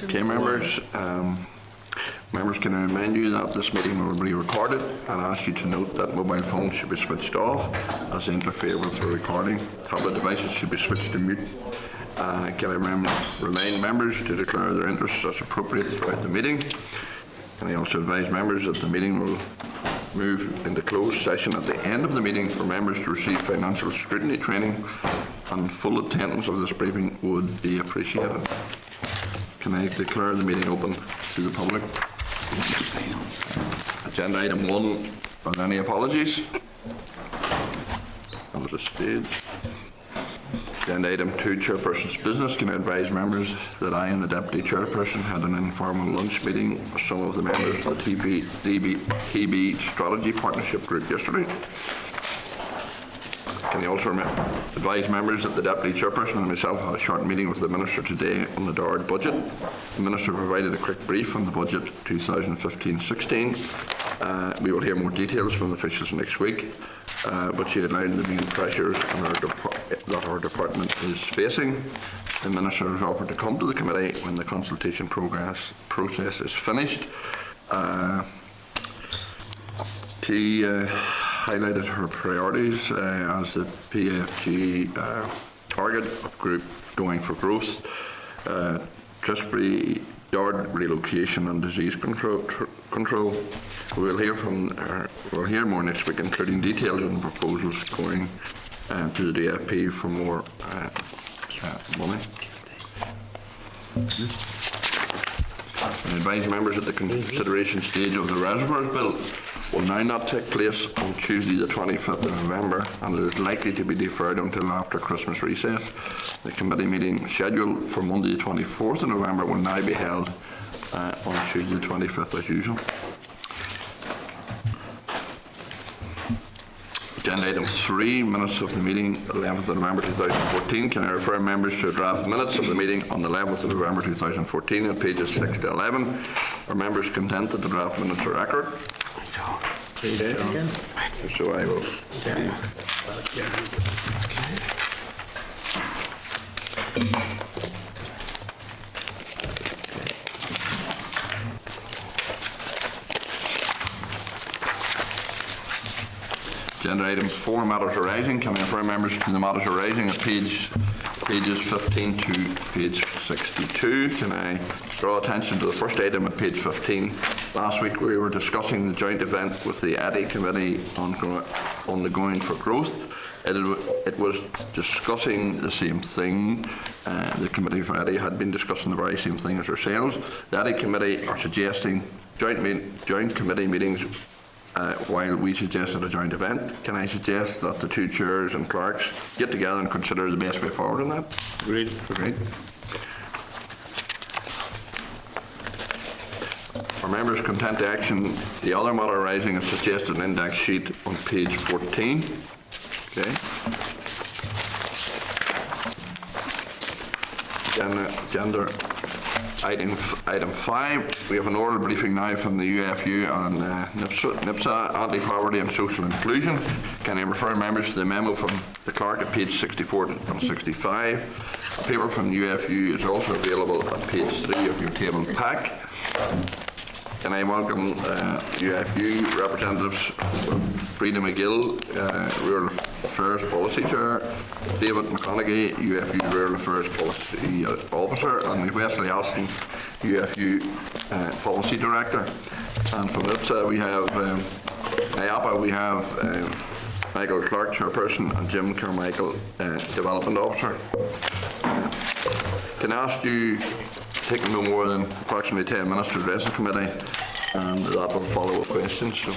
Okay, members. Members, can I remind you that this meeting will be recorded and ask you to note that mobile phones should be switched off as they interfere with the recording. Tablet devices should be switched to mute. Can I remind members to declare their interests as appropriate throughout the meeting? Can I also advise members that the meeting will move into closed session at the end of the meeting for members to receive financial scrutiny training, and full attendance of this briefing would be appreciated. Can I declare the meeting open to the public? Agenda item 1, are there any apologies? Not at this stage. Agenda item 2, chairperson's business. Can I advise members that I and the deputy chairperson had an informal lunch meeting with some of the members of the TB Strategy Partnership Group yesterday? Can I also advise members that the deputy chairperson and myself had a short meeting with the minister today on the DARD budget. The minister provided a quick brief on the budget 2015-16. We will hear more details from the officials next week, but she outlined the main pressures that our department is facing. The minister has offered to come to the committee when the consultation process is finished. She highlighted her priorities as the PFG target of group going for growth, Trisbury Yard relocation and disease control. We'll hear from her. We'll hear more next week, including details on proposals going to the DFP for more money. And advise members that the consideration stage of the reservoirs bill will now not take place on Tuesday the 25th of November, and it is likely to be deferred until after Christmas recess. The committee meeting scheduled for Monday the 24th of November will now be held on Tuesday the 25th as usual. Agenda item 3, minutes of the meeting 11th of November 2014. Can I refer members to draft minutes of the meeting on the 11th of November 2014 at pages 6 to 11? Are members content that the draft minutes are accurate? Okay. So I will. Agenda item 4, matters arising. Can I refer members to the matters arising at pages 15 to page 62? Can I draw attention to the first item at page 15? Last week we were discussing the joint event with the EDI Committee on the Going for Growth. It was discussing the same thing. The Committee for EDI had been discussing the very same thing as ourselves. The EDI Committee are suggesting joint committee meetings while we suggested a joint event. Can I suggest that the two chairs and clerks get together and consider the best way forward on that? Agreed. Agreed. Are members content to action the other matter arising as suggested an index sheet on page 14? Okay. Agenda item 5. We have an oral briefing now from the UFU on NIPSA, anti-poverty and social inclusion. Can I refer members to the memo from the clerk at page 64 and 65? A paper from the UFU is also available at page 3 of your table pack. Can I welcome UFU representatives, Frida McGill, Rural Affairs Policy Chair, David McConaughey, UFU Rural Affairs Policy Officer, and Wesley Alston, UFU Policy Director. And from NIPSA we have IAPA, we have Michael Clark, Chairperson, and Jim Carmichael, Development Officer. Can I ask you, taking no more than approximately 10 minutes to address the committee, and that will follow with questions. So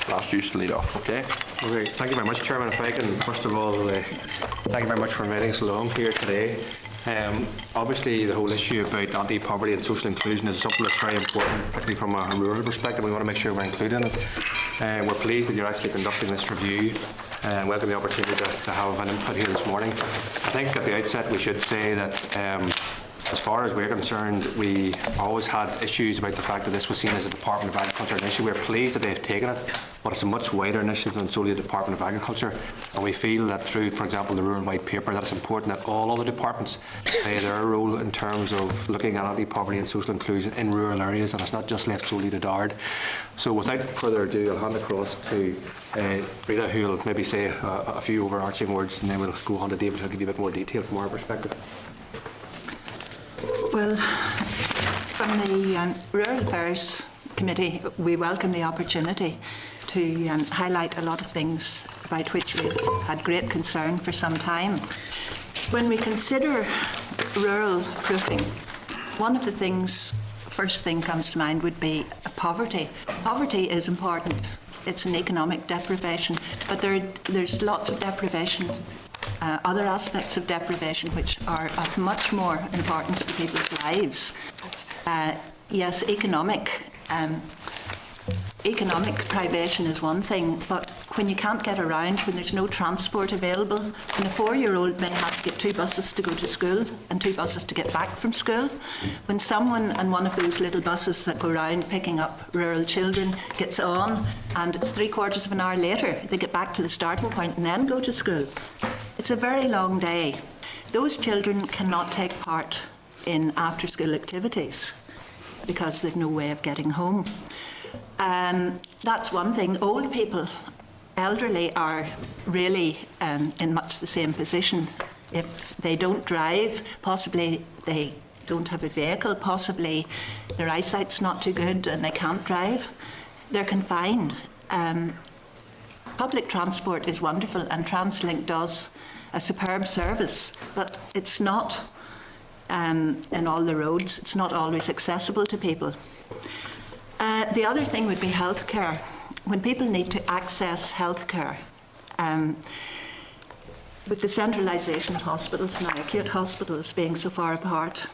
I'll ask you to lead off, okay? Okay, thank you very much, Chairman. If I can, first of all, thank you very much for inviting us along here today. Obviously, the whole issue about anti-poverty and social inclusion is something that's very important, particularly from a rural perspective. We want to make sure we're included in it. We're pleased that you're actually conducting this review and welcome the opportunity to have an input here this morning. I think at the outset we should say that as far as we're concerned, we always had issues about the fact that this was seen as a Department of Agriculture initiative. We're pleased that they've taken it, but it's a much wider initiative than solely the Department of Agriculture. And we feel that through, for example, the Rural White Paper, that it's important that all other departments play their role in terms of looking at anti-poverty and social inclusion in rural areas, and it's not just left solely to DARD. So without further ado, I'll hand across to Rita, who will maybe say a few overarching words, and then we'll go on to David, who'll give you a bit more detail from our perspective. Well, from the Rural Affairs Committee, we welcome the opportunity to highlight a lot of things about which we've had great concern for some time. When we consider rural proofing, one of the things, first thing comes to mind would be poverty. Poverty is important. It's an economic deprivation, but there's lots of deprivation, other aspects of deprivation which are of much more importance to people's lives. Yes, economic privation is one thing, but when you can't get around, when there's no transport available, when a 4-year-old may have to get 2 buses to go to school and 2 buses to get back from school, when someone on one of those little buses that go around picking up rural children gets on and it's 3/4 of an hour later they get back to the starting point and then go to school, it's a very long day. Those children cannot take part in after-school activities because they've no way of getting home. That's one thing. Old people, elderly, are really in much the same position. If they don't drive, possibly they don't have a vehicle, possibly their eyesight's not too good and they can't drive, they're confined. Public transport is wonderful, and TransLink does a superb service, but it's not in all the roads. It's not always accessible to people. The other thing would be healthcare. When people need to access healthcare, with the centralisation of hospitals now, acute hospitals being so far apart,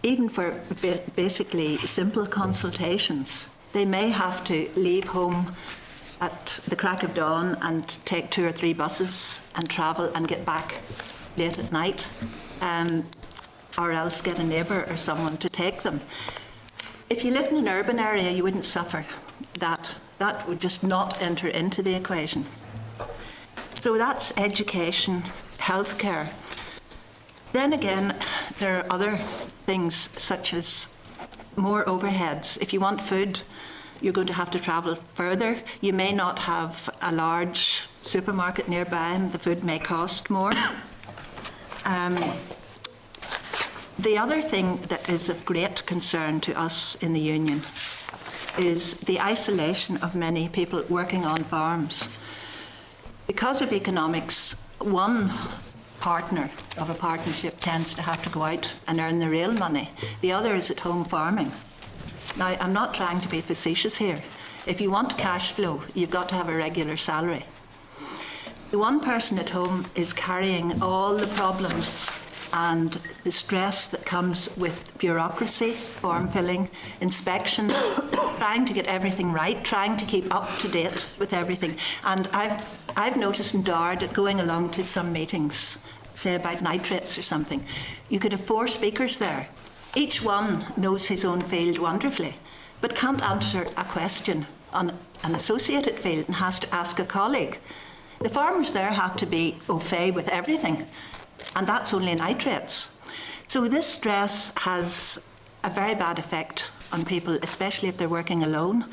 even for basically simple consultations, they may have to leave home at the crack of dawn and take 2 or 3 buses and travel and get back late at night, or else get a neighbour or someone to take them. If you lived in an urban area, you wouldn't suffer that. That would just not enter into the equation. So that's education, healthcare. Then again, there are other things such as more overheads. If you want food, you're going to have to travel further. You may not have a large supermarket nearby, and the food may cost more. The other thing that is of great concern to us in the Union is the isolation of many people working on farms. Because of economics, one partner of a partnership tends to have to go out and earn the real money. The other is at home farming. Now, I'm not trying to be facetious here. If you want cash flow, you've got to have a regular salary. The one person at home is carrying all the problems and the stress that comes with bureaucracy, form filling, inspections, trying to get everything right, trying to keep up to date with everything. And I've noticed in DARD that going along to some meetings, say about nitrates or something, you could have 4 speakers there. Each one knows his own field wonderfully, but can't answer a question on an associated field and has to ask a colleague. The farmers there have to be au fait with everything, and that's only nitrates. So this stress has a very bad effect on people, especially if they're working alone.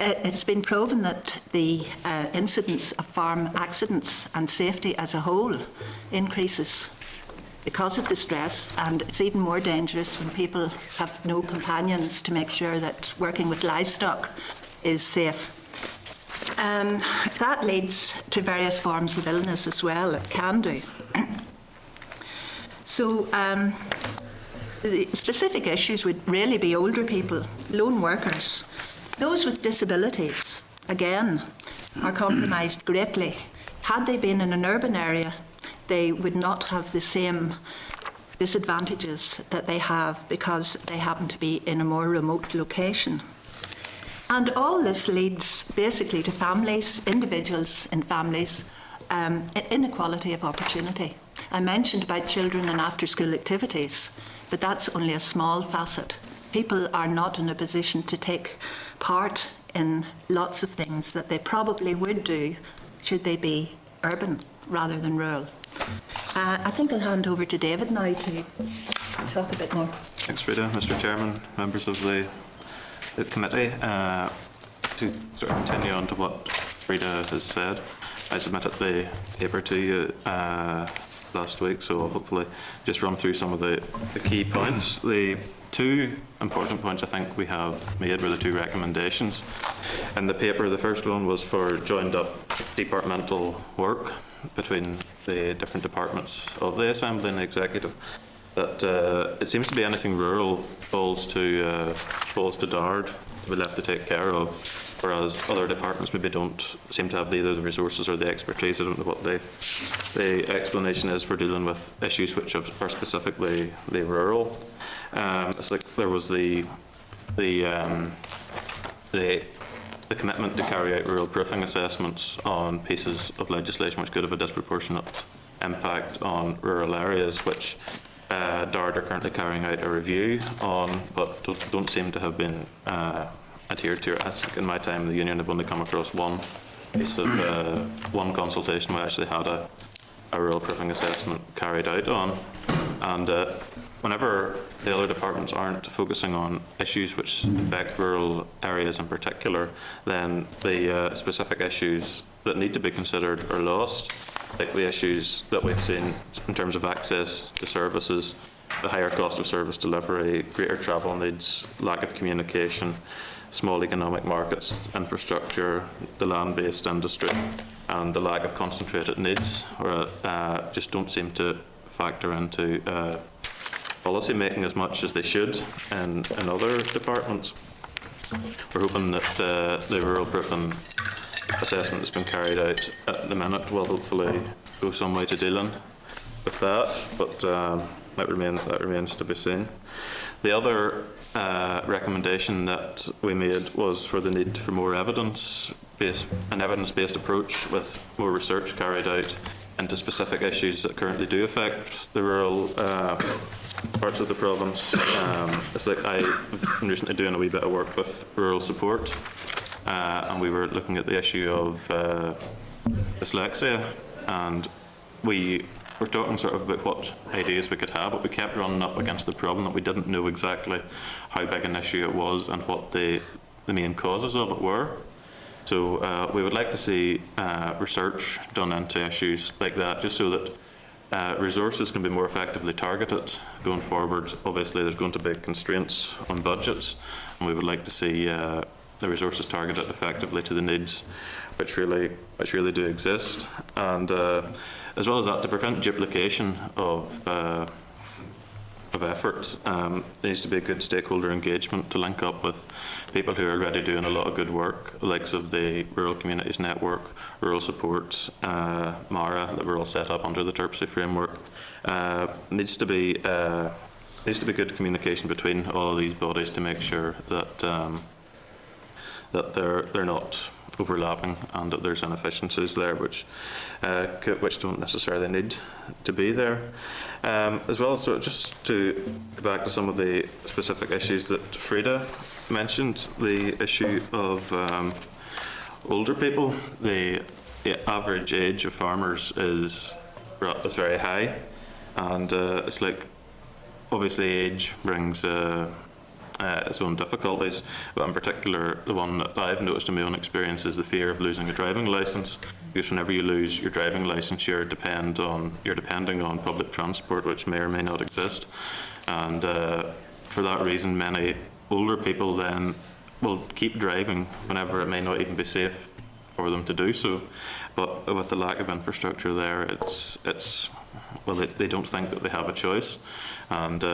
It's been proven that the incidence of farm accidents and safety as a whole increases because of the stress, and it's even more dangerous when people have no companions to make sure that working with livestock is safe. That leads to various forms of illness as well. It can do. So the specific issues would really be older people, lone workers. Those with disabilities, again, are compromised greatly. Had they been in an urban area, they would not have the same disadvantages that they have because they happen to be in a more remote location. And all this leads basically to families, individuals in families, inequality of opportunity. I mentioned about children and after-school activities, but that's only a small facet. People are not in a position to take part in lots of things that they probably would do should they be urban rather than rural. I think I'll hand over to David now to talk a bit more. Thanks, Rita. Mr. Chairman, members of the committee. To sort of continue on to what Rita has said, I submitted the paper to you last week, so I'll hopefully just run through some of the key points. The two important points I think we have made were the two recommendations. In the paper, the first one was for joined up departmental work between the different departments of the Assembly and the Executive. That it seems to be anything rural falls to DARD to be left to take care of, whereas other departments maybe don't seem to have either the resources or the expertise. I don't know what the explanation is for dealing with issues which are specifically rural. It's like there was the commitment to carry out rural proofing assessments on pieces of legislation which could have a disproportionate impact on rural areas, which DARD are currently carrying out a review on, but don't seem to have been adhered to. I think in my time in the union I've only come across one piece of one consultation where I actually had a rural proofing assessment carried out on, and whenever the other departments aren't focusing on issues which affect rural areas in particular, then the specific issues that need to be considered are lost. Like the issues that we've seen in terms of access to services, the higher cost of service delivery, greater travel needs, lack of communication, small economic markets, infrastructure, the land-based industry, and the lack of concentrated needs, or just don't seem to factor into policy making as much as they should in other departments. We're hoping that the rural proofing assessment that's been carried out at the minute will hopefully go some way to dealing with that, but that remains to be seen. The other recommendation that we made was for the need for more an evidence-based approach with more research carried out into specific issues that currently do affect the rural parts of the province. It's like I've been recently doing a wee bit of work with rural support, and we were looking at the issue of dyslexia, and we were talking sort of about what ideas we could have, but we kept running up against the problem that we didn't know exactly how big an issue it was and what the main causes of it were. So we would like to see research done into issues like that, just so that resources can be more effectively targeted going forward. Obviously there's going to be constraints on budgets, and we would like to see the resources targeted effectively to the needs which really do exist, and as well as that, to prevent duplication of effort, there needs to be a good stakeholder engagement to link up with people who are already doing a lot of good work, the likes of the Rural Communities Network, Rural Support, MARA, that we're all set up under the TERPSI framework. Needs to be good communication between all of these bodies to make sure that that they're not overlapping and that there's inefficiencies there which don't necessarily need to be there. As well, so just to go back to some of the specific issues that Frida mentioned, the issue of older people. The average age of farmers is very high, and it's like obviously age brings its own difficulties, but in particular the one that I've noticed in my own experience is the fear of losing a driving licence, because whenever you lose your driving licence you're depending on public transport which may or may not exist, and for that reason many older people then will keep driving whenever it may not even be safe for them to do so, but with the lack of infrastructure there they don't think that they have a choice, and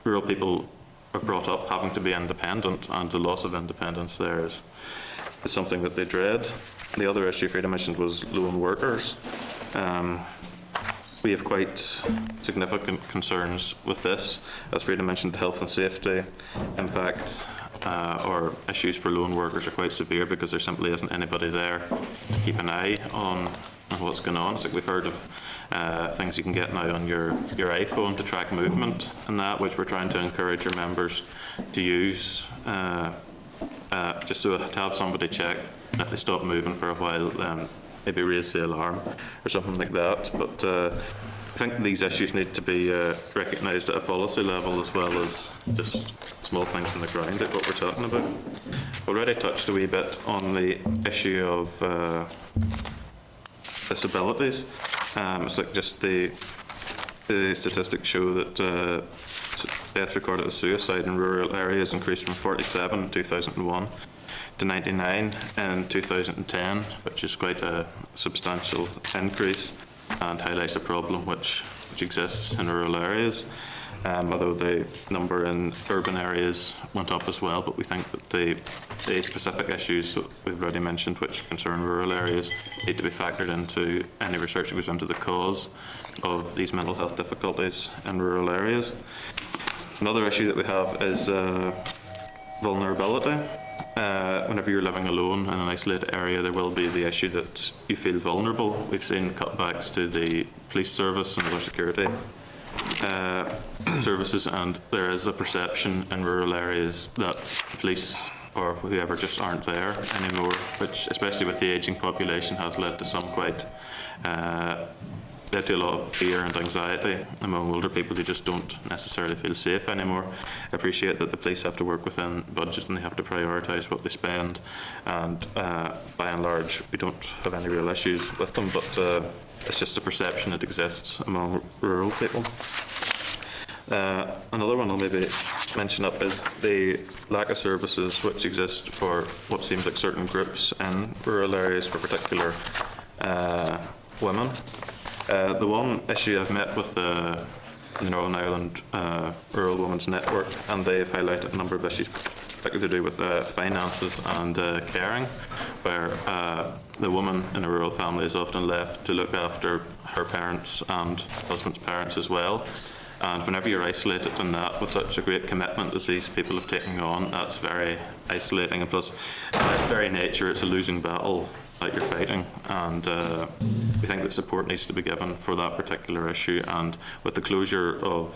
rural people are brought up having to be independent, and the loss of independence there is something that they dread. The other issue Frida mentioned was lone workers. We have quite significant concerns with this. As Frida mentioned, the health and safety impact or issues for lone workers are quite severe because there simply isn't anybody there to keep an eye on what's going on. It's like we've heard of things you can get now on your iPhone to track movement and that, which we're trying to encourage your members to use, just so to have somebody check, and if they stop moving for a while, maybe raise the alarm or something like that. But I think these issues need to be recognised at a policy level as well as just small things on the ground, like what we're talking about. Already touched a wee bit on the issue of disabilities. It's like just the statistics show that deaths recorded as suicide in rural areas increased from 47 in 2001 to 99 in 2010, which is quite a substantial increase and highlights a problem which exists in rural areas. Although the number in urban areas went up as well, but we think that the specific issues that we've already mentioned, which concern rural areas, need to be factored into any research that goes into the cause of these mental health difficulties in rural areas. Another issue that we have is vulnerability. Whenever you're living alone in an isolated area, there will be the issue that you feel vulnerable. We've seen cutbacks to the police service and other security services, and there is a perception in rural areas that police or whoever just aren't there anymore, which, especially with the ageing population, has led to some quite led to a lot of fear and anxiety among older people who just don't necessarily feel safe anymore. I appreciate that the police have to work within budget and they have to prioritise what they spend, and by and large we don't have any real issues with them, but it's just a perception that exists among rural people. Another one I'll maybe mention up is the lack of services which exist for what seems like certain groups in rural areas, for particular women. The one issue I've met with the Northern Ireland Rural Women's Network, and they've highlighted a number of issues, particularly to do with finances and caring, where the woman in a rural family is often left to look after her parents and husband's parents as well. And whenever you're isolated in that, with such a great commitment as these people have taken on, that's very isolating. And plus, by its very nature, it's a losing battle that you're fighting. And we think that support needs to be given for that particular issue. And with the closure of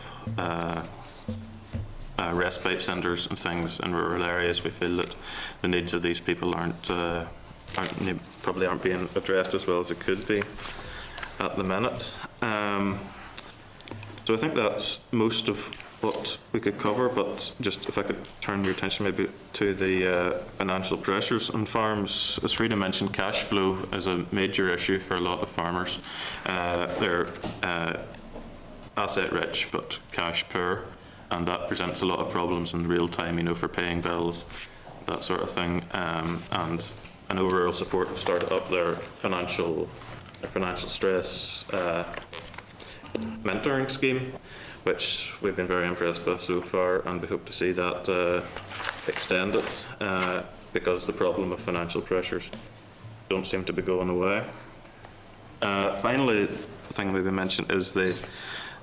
respite centres and things in rural areas, we feel that the needs of these people probably aren't being addressed as well as it could be at the minute. So I think that's most of what we could cover, but just if I could turn your attention maybe to the financial pressures on farms. As Frida mentioned, cash flow is a major issue for a lot of farmers. They're asset rich but cash poor, and that presents a lot of problems in real time, for paying bills, that sort of thing. And I know Rural Support have started up their financial stress mentoring scheme, which we've been very impressed with so far, and we hope to see that extended because the problem of financial pressures don't seem to be going away. Finally, the thing maybe mentioned is the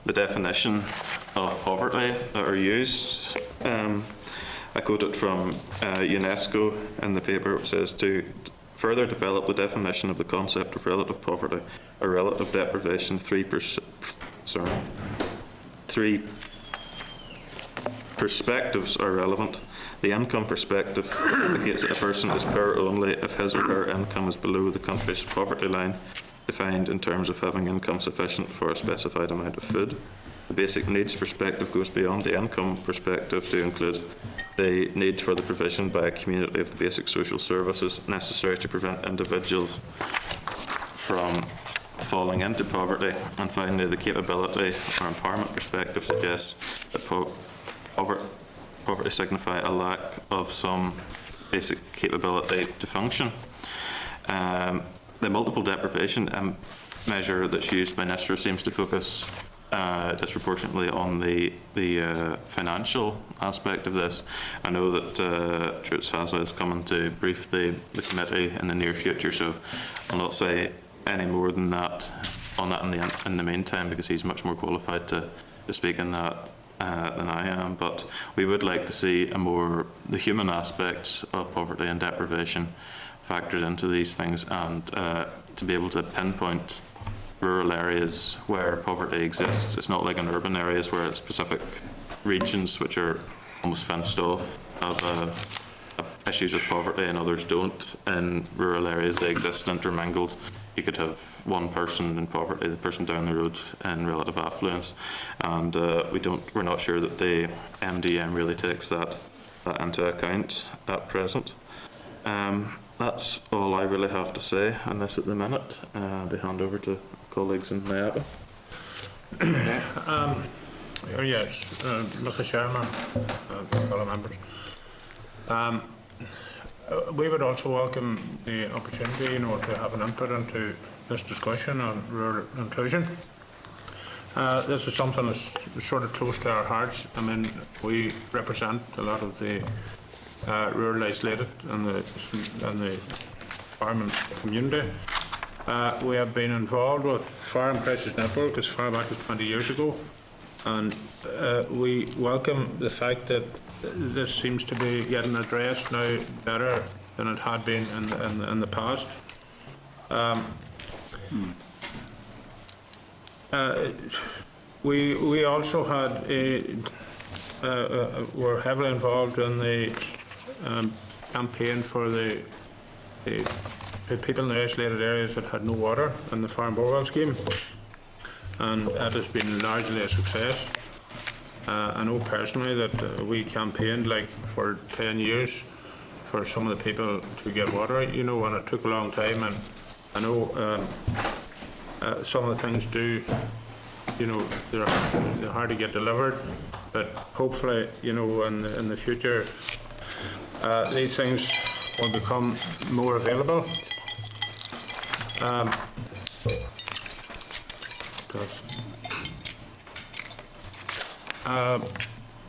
definition of poverty that are used. I quoted from UNESCO in the paper. It says, to further develop the definition of the concept of relative poverty or relative deprivation, three perspectives are relevant. The income perspective indicates that a person is poor only if his or her income is below the country's poverty line, defined in terms of having income sufficient for a specified amount of food. The basic needs perspective goes beyond the income perspective to include the need for the provision by a community of the basic social services necessary to prevent individuals from falling into poverty. And finally, the capability or empowerment perspective suggests that poverty signify a lack of some basic capability to function. The multiple deprivation measure that's used by NISRA seems to focus disproportionately on the financial aspect of this. I know that Truitz Haza is coming to brief the committee in the near future, so I'll not say any more than that on that in the meantime, because he's much more qualified to speak on that than I am. But we would like to see the human aspects of poverty and deprivation factored into these things, and to be able to pinpoint rural areas where poverty exists. It's not like in urban areas where it's specific regions which are almost fenced off have issues with poverty and others don't. In rural areas they exist intermingled. You could have one person in poverty, the person down the road in relative affluence, and we're not sure that the MDM really takes that into account at present. That's all I really have to say on this at the minute. I'll be hand over to colleagues in NIAPA. Yes, Mr. Chairman, fellow members. We would also welcome the opportunity, to have an input into this discussion on rural inclusion. This is something that's sort of close to our hearts. I mean, we represent a lot of the rural isolated and the farming community. We have been involved with Farm Crisis Network as far back as 20 years ago, and we welcome the fact that this seems to be getting addressed now better than it had been in the past. We also had were heavily involved in the campaign for the people in the isolated areas that had no water in the Farm Borewell scheme, and that has been largely a success. I know personally that we campaigned for 10 years for some of the people to get water, and it took a long time, and I know some of the things they're hard to get delivered, but hopefully, in the future, these things will become more available.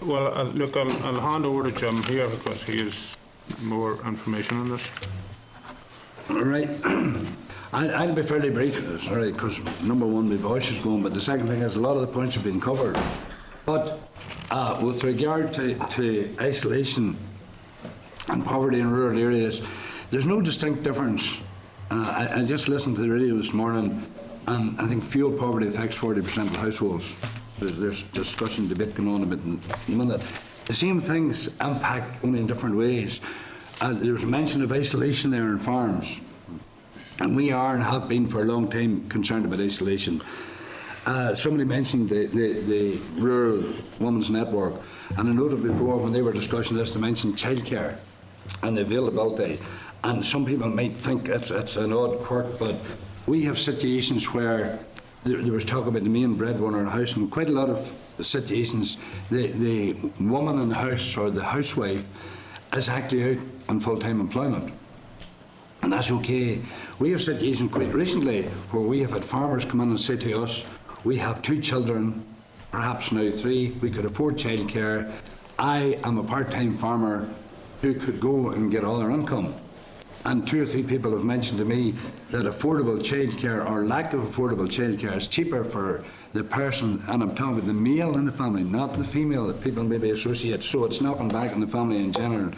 Look, I'll hand over to Jim here because he has more information on this. All right. I'll be fairly brief, sorry, because number one, my voice is going, but the second thing is a lot of the points have been covered. But with regard to isolation and poverty in rural areas, there's no distinct difference. I just listened to the radio this morning, and I think fuel poverty affects 40% of households. There's discussion, debate going on a bit in a minute. The same things impact only in different ways. There was mention of isolation there in farms, and we are and have been for a long time concerned about isolation. Somebody mentioned the Rural Women's Network, and I noted before when they were discussing this, they mentioned childcare and the availability. And some people might think it's an odd quirk, but we have situations where there was talk about the main breadwinner in the house, and quite a lot of situations, the woman in the house or the housewife is actually out on full-time employment. And that's okay. We have situations quite recently where we have had farmers come in and say to us, we have 2 children, perhaps now 3, we could afford childcare. I am a part-time farmer who could go and get all their income. And 2 or 3 people have mentioned to me that affordable childcare or lack of affordable childcare is cheaper for the person, and I'm talking about the male in the family, not the female that people maybe associate. So it's knocking back on the family in general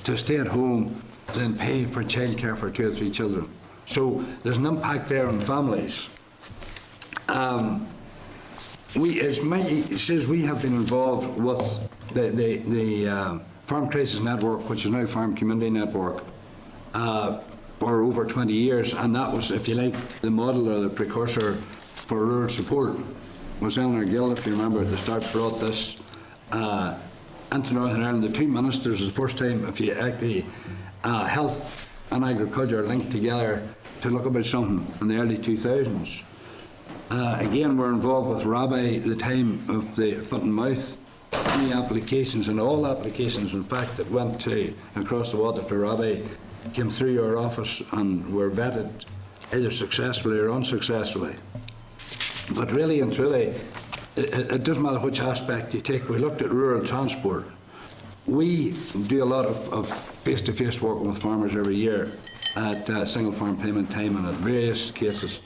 to stay at home than pay for childcare for 2 or 3 children. So there's an impact there on families. As Maggie says, we have been involved with the Farm Crisis Network, which is now Farm Community Network, for over 20 years, and that was, if you like, the model or the precursor for rural support. Was Eleanor Gill, if you remember, at the start brought this into Northern Ireland. The 2 ministers, is the first time, if you actually, health and agriculture linked together to look about something in the early 2000s. Again, we're involved with Rabbi at the time of the foot and mouth. Any applications, and all applications, in fact, that went to across the water to Rabbi came through our office and were vetted either successfully or unsuccessfully. But really and truly, it doesn't matter which aspect you take. We looked at rural transport. We do a lot of face-to-face working with farmers every year at single farm payment time and at various cases.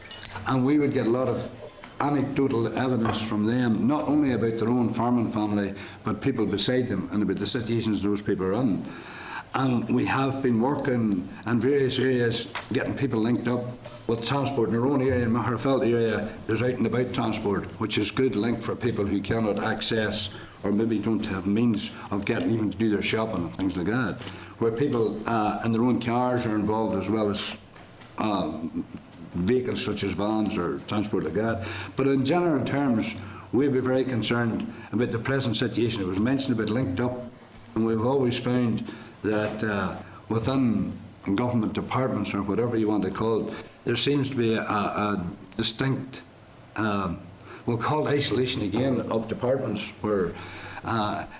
And we would get a lot of anecdotal evidence from them, not only about their own farming family, but people beside them and about the situations those people are in. And we have been working in various areas, getting people linked up with transport. In our own area, in Magherafelt area, there's out and about transport, which is good link for people who cannot access or maybe don't have means of getting even to do their shopping and things like that, where people in their own cars are involved, as well as vehicles such as vans or transport like that. But in general terms, we'd be very concerned about the present situation. It was mentioned about linked up, and we've always found that within government departments, or whatever you want to call it, there seems to be a distinct, we'll call it isolation again, of departments where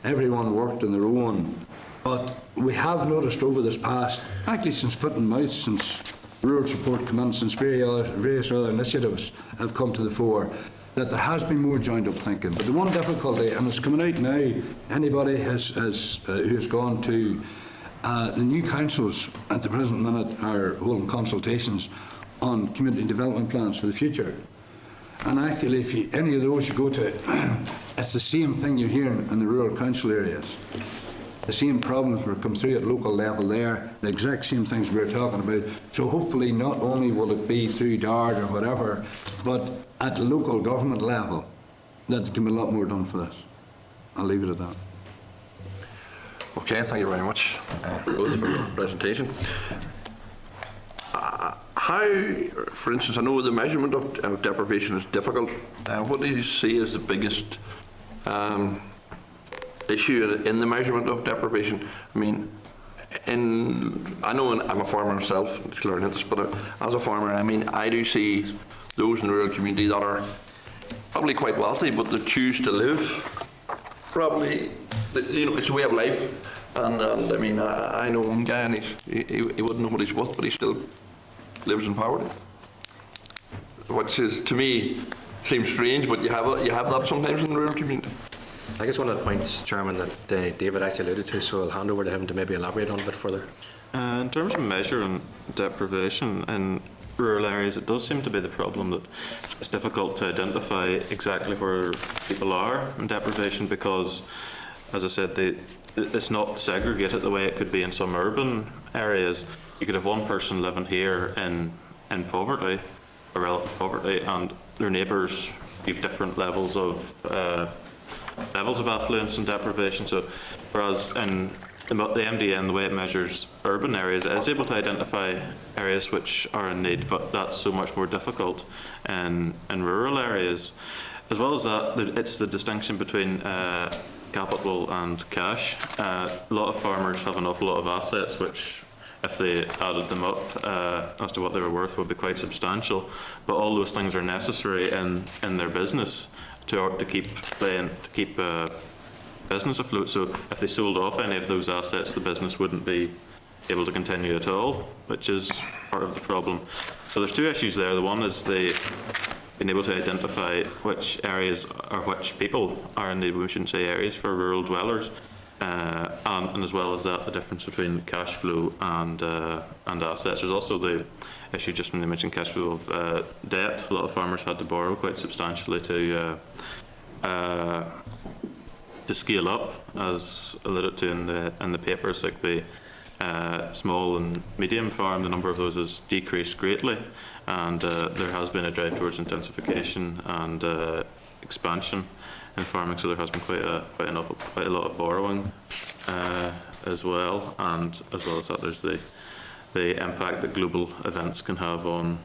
everyone worked on their own. But we have noticed over this past, actually since foot and mouth, since rural support came in, since various other initiatives have come to the fore, that there has been more joined up thinking. But the one difficulty, and it's coming out now, anybody who's gone to the new councils at the present minute are holding consultations on community development plans for the future. And actually, if any of those you go to, it's the same thing you're hearing in the rural council areas. The same problems will come through at local level there, the exact same things we're talking about. So hopefully not only will it be through DARD or whatever, but at the local government level, that there can be a lot more done for this. I'll leave it at that. Okay, thank you very much, Rose, for your presentation. How, for instance, I know the measurement of deprivation is difficult. What do you see as the biggest issue in the measurement of deprivation? I mean, I know I'm a farmer myself, learning this, but as a farmer, I mean, I do see those in the rural community that are probably quite wealthy, but they choose to live probably, you know, it's a way of life. And I mean, I know one guy, and he wouldn't know what he's worth, but he still lives in poverty, which is, to me, seems strange. But you have that sometimes in the rural community. I guess one of the points, Chairman, that David actually alluded to, so I'll hand over to him to maybe elaborate on a bit further. In terms of measuring deprivation in rural areas, it does seem to be the problem that it's difficult to identify exactly where people are in deprivation because, as I said, it's not segregated the way it could be in some urban areas. You could have one person living here in poverty, or relative poverty, and their neighbours give different levels of affluence and deprivation. So, whereas in the MDN, the way it measures urban areas, it is able to identify areas which are in need, but that's so much more difficult in rural areas. As well as that, it's the distinction between capital and cash. A lot of farmers have an awful lot of assets which, if they added them up as to what they were worth, would be quite substantial. But all those things are necessary in their business to keep business afloat. So if they sold off any of those assets, the business wouldn't be able to continue at all, which is part of the problem. So there's two issues there. The one is being able to identify which areas or which people are in need, we shouldn't say areas, for rural dwellers. And as well as that, the difference between cash flow and assets. There's also the issue, just when they mentioned cash flow, of debt. A lot of farmers had to borrow quite substantially to scale up, as alluded to in the papers. Like the small and medium farm, the number of those has decreased greatly, and there has been a drive towards intensification and expansion in farming, so there has been quite a lot of borrowing as well. And as well as that, there's the impact that global events can have on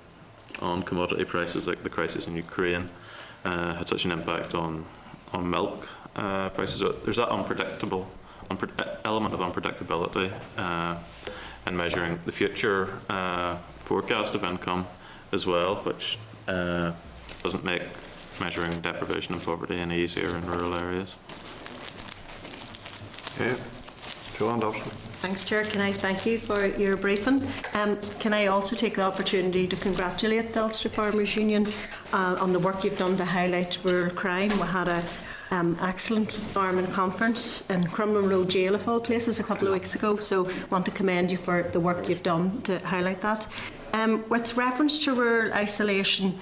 commodity prices, like the crisis in Ukraine had such an impact on milk prices. So there's that element of unpredictability in measuring the future forecast of income as well, which doesn't make measuring deprivation and poverty any easier in rural areas. Okay. Joanne Dobson. Thanks, Chair. Can I thank you for your briefing? Can I also take the opportunity to congratulate the Ulster Farmers Union on the work you've done to highlight rural crime? We had an excellent farming conference in Crumlin Road Jail, of all places, a couple of weeks ago, so I want to commend you for the work you've done to highlight that. With reference to rural isolation,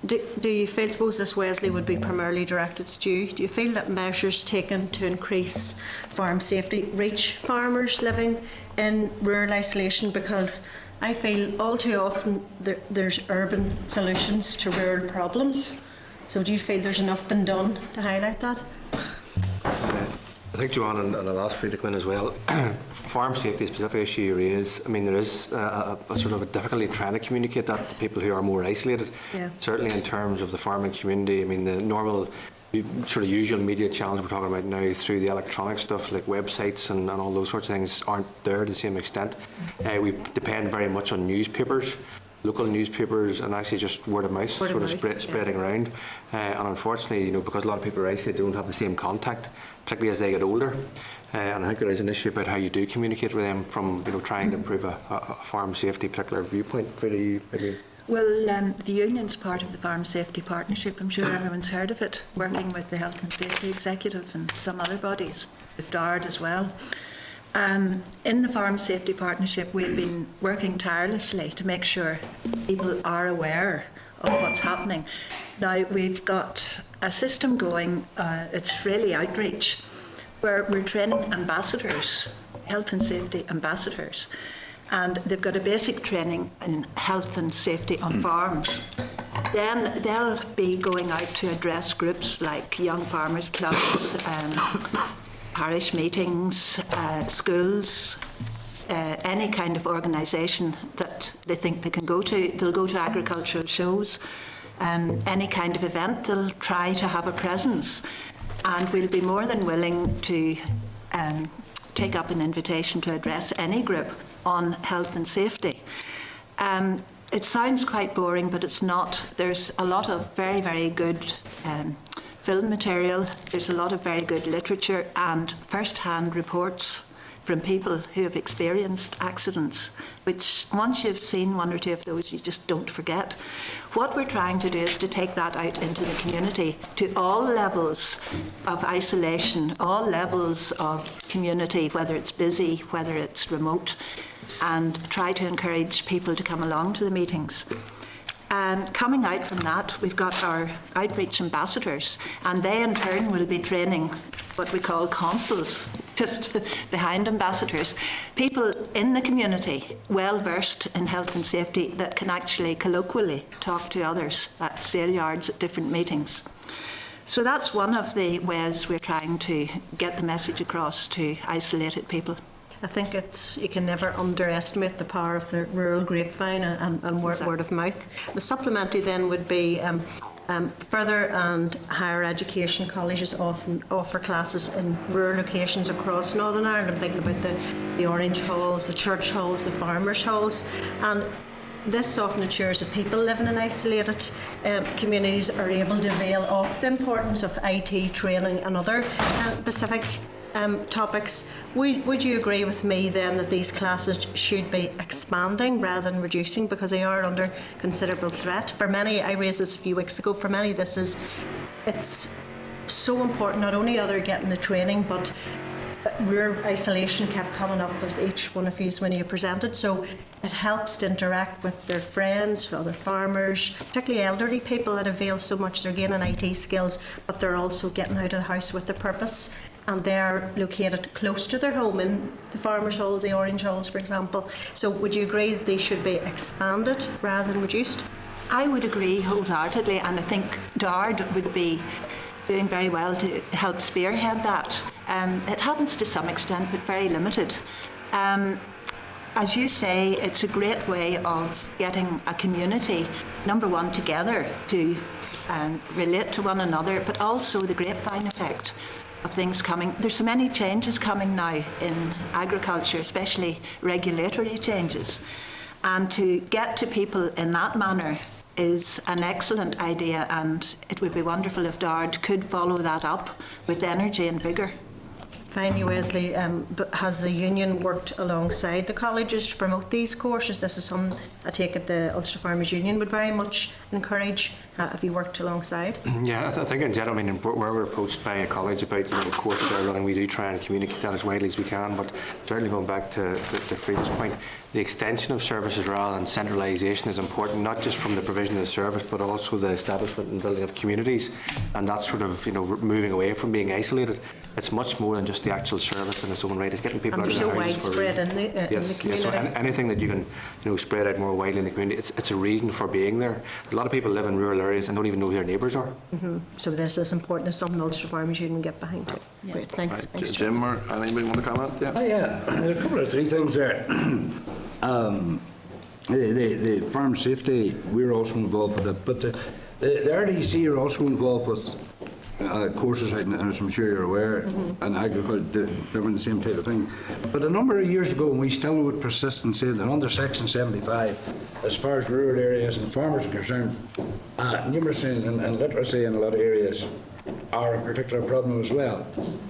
Do you feel, I suppose this, Wesley, would be primarily directed to you, do you feel that measures taken to increase farm safety reach farmers living in rural isolation? Because I feel all too often there's urban solutions to rural problems. So do you feel there's enough been done to highlight that? I think, Joanne, and I'll ask Frida Quinn as well, farm safety is a specific issue you raise. I mean, there is a sort of a difficulty in trying to communicate that to people who are more isolated. Yeah. Certainly in terms of the farming community, I mean, the normal sort of usual media channels we're talking about now through the electronic stuff like websites and all those sorts of things aren't there to the same extent. We depend very much on newspapers, local newspapers, and actually just word of mouth spreading around. And unfortunately, you know, because a lot of people are isolated, they don't have the same contact, particularly as they get older. And I think there is an issue about how you do communicate with them from, you know, trying to improve a farm safety particular viewpoint. Frida, maybe. Well, the union's part of the Farm Safety Partnership. I'm sure everyone's heard of it, working with the Health and Safety Executive and some other bodies, with DARD as well. In the Farm Safety Partnership, we've been working tirelessly to make sure people are aware of what's happening. Now, we've got a system going, it's really outreach, where we're training ambassadors, health and safety ambassadors, and they've got a basic training in health and safety on farms. Then they'll be going out to address groups like young farmers clubs, parish meetings, schools, any kind of organisation that they think they can go to. They'll go to agricultural shows, any kind of event, they'll try to have a presence. And we'll be more than willing to take up an invitation to address any group on health and safety. It sounds quite boring, but it's not. There's a lot of very, very good film material. There's a lot of very good literature and first-hand reports from people who have experienced accidents, which once you've seen one or two of those, you just don't forget. What we're trying to do is to take that out into the community, to all levels of isolation, all levels of community, whether it's busy, whether it's remote, and try to encourage people to come along to the meetings. Coming out from that, we've got our outreach ambassadors, and they in turn will be training what we call consuls, just behind ambassadors, people in the community well versed in health and safety that can actually colloquially talk to others at sale yards, at different meetings. So that's one of the ways we're trying to get the message across to isolated people. I think you can never underestimate the power of the rural grapevine and word of mouth. The supplementary then would be further and higher education colleges often offer classes in rural locations across Northern Ireland. I'm thinking about the Orange Halls, the church halls, the farmers' halls, and this often ensures that people living in isolated communities are able to avail of the importance of IT training and other specific topics. Would you agree with me then that these classes should be expanding rather than reducing, because they are under considerable threat? For many, I raised this a few weeks ago, for many it's so important. Not only are they getting the training, but rural isolation kept coming up with each one of you when you presented, so it helps to interact with their friends, other farmers, particularly elderly people that avail so much. They're gaining IT skills, but they're also getting out of the house with a purpose, and they're located close to their home in the farmers' halls, the Orange Halls, for example. So would you agree that they should be expanded rather than reduced? I would agree wholeheartedly, and I think DARD would be doing very well to help spearhead that. It happens to some extent, but very limited. As you say, it's a great way of getting a community, number one, together to relate to one another, but also the grapevine effect of things coming. There's so many changes coming now in agriculture, especially regulatory changes. And to get to people in that manner is an excellent idea, and it would be wonderful if DARD could follow that up with energy and vigour. Finally, Wesley, but has the union worked alongside the colleges to promote these courses? This is something I take it the Ulster Farmers Union would very much encourage? Have you worked alongside? Yeah, I think in general, I mean, where we're approached by a college about the courses they're running, we do try and communicate that as widely as we can. But certainly going back to Frida's point, the extension of services rather than centralisation is important, not just from the provision of the service, but also the establishment and building of communities. And that's sort of moving away from being isolated. It's much more than just the actual service in its own right. It's getting people And out of they're their so houses for a widespread reason. in the community. Yes, so anything that you can spread out more widely in the community, it's a reason for being there. A lot of people live in rural areas and don't even know who their neighbours are. So this is important. It's something Ulster Farmers Union get behind too. Great, thanks. Right, Thanks, Chair. Jim or anybody want to comment? Yeah. Oh, yeah, there are a couple of three things there. The farm safety, we're also involved with it, but the RDC are also involved with courses, as I'm sure you're aware, and agriculture, they're doing the same type of thing. But a number of years ago, we still would persist in saying that under Section 75, as far as rural areas and farmers are concerned, numeracy and literacy in a lot of areas are a particular problem as well.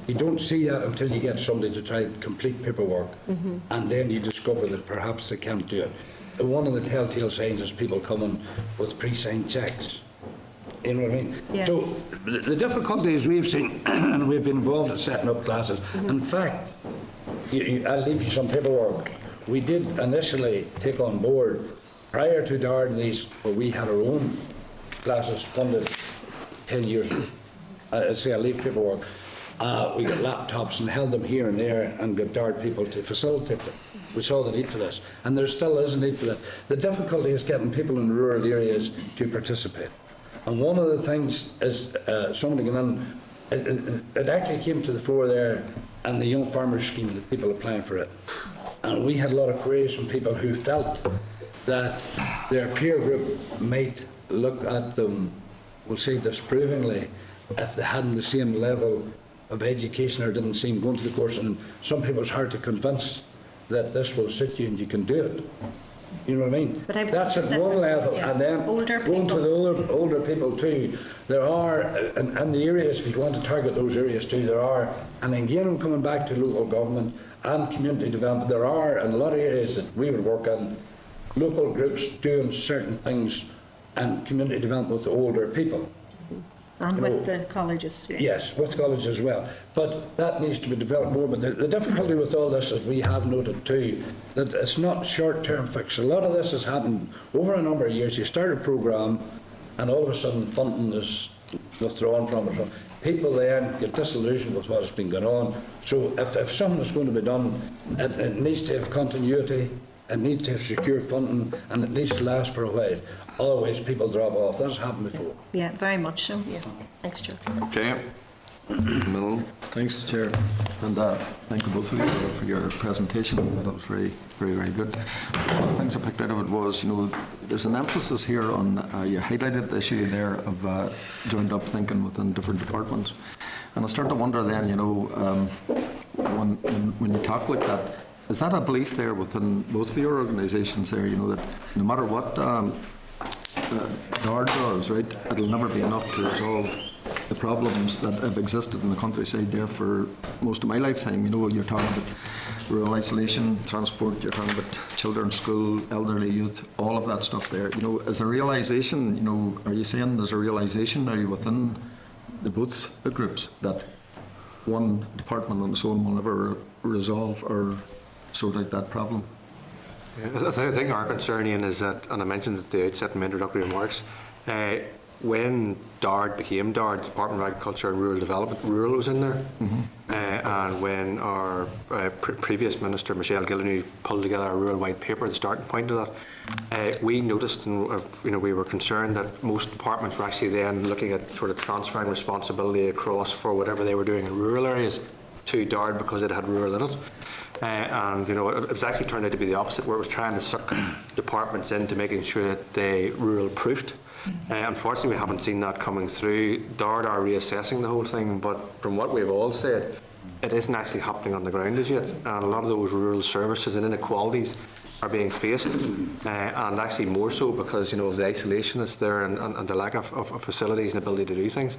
You don't see that until you get somebody to try and complete paperwork, and then you discover that perhaps they can't do it. One of the telltale signs is people coming with pre-signed checks. You know what I mean? Yeah. So the difficulties we've seen, and we've been involved in setting up classes. In fact, I'll leave you some paperwork. We did initially take on board, prior to Dard and these, where we had our own classes funded 10 years ago. I'll leave paperwork. We got laptops and held them here and there and got Dard people to facilitate them. We saw the need for this, and there still is a need for that. The difficulty is getting people in rural areas to participate. And one of the things is somebody going in, it actually came to the fore there, and the Young Farmers Scheme, the people applying for it. And we had a lot of queries from people who felt that their peer group might look at them, we'll say disapprovingly, if they hadn't the same level of education or didn't seem going to the course. And some people it's hard to convince that this will suit you and you can do it. You know what I mean? But I've that's at one level, yeah. and then Older going to people. the older people too. There are, and the areas, if you want to target those areas too, there are, and again I'm coming back to local government and community development, there are in a lot of areas that we would work on, local groups doing certain things and community development with the older people. And with the colleges. Yes, with colleges as well. But that needs to be developed more. But the difficulty with all this is we have noted too that it's not short-term fix. A lot of this has happened over a number of years. You start a programme and all of a sudden funding is withdrawn from it. People then get disillusioned with what has been going on. So if something is going to be done, it needs to have continuity, it needs to have secure funding, and it needs to last for a while. Otherwise, people drop off. That's happened before. Yeah, very much so. Yeah. Thanks, Chair. Okay. Middle. Thanks, Chair, and thank you both of you for your presentation. I thought it was very, very, very good. One of the things I picked out of it was, there's an emphasis here on, you highlighted the issue there of joined up thinking within different departments. And I start to wonder then, when you talk like that, is that a belief there within both of your organisations there, that no matter what Dard does, right, it'll never be enough to resolve the problems that have existed in the countryside there for most of my lifetime. You're talking about rural isolation, transport, you're talking about children's school, elderly youth, all of that stuff there. Is there a realisation, are you saying there's a realisation now within the both groups that one department on its own will never resolve or sort out that problem? I think our concern, Ian, is that, and I mentioned at the outset in my introductory remarks, when Dard became Dard, Department of Agriculture and Rural Development, rural was in there, and when our previous Minister, Michelle Gillingham, pulled together a rural white paper, the starting point of that, we noticed and we were concerned that most departments were actually then looking at sort of transferring responsibility across for whatever they were doing in rural areas to Dard because it had rural in it. And it was actually turned out to be the opposite, where it was trying to suck departments into making sure that they rural proofed. Unfortunately, we haven't seen that coming through. Dard are reassessing the whole thing, but from what we've all said, it isn't actually happening on the ground as yet. And a lot of those rural services and inequalities are being faced, and actually more so because, of the isolation that's there and the lack of facilities and ability to do things.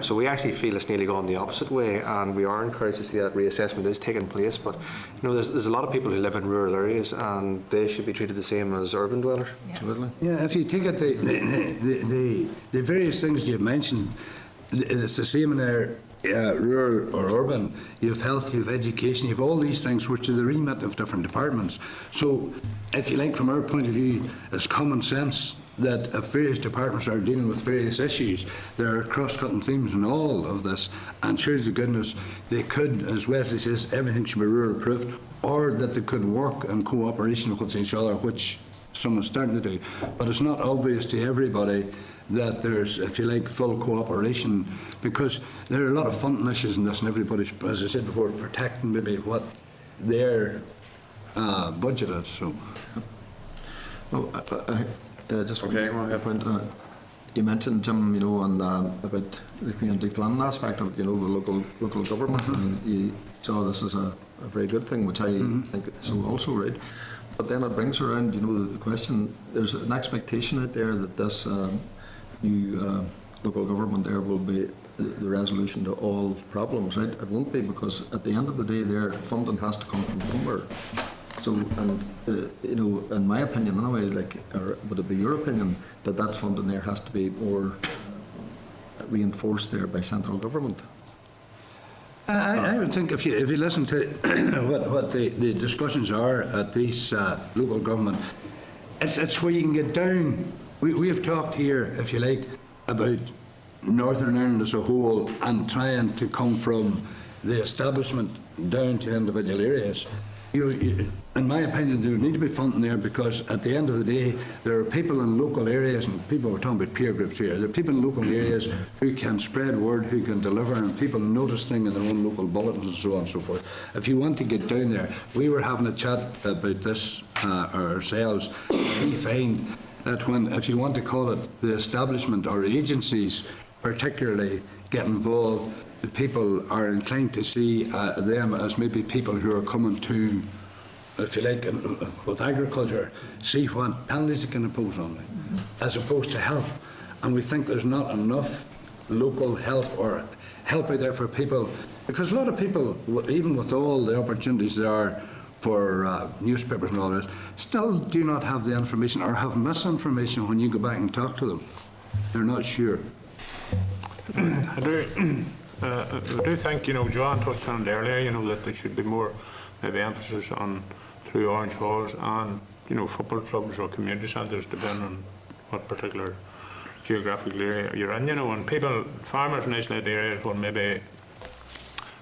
So we actually feel it's nearly gone the opposite way, and we are encouraged to see that reassessment is taking place. But there's a lot of people who live in rural areas, and they should be treated the same as urban dwellers. Absolutely. Yeah, if you take it, the various things you've mentioned, it's the same in our rural or urban. You have health, you have education, you have all these things which are the remit of different departments. So, if you like, from our point of view, it's common sense that if various departments are dealing with various issues, there are cross-cutting themes in all of this, and surely to goodness they could, as Wesley says, everything should be rural-proofed, or that they could work in cooperation with each other, which some are starting to do. But it's not obvious to everybody that there's, if you like, full cooperation, because there are a lot of funding issues in this, and everybody's, as I said before, protecting maybe what their budget is. So, Well, just Okay, go ahead. point, you mentioned, Jim, about the community planning aspect of, the local government, and you saw this as a very good thing, which I think is also right. But then it brings around, the question, there's an expectation out there that this new local government there will be the resolution to all problems, right? It won't be, because at the end of the day, their funding has to come from somewhere. So, and in my opinion, anyway, or would it be your opinion that funding there has to be more reinforced there by central government? I would think if you listen to what the discussions are at these local government, it's where you can get down. We have talked here, if you like, about Northern Ireland as a whole and trying to come from the establishment down to individual areas. In my opinion, there need to be funding there, because at the end of the day, there are people in local areas, and people were talking about peer groups here, there are people in local areas who can spread word, who can deliver, and people notice things in their own local bulletins and so on and so forth. If you want to get down there, we were having a chat about this ourselves. We find that if you want to call it the establishment or agencies particularly get involved, the people are inclined to see them as maybe people who are coming to, if you like, with agriculture, see what penalties they can impose on them, as opposed to help. And we think there's not enough local help or help out there for people, because a lot of people, even with all the opportunities there are for newspapers and all this, still do not have the information, or have misinformation when you go back and talk to them. They're not sure. I do think, Joanne touched on it earlier, that there should be more maybe emphasis on through Orange Halls and, football clubs or community centres, depending on what particular geographical area you're in, and people, farmers in isolated areas will maybe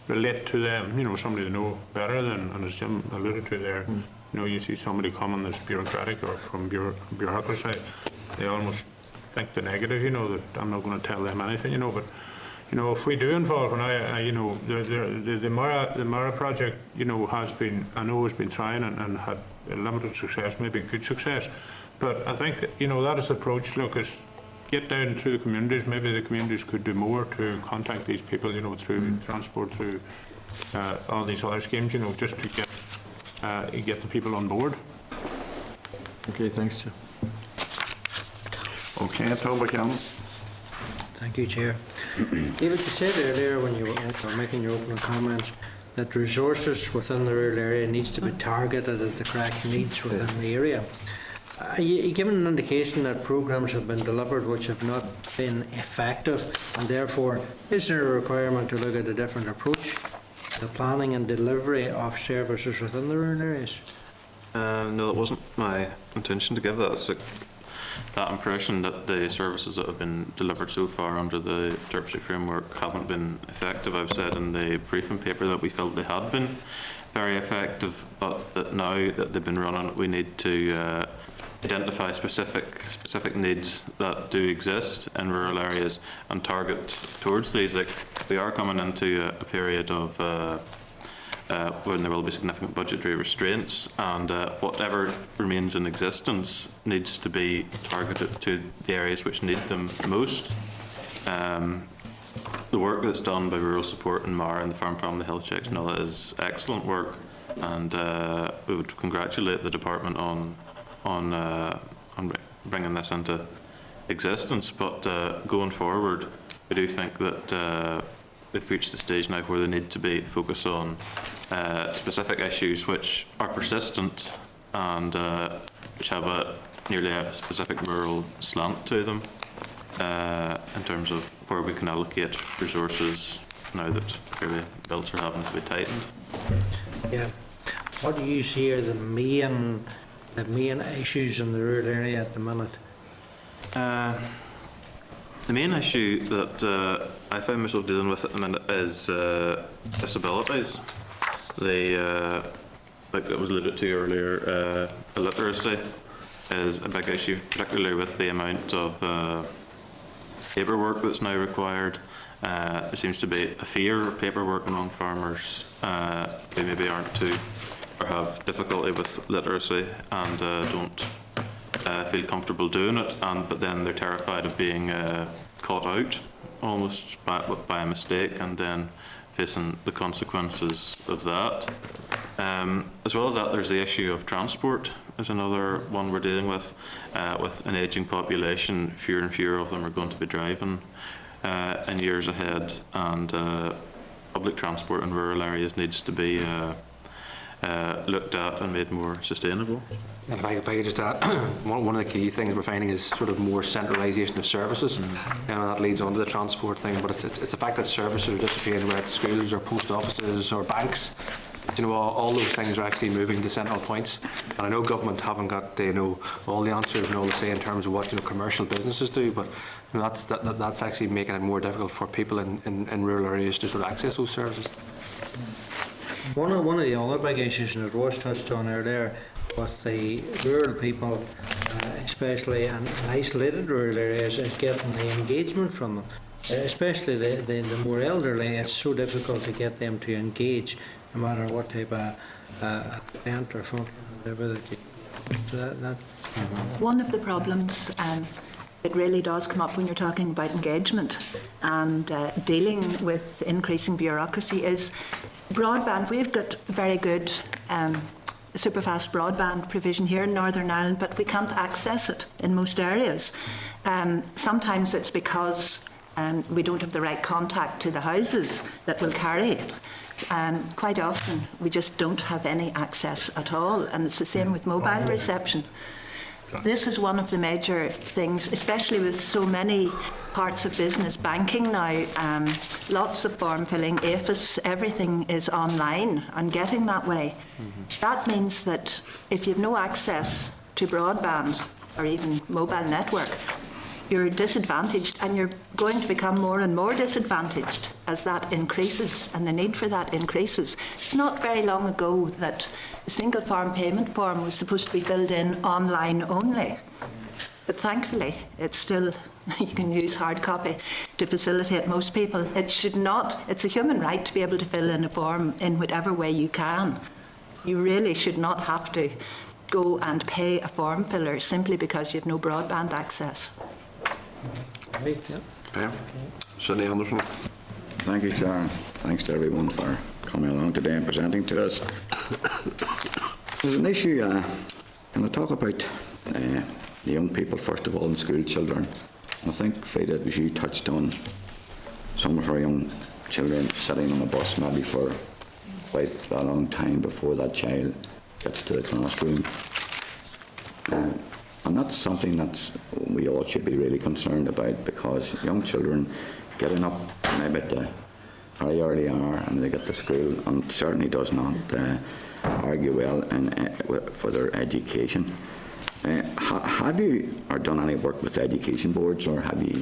relate to them, somebody they know better than, and as Jim alluded to there, you see somebody coming that's bureaucratic or from bureaucracy, they almost think the negative, that I'm not going to tell them anything, but if we do involve, and the Mara project, has been trying and had limited success, maybe good success, but I think that is the approach. Look, is get down through the communities. Maybe the communities could do more to contact these people, through transport, through all these other schemes, just to get the people on board. Okay, thanks, Jim. Okay, Tom McCallum. Thank you, Chair. David, you said earlier when you were making your opening comments that resources within the rural area needs to be targeted at the correct needs within the area. Are you given an indication that programmes have been delivered which have not been effective, and therefore is there a requirement to look at a different approach to the planning and delivery of services within the rural areas? No, it wasn't my intention to give that impression that the services that have been delivered so far under the Derbyshire framework haven't been effective. I've said in the briefing paper that we felt they had been very effective, but that now that they've been running, we need to identify specific needs that do exist in rural areas and target towards these. Like, we are coming into a period of when there will be significant budgetary restraints, and whatever remains in existence needs to be targeted to the areas which need them most. The work that's done by Rural Support and Mara and the Farm Family Health Checks and all that is excellent work, and we would congratulate the department on bringing this into existence. But going forward, we do think that they've reached the stage now where they need to be focused on specific issues which are persistent and which have nearly a specific rural slant to them in terms of where we can allocate resources now that clearly bills are having to be tightened. Yeah. What do you see are the main issues in the rural area at the minute? The main issue that I find myself dealing with at the minute is disabilities. Like it was alluded to earlier, illiteracy is a big issue, particularly with the amount of paperwork that's now required. There seems to be a fear of paperwork among farmers who maybe aren't too, or have difficulty with literacy and don't feel comfortable doing it, but then they're terrified of being caught out almost by a mistake and then facing the consequences of that. As well as that, there's the issue of transport is another one we're dealing with. With an ageing population, fewer and fewer of them are going to be driving in years ahead, and public transport in rural areas needs to be looked at and made more sustainable. And if I could just add, one of the key things we're finding is sort of more centralisation of services, and that leads on to the transport thing. But it's the fact that services are disappearing, whether it's schools or post offices or banks. You know, all those things are actually moving to central points. And I know government haven't got all the answers and all the say in terms of what commercial businesses do, but that's actually making it more difficult for people in rural areas to sort of access those services. One of the other big issues, and it was touched on earlier, with the rural people, especially in isolated rural areas, is getting the engagement from them. Especially the more elderly, it's so difficult to get them to engage, no matter what type of event or function, whatever that you. So that. One of the problems, it really does come up when you're talking about engagement and dealing with increasing bureaucracy, is broadband. We've got very good superfast broadband provision here in Northern Ireland, but we can't access it in most areas. Sometimes it's because we don't have the right contact to the houses that will carry it. Quite often we just don't have any access at all, and it's the same with mobile reception. This is one of the major things, especially with so many parts of business, banking now, lots of form filling, AFIS, everything is online and getting that way. That means that if you have no access to broadband or even mobile network, you're disadvantaged, and you're going to become more and more disadvantaged as that increases and the need for that increases. It's not very long ago that the single farm payment form was supposed to be filled in online only. But thankfully, it's still, you can use hard copy to facilitate most people. It should not, it's a human right to be able to fill in a form in whatever way you can. You really should not have to go and pay a form filler simply because you have no broadband access. Right, yeah. Okay. Sidney Anderson. Thank you, Chair. Thanks to everyone for coming along today and presenting to us. There's an issue, and I talk about the young people, first of all, and school children. I think, Frida, it was you touched on some of our young children sitting on a bus maybe for quite a long time before that child gets to the classroom. And that's something that we all should be really concerned about, because young children getting up maybe at the very early hour and they get to school, and certainly does not argue well for their education. Have you done any work with education boards, or have you?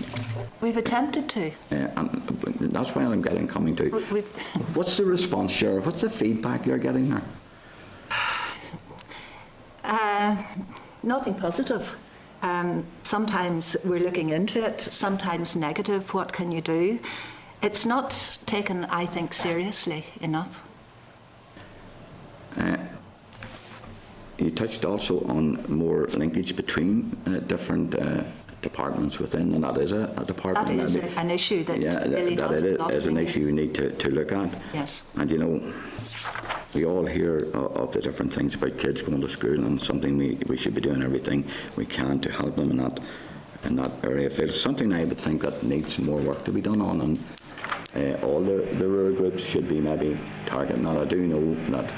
We've attempted to. And that's why I'm coming to. What's the response, Sheriff? What's the feedback you're getting there? Nothing positive. Sometimes we're looking into it, sometimes negative. What can you do? It's not taken, I think, seriously enough. You touched also on more linkage between different departments within, and that is a department. That is an issue that really that does is an issue you need to look at. Yes. And you know, we all hear of the different things about kids going to school, and something we should be doing everything we can to help them in that area. If it's something I would think that needs more work to be done on, and all the rural groups should be maybe targeting that. I do know that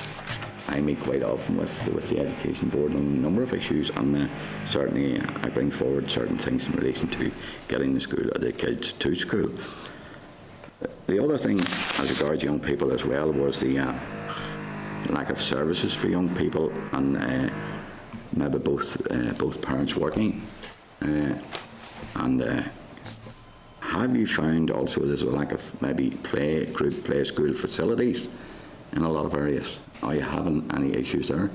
I meet quite often with the Education Board on a number of issues, and certainly I bring forward certain things in relation to getting the kids to school. The other thing as regards young people as well was the lack of services for young people, and maybe both parents working. Have you found also there's a lack of maybe group play school facilities in a lot of areas? Are you having any issues there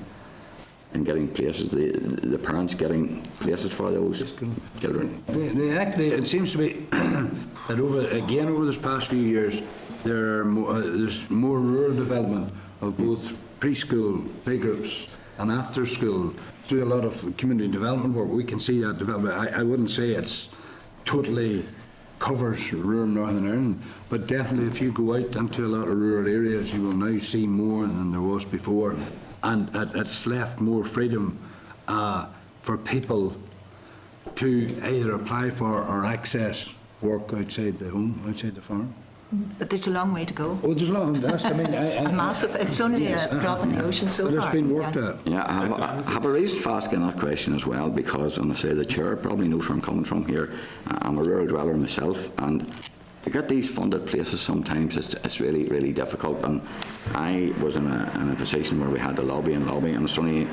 in getting places, the parents getting places for those children? It seems to be that over this past few years, there's more rural development of both preschool playgroups and after school through a lot of community development work. We can see that development. I wouldn't say it's totally covers rural Northern Ireland, but definitely if you go out into a lot of rural areas, you will now see more than there was before, and it's left more freedom for people to either apply for or access work outside the home, outside the farm. But there's a long way to go. Oh, there's a long, I mean, A massive, it's only a drop in the ocean so but far. it's been worked at. Yeah, I have a reason for asking that question as well, because, and I say the chair probably knows where I'm coming from here. I'm a rural dweller myself, and to get these funded places sometimes it's really, really difficult. And I was in a position where we had to lobby, and it's only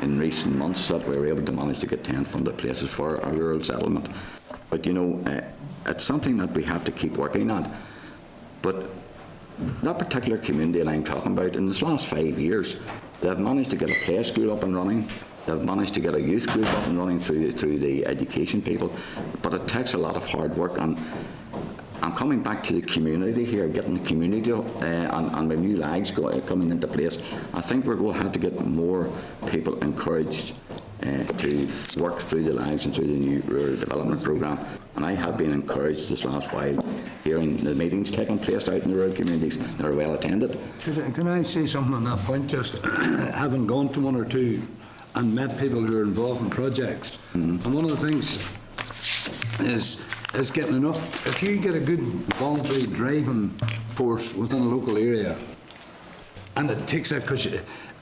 in recent months that we were able to manage to get 10 funded places for a rural settlement. But you know, it's something that we have to keep working at. But that particular community that I'm talking about, in this last 5 years, they've managed to get a play school up and running. They've managed to get a youth group up and running through the education people. But it takes a lot of hard work, and I'm coming back to the community here, getting the community and the new lags coming into place. I think we're going to have to get more people encouraged to work through the lags and through the new rural development programme. And I have been encouraged this last while hearing the meetings taking place out in the rural communities that are well attended. Can I say something on that point? Just having gone to one or two and met people who are involved in projects, and one of the things is getting enough. If you get a good voluntary driving force within a local area, and it takes that, because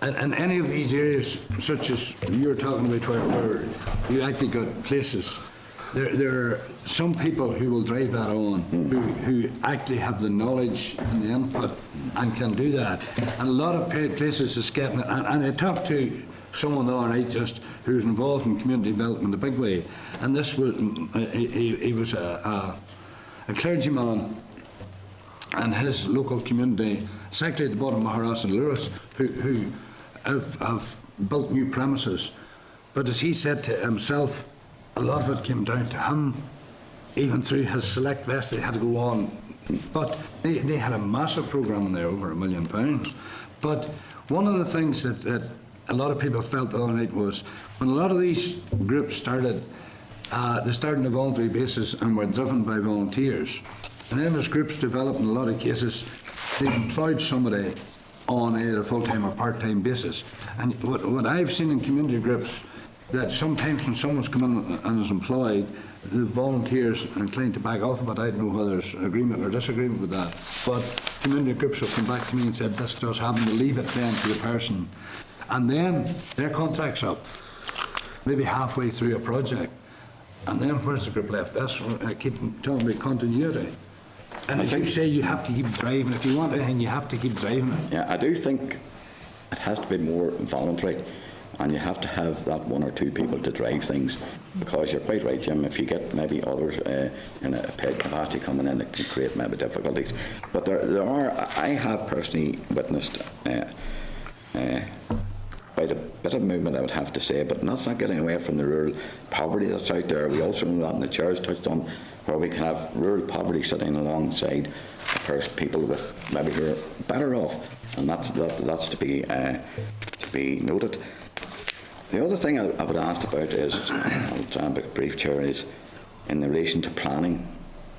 and any of these areas, such as you're talking about, where you actually got places, there are some people who will drive that on, who actually have the knowledge and the input and can do that. And a lot of places is getting it. And I talked to someone the other night just who's involved in community development in a big way, and this was he was a clergyman, and his local community, exactly at the bottom of Maharas and Lewis, who have built new premises. But as he said to himself, a lot of it came down to him. Even through his select vest, they had to go on. But they had a massive programme in there, over £1 million. But one of the things that a lot of people felt the other night was, when a lot of these groups started, they started on a voluntary basis and were driven by volunteers. And then as groups developed, in a lot of cases, they employed somebody on either a full-time or part-time basis. And what I've seen in community groups, that sometimes when someone's come in and is employed, the volunteers are inclined to back off, but I don't know whether there's agreement or disagreement with that. But community groups have come back to me and said, this does happen, to leave it then to the person. And then their contract's up, maybe halfway through a project. And then where's the group left? That's what I keep talking about, continuity. And as you say, you have to keep driving. If you want anything, you have to keep driving it. Yeah, I do think it has to be more voluntary, and you have to have that one or two people to drive things, because you're quite right, Jim, if you get maybe others in a paid capacity coming in, it can create maybe difficulties. But there are, I have personally witnessed quite a bit of movement, I would have to say, but that's not getting away from the rural poverty that's out there. We also know that, and the chair's touched on, where we can have rural poverty sitting alongside people with maybe who are better off, and that's to be noted. The other thing I would ask about is, I'll try and be brief, Chair, is in relation to planning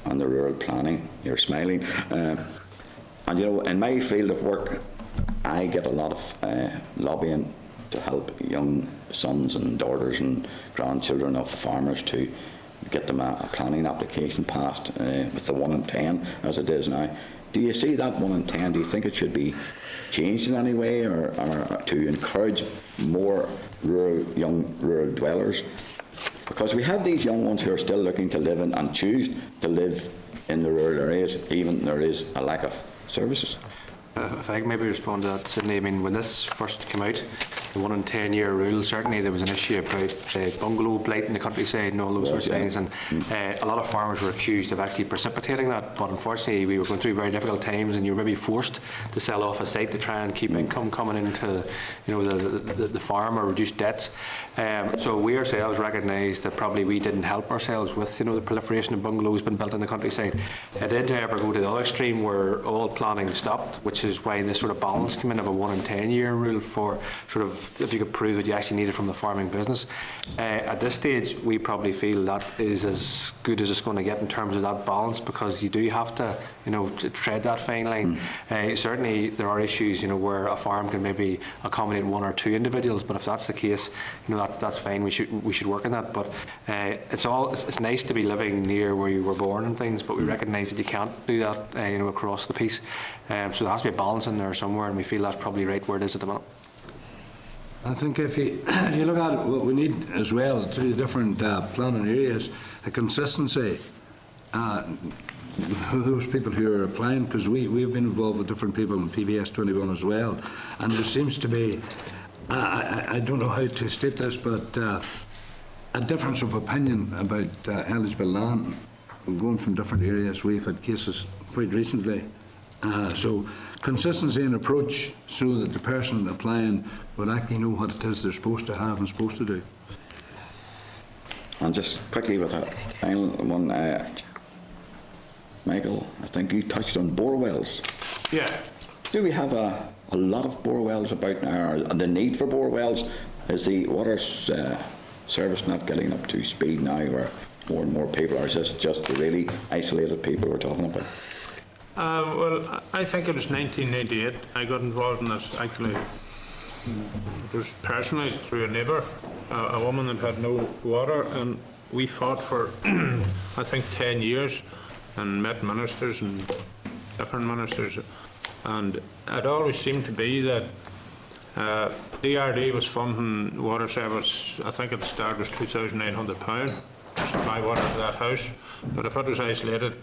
and the rural planning. You're smiling. And you know, in my field of work, I get a lot of lobbying to help young sons and daughters and grandchildren of farmers to get them a planning application passed with the 1 in 10 as it is now. Do you see that 1 in 10? Do you think it should be changed in any way, or to encourage more young rural dwellers? Because we have these young ones who are still looking to live in and choose to live in the rural areas, even there is a lack of services. If I could maybe respond to that, Sydney, I mean, when this first came out, the 1 in 10 year rule, certainly there was an issue about bungalow blight in the countryside and all those sorts of things, and a lot of farmers were accused of actually precipitating that, but unfortunately we were going through very difficult times, and you were maybe forced to sell off a site to try and keep income coming into the farm or reduce debts. So we ourselves recognised that probably we didn't help ourselves with the proliferation of bungalows being built in the countryside. It did, however, go to the other extreme where all planning stopped, which is why this sort of balance came in of a 1 in 10 year rule for sort of if you could prove that you actually need it from the farming business. At this stage, we probably feel that is as good as it's going to get in terms of that balance, because you do have to, to tread that fine line. Certainly, there are issues, where a farm can maybe accommodate 1 or 2 individuals, but if that's the case, that's fine. We should work on that. But it's nice to be living near where you were born and things, but we recognise that you can't do that, across the piece. So there has to be a balance in there somewhere, and we feel that's probably right where it is at the minute. I think if you look at what we need as well through the different planning areas, a consistency. Those people who are applying, because we've been involved with different people in PBS 21 as well, and there seems to be, I don't know how to state this, but a difference of opinion about eligible land going from different areas. We've had cases quite recently. So consistency in approach so that the person applying would actually know what it is they're supposed to have and supposed to do. And just quickly with a final one, Michael, I think you touched on bore wells. Yeah. Do we have a lot of bore wells about now, or the need for bore wells? Is the water service not getting up to speed now, where more and more people, or is this just the really isolated people we're talking about? Well, I think it was 1998 I got involved in this. Actually, it was personally through a neighbour, a woman that had no water, and we fought for I think 10 years and met ministers and different ministers, and it always seemed to be that DRD was funding water service. I think at the start was £2,900 to supply water to that house, but if it was isolated,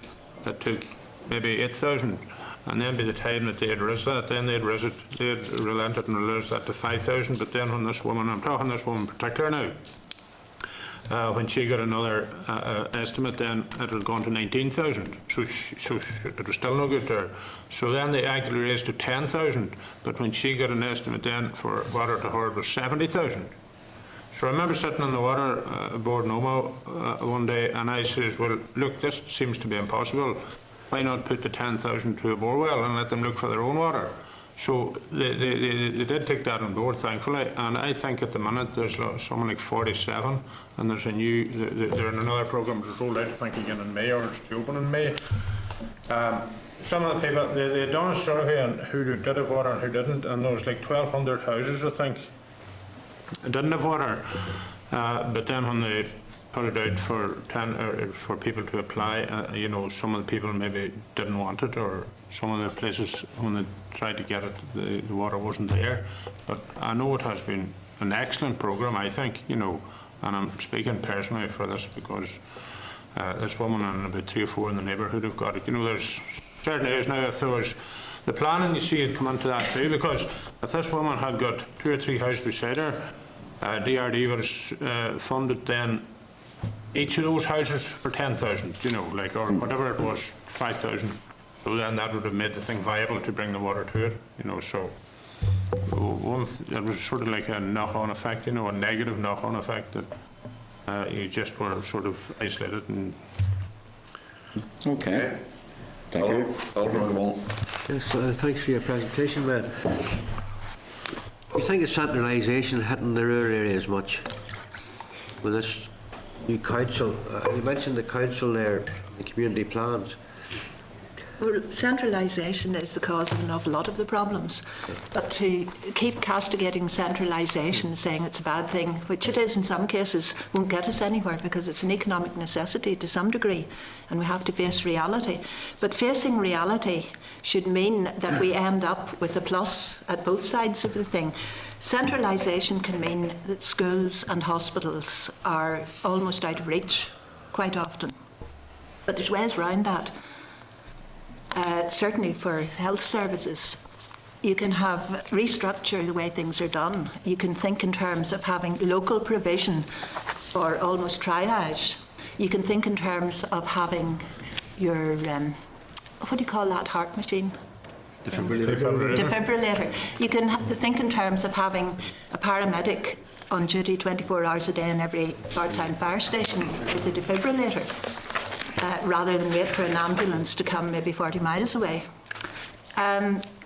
it took maybe 8,000, and then by the time that they had raised that, then they had relented and raised that to 5,000. But then when this woman, I'm talking this woman in particular now, when she got another estimate, then it had gone to 19,000. So it was still no good to her. So then they actually raised to 10,000. But when she got an estimate then for water to her, it was 70,000. So I remember sitting on the water board in Omo one day, and I says, well, look, this seems to be impossible. Why not put the 10,000 to a bore well and let them look for their own water? So they did take that on board, thankfully, and I think at the minute there's something like 47, and there's a new, they're in another programme which was rolled out, I think, again in May, or it's to open in May. Some of the people, they had done a survey on who did have water and who didn't, and there was like 1,200 houses, I think, that didn't have water. But then when they put it out for people to apply, some of the people maybe didn't want it, or some of the places when they tried to get it, the water wasn't there. But I know it has been an excellent programme, I think, and I'm speaking personally for this because this woman and about 3 or 4 in the neighbourhood have got it. There's certain areas now, if there was the planning, you see it come into that too, because if this woman had got 2 or 3 houses beside her, DRD was funded then each of those houses for 10,000, or whatever it was, 5,000. So then that would have made the thing viable to bring the water to it, so it was sort of like a knock-on effect, a negative knock-on effect that you just were sort of isolated. And okay. Thank you. Yes, thanks for your presentation, Matt. You think of centralisation hitting the rural areas much with this new council? You mentioned the council there, the community plans. Well, centralisation is the cause of an awful lot of the problems. But to keep castigating centralisation, saying it's a bad thing, which it is in some cases, won't get us anywhere because it's an economic necessity to some degree and we have to face reality. But facing reality should mean that we end up with a plus at both sides of the thing. Centralisation can mean that schools and hospitals are almost out of reach quite often. But there's ways around that. Certainly for health services, you can restructure the way things are done. You can think in terms of having local provision or almost triage. You can think in terms of having your, what do you call that heart machine? Defibrillator. You can think in terms of having a paramedic on duty 24 hours a day in every part-time fire station with a defibrillator, rather than wait for an ambulance to come maybe 40 miles away.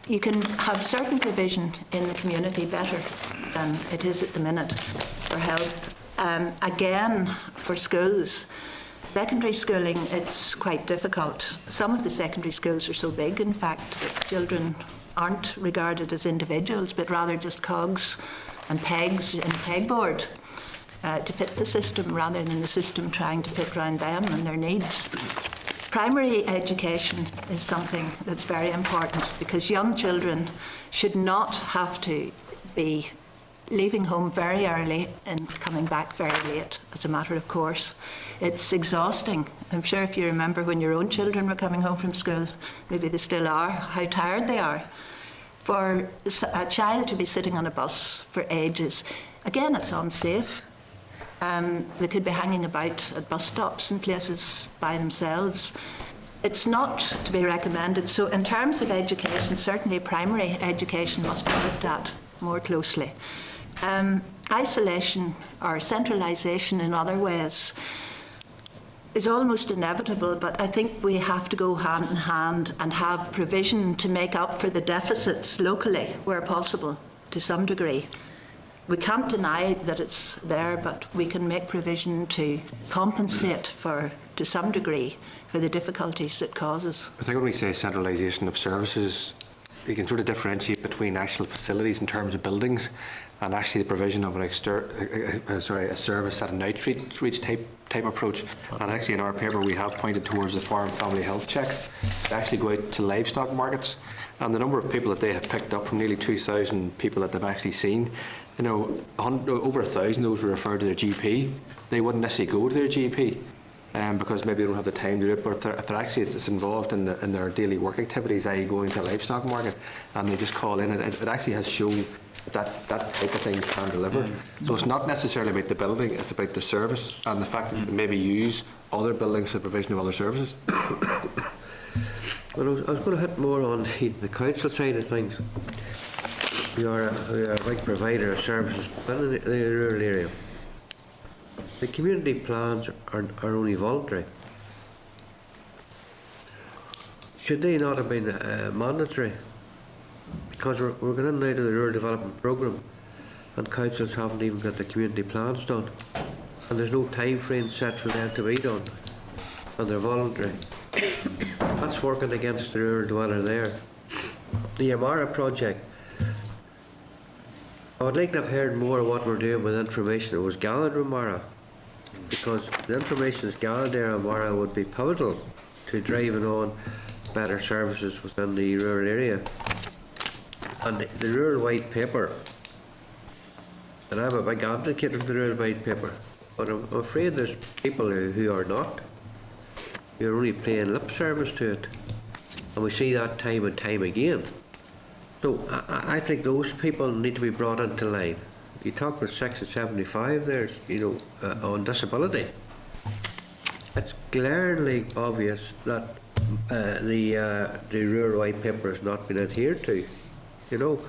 You can have certain provision in the community better than it is at the minute for health. Again, for schools, secondary schooling, it's quite difficult. Some of the secondary schools are so big, in fact, that children aren't regarded as individuals, but rather just cogs and pegs in a pegboard to fit the system, rather than the system trying to fit around them and their needs. Primary education is something that's very important because young children should not have to be leaving home very early and coming back very late as a matter of course. It's exhausting. I'm sure if you remember when your own children were coming home from school, maybe they still are, how tired they are. For a child to be sitting on a bus for ages, again, it's unsafe. They could be hanging about at bus stops and places by themselves. It's not to be recommended. So in terms of education, certainly primary education must be looked at more closely. Isolation or centralisation in other ways is almost inevitable, but I think we have to go hand in hand and have provision to make up for the deficits locally where possible to some degree. We can't deny that it's there, but we can make provision to compensate for, to some degree, for the difficulties it causes. I think when we say centralisation of services, you can sort of differentiate between actual facilities in terms of buildings and actually the provision of an a service at an outreach type approach. And actually in our paper we have pointed towards the farm family health checks that actually go out to livestock markets, and the number of people that they have picked up from nearly 2,000 people that they've actually seen, you know, over 1,000 of those were referred to their GP. They wouldn't necessarily go to their GP because maybe they don't have the time to do it, but if they're actually it's involved in their daily work activities, i.e. going to a livestock market, and they just call in, it actually has shown that type of thing can deliver. So it's not necessarily about the building, it's about the service and the fact that maybe use other buildings for the provision of other services. Well, I was going to hit more on the council side of things. We are a big provider of services in the rural area. The community plans are only voluntary. Should they not have been mandatory? Because we're going in and out of the rural development programme and councils haven't even got the community plans done, and there's no time frame set for them to be done, and they're voluntary. That's working against the rural dweller there. The Amara project, I would like to have heard more of what we're doing with information that was gathered in Amara, because the information that's gathered there in Amara would be pivotal to driving on better services within the rural area. And the rural white paper, and I'm a big advocate of the rural white paper, but I'm afraid there's people who are not, who are only paying lip service to it, and we see that time and time again. So I think those people need to be brought into line. You talk about Section 75 there, you know, on disability. It's glaringly obvious that the rural white paper has not been adhered to, you know.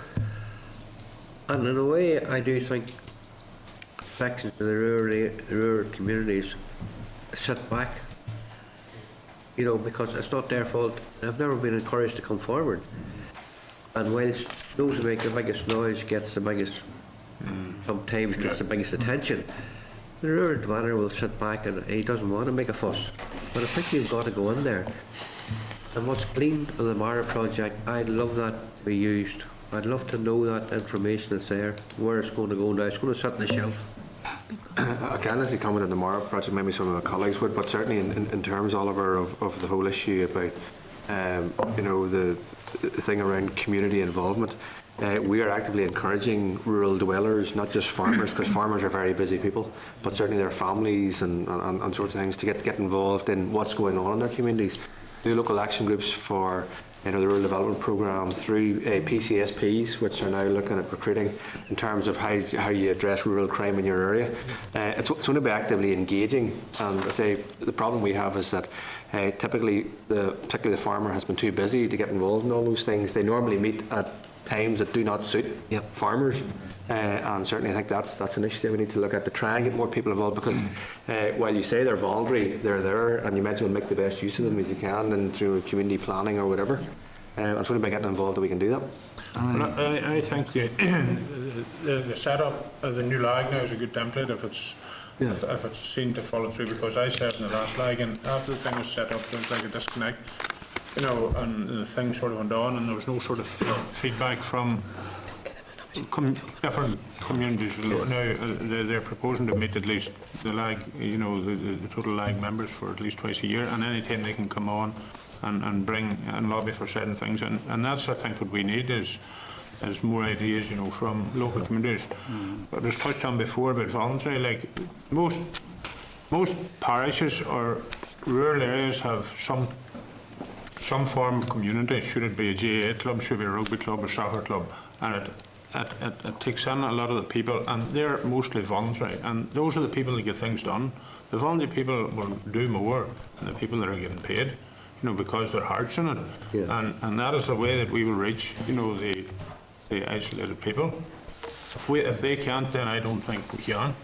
And in a way, I do think sections of the rural communities sit back, you know, because it's not their fault. They've never been encouraged to come forward. And whilst those who make the biggest noise gets the biggest, sometimes gets the biggest attention, the rural dweller will sit back and he doesn't want to make a fuss. But I think you've got to go in there And what's gleaned of the Mara project, I'd love that to be used. I'd love to know that information is there, where it's going to go now. It's going to sit on the shelf. I can't actually comment on the Mara project, maybe some of my colleagues would, but certainly in terms, Oliver, of the whole issue about the thing around community involvement, we are actively encouraging rural dwellers, not just farmers, because farmers are very busy people, but certainly their families and sorts of things to get involved in what's going on in their communities. New local action groups for the Rural Development Programme through PCSPs, which are now looking at recruiting in terms of how you address rural crime in your area. It's only by actively engaging, and I say the problem we have is that typically, particularly the farmer has been too busy to get involved in all those things. They normally meet at times that do not suit farmers, and certainly I think that's an issue that we need to look at to try and get more people involved, because while you say they're voluntary, they're there, and you might as well make the best use of them as you can, and through community planning or whatever. It's only by getting involved that we can do that. And I think the setup of the new lag now is a good template if it's seen to follow through, because I said in the last lag, and after the thing was set up, there was like a disconnect, and the thing sort of went on, and there was no sort of feedback from different communities. Now they're proposing to meet at least the lag, the total lag members for at least twice a year, and any time they can come on and bring and lobby for certain things, and that's, I think, what we need is more ideas, from local communities. But it was touched on before about voluntary. Like most parishes or rural areas have some form of community. Should it be a GAA club, should it be a rugby club or soccer club, and it takes in a lot of the people, and they're mostly voluntary, and those are the people that get things done. The voluntary people will do more than the people that are getting paid, because their heart's in it. Yeah. And that is the way that we will reach, the isolated people. If they can't, then I don't think we can.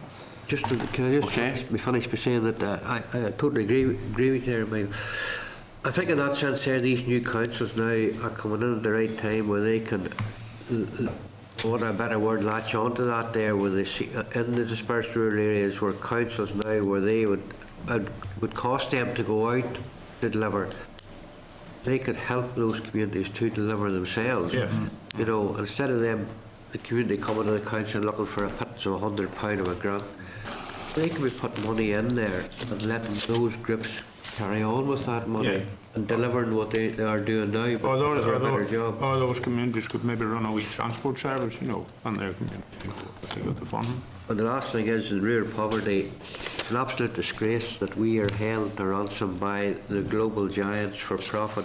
Can I just be finished by saying that I totally agree with you there, Michael. I think in that sense here, these new councils now are coming in at the right time where they can, what a better word, latch onto that there, where they see, in the dispersed rural areas where councils now, where they would cost them to go out to deliver, they could help those communities to deliver themselves. Yeah. Instead of them, the community coming to the council looking for a pittance of £100 of a grant, they could be putting money in there and letting those groups carry on with that money and delivering what they are doing now, but a better job. Or those communities could maybe run a wee transport service, on their community, if they got the funding. And the last thing is, in rural poverty, it's an absolute disgrace that we are held to ransom by the global giants for profit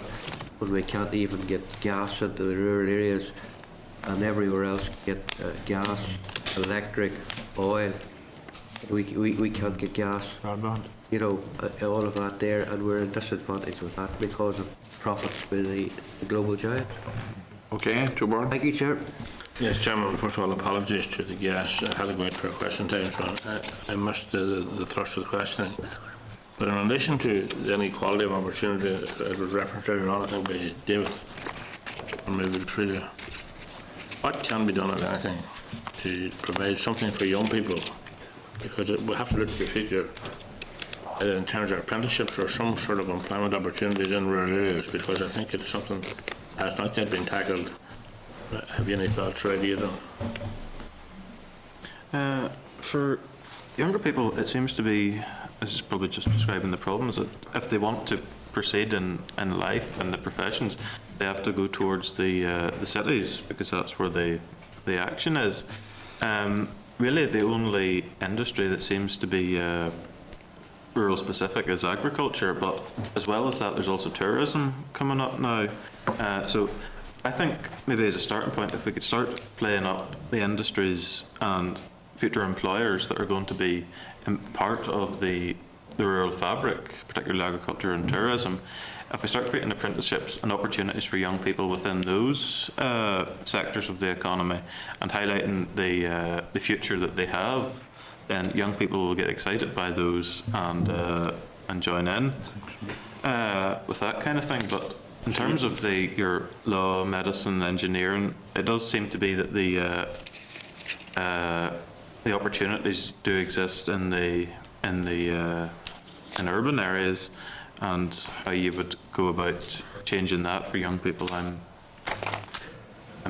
when we can't even get gas into the rural areas, and everywhere else get gas, electric, oil. We can't get gas. All of that there, and we're at disadvantage with that because of profits by the global giant. Okay, Tobar. Thank you, Chair. Yes, Chairman, first of all, apologies to the guests. I had to go out for a question time, so I missed the thrust of the questioning. But in relation to the inequality of opportunity, it was referenced earlier on, I think, by David, or maybe Frida. What can be done, if anything, to provide something for young people? Because we have to look to the future in terms of apprenticeships or some sort of employment opportunities in rural areas, because I think it's something that has not yet been tackled. Have you any thoughts or ideas on? For younger people, it seems to be, this is probably just describing the problems, that if they want to proceed in life and the professions, they have to go towards the cities, because that's where the action is. Really, the only industry that seems to be rural specific is agriculture, but as well as that, there's also tourism coming up now. So I think maybe as a starting point, if we could start playing up the industries and future employers that are going to be part of the rural fabric, particularly agriculture and tourism, if we start creating apprenticeships and opportunities for young people within those sectors of the economy and highlighting the future that they have, then young people will get excited by those and join in with that kind of thing. But in terms of your law, medicine, engineering, it does seem to be that the opportunities do exist in urban areas, and how you would go about changing that for young people, I'm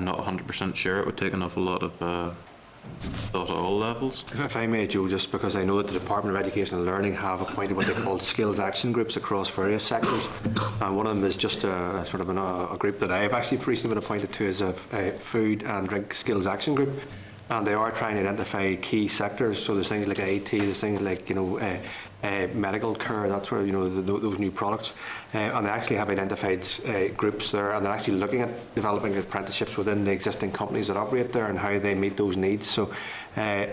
not 100% sure. It would take an awful lot of thought at all levels. If I may, Joe, just because I know that the Department of Education and Learning have appointed what they call skills action groups across various sectors, and one of them is just a sort of a group that I have actually recently been appointed to, as a food and drink skills action group, and they are trying to identify key sectors. So there's things like IT, there's things like medical care, that sort of those new products, and they actually have identified groups there, and they're actually looking at developing apprenticeships within the existing companies that operate there and how they meet those needs. So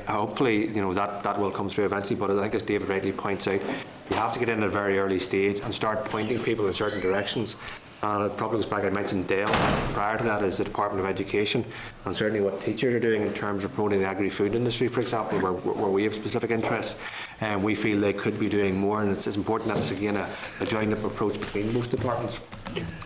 hopefully that will come through eventually, but I think, as David rightly points out, you have to get in at a very early stage and start pointing people in certain directions. And it probably goes back, I mentioned DEL. Prior to that is the Department of Education, and certainly what teachers are doing in terms of promoting the agri-food industry, for example, where we have specific interests, and we feel they could be doing more, and it's important that it's again a joined-up approach between most departments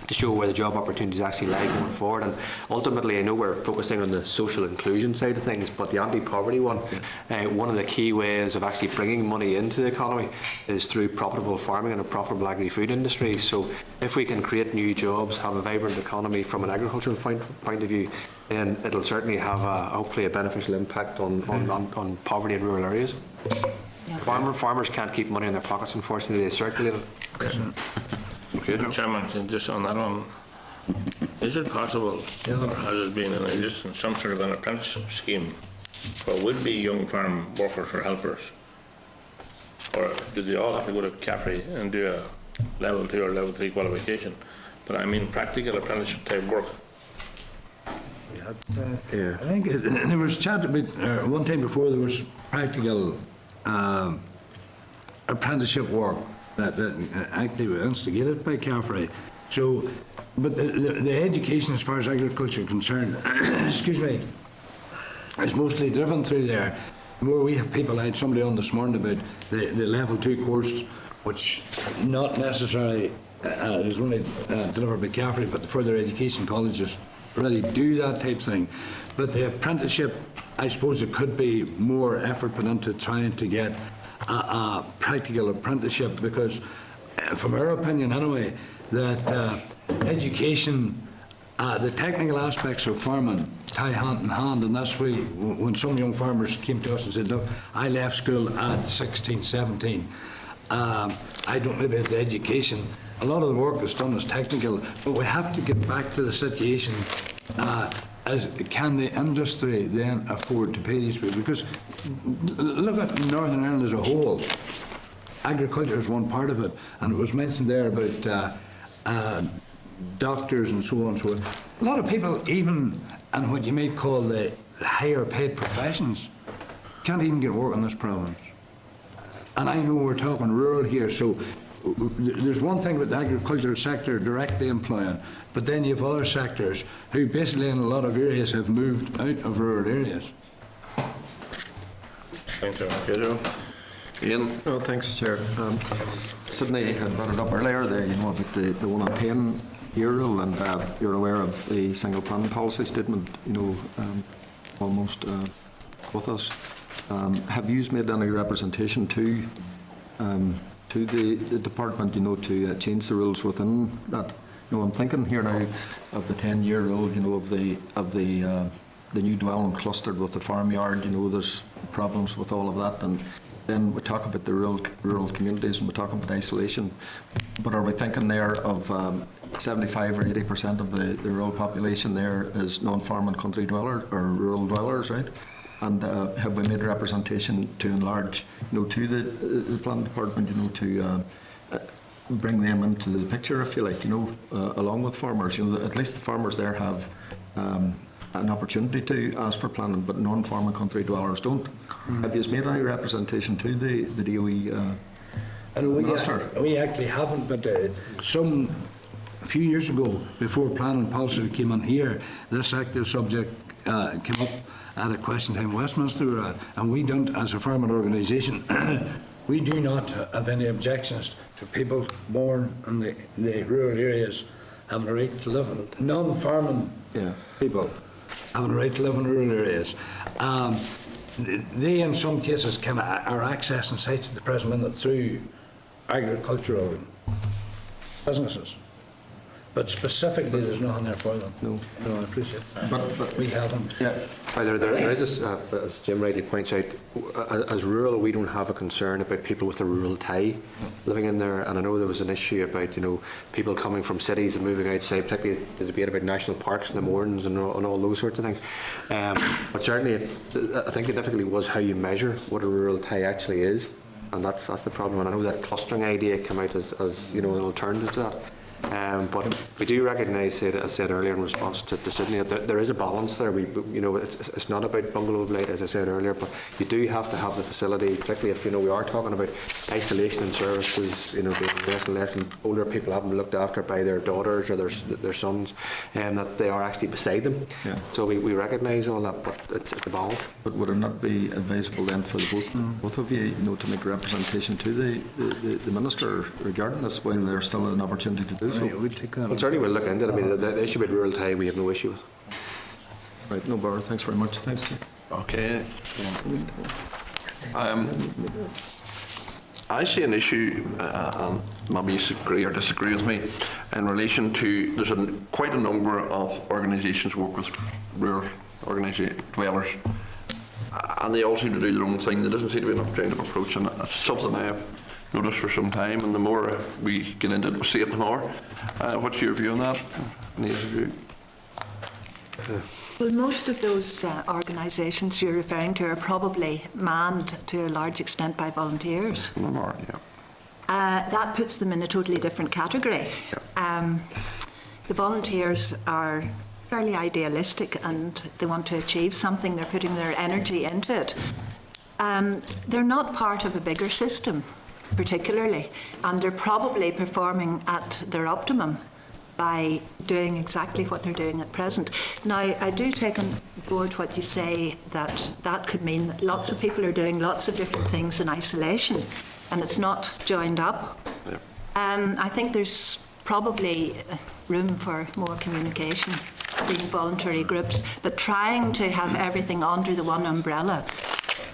to show where the job opportunities actually lie going forward. And ultimately, I know we're focusing on the social inclusion side of things, but the anti-poverty one of the key ways of actually bringing money into the economy is through profitable farming and a profitable agri-food industry. So if we can create new jobs, have a vibrant economy from an agricultural point of view, then it'll certainly have hopefully a beneficial impact on poverty in rural areas. Yeah. Farmers can't keep money in their pockets, unfortunately. They circulate it. Okay, Chairman, just on that one, is it possible, or has it been in existence, some sort of an apprenticeship scheme for would-be young farm workers or helpers? Or do they all have to go to CAFRE and do a level 2 or level 3 qualification? But I mean practical apprenticeship type work. I think there was chat about one time before, there was practical apprenticeship work that actually was instigated by CAFRE. So, but the education as far as agriculture is concerned, excuse me, is mostly driven through there. Where we have people, I had somebody on this morning about the level 2 course, which not necessarily is only delivered by CAFRE, but the further education colleges really do that type thing. But the apprenticeship, I suppose it could be more effort put into trying to get a practical apprenticeship, because from our opinion anyway, that education, the technical aspects of farming tie hand in hand, and that's why when some young farmers came to us and said, look, I left school at 16, 17, I don't maybe have the education. A lot of the work that's done is technical, but we have to get back to the situation as can the industry then afford to pay these people? Because look at Northern Ireland as a whole. Agriculture is one part of it, and it was mentioned there about doctors and so on and so on. A lot of people, even in what you might call the higher paid professions, can't even get work in this province. And I know we're talking rural here, so there's one thing with the agricultural sector directly employing, but then you have other sectors who basically in a lot of areas have moved out of rural areas. Thanks, Pedro. Ian? Well, thanks, Chair. Sydney had brought it up earlier there, about the 1 on 10 year rule, and you're aware of the single plan policy statement, almost with us. Have you made any representation to the department, to change the rules within that? I'm thinking here now of the 10-year rule, of the new development clustered with the farmyard. There's problems with all of that, and then we talk about the rural communities, and we talk about isolation. But are we thinking there of 75 or 80% of the rural population there is non-farming country dweller or rural dwellers, right? And have we made representation to enlarge, to the planning department, to bring them into the picture, if you like, along with farmers. At least the farmers there have an opportunity to ask for planning, but non-farming country dwellers don't. Have you made any representation to the DOE minister? We actually haven't, but a few years ago, before planning policy came on here, this active subject came up at a question time in Westminster, and we don't, as a farming organisation, we do not have any objections to people born in the rural areas having a right to live in non-farming people having a right to live in rural areas. They, in some cases, are accessing sites at the present minute through agricultural businesses. But specifically, there's nothing there for them. No. No, I appreciate that. But We haven't. yeah, There is this, as Jim rightly points out, as rural, we don't have a concern about people with a rural tie living in there. And I know there was an issue about, people coming from cities and moving outside, particularly the debate about national parks in the mornings and all those sorts of things. But certainly, I think the difficulty was how you measure what a rural tie actually is. And that's the problem. And I know that clustering idea came out as an alternative to that. But we do recognise, as I said earlier in response to Sydney, that there is a balance there. It's not about bungalow blight, as I said earlier, but you do have to have the facility, particularly if we are talking about isolation and services. Being less and less, and older people having looked after by their daughters or their sons, and that they are actually beside them. Yeah. So we recognise all that, but it's a balance. but would it not be advisable then for the both of you, to make representation to the minister regarding this when there's still an opportunity to do so? Right, we'll take that Well, on. certainly we'll look into it. I mean, the issue about rural tie we have no issue with. Right, no bother. Thanks very much. Thanks. Okay. I see an issue, and maybe you agree or disagree with me, in relation to there's quite a number of organisations work with rural dwellers, and they all seem to do their own thing. There doesn't seem to be enough kind of approach, and it's something I have noticed for some time. And the more we get into it, we see it the more. What's your view on that? Neil's view? Well, most of those organisations you're referring to are probably manned to a large extent by volunteers. No more, yeah. That puts them in a totally different category. The volunteers are fairly idealistic and they want to achieve something. They're putting their energy into it. They're not part of a bigger system, particularly, and they're probably performing at their optimum by doing exactly what they're doing at present. Now, I do take on board what you say, that could mean that lots of people are doing lots of different things in isolation and it's not joined up. Yeah. I think there's probably room for more communication between voluntary groups, but trying to have everything under the one umbrella